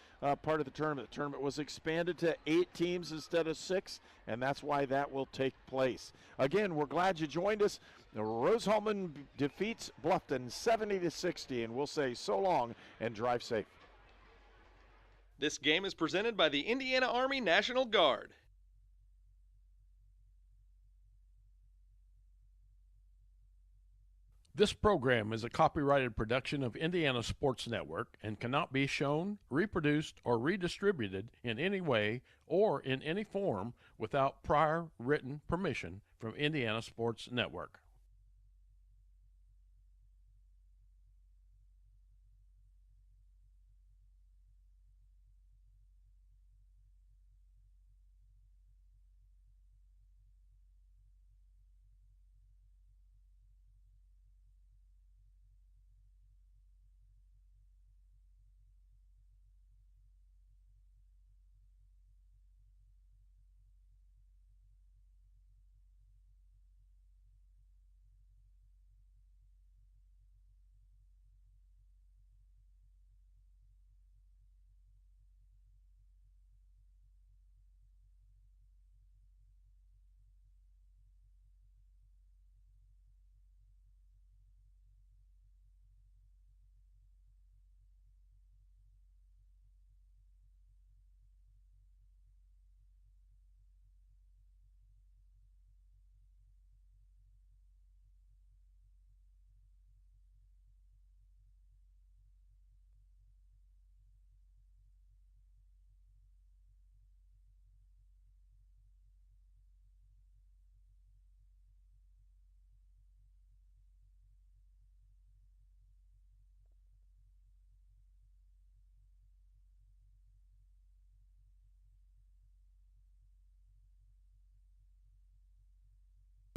part of the tournament. The tournament was expanded to 8 teams instead of 6, and that's why that will take place. Again, we're glad you joined us. Rose-Hulman defeats Bluffton 70-60, and we'll say so long and drive safe. This game is presented by the Indiana Army National Guard. This program is a copyrighted production of Indiana Sports Network and cannot be shown, reproduced, or redistributed in any way or in any form without prior written permission from Indiana Sports Network.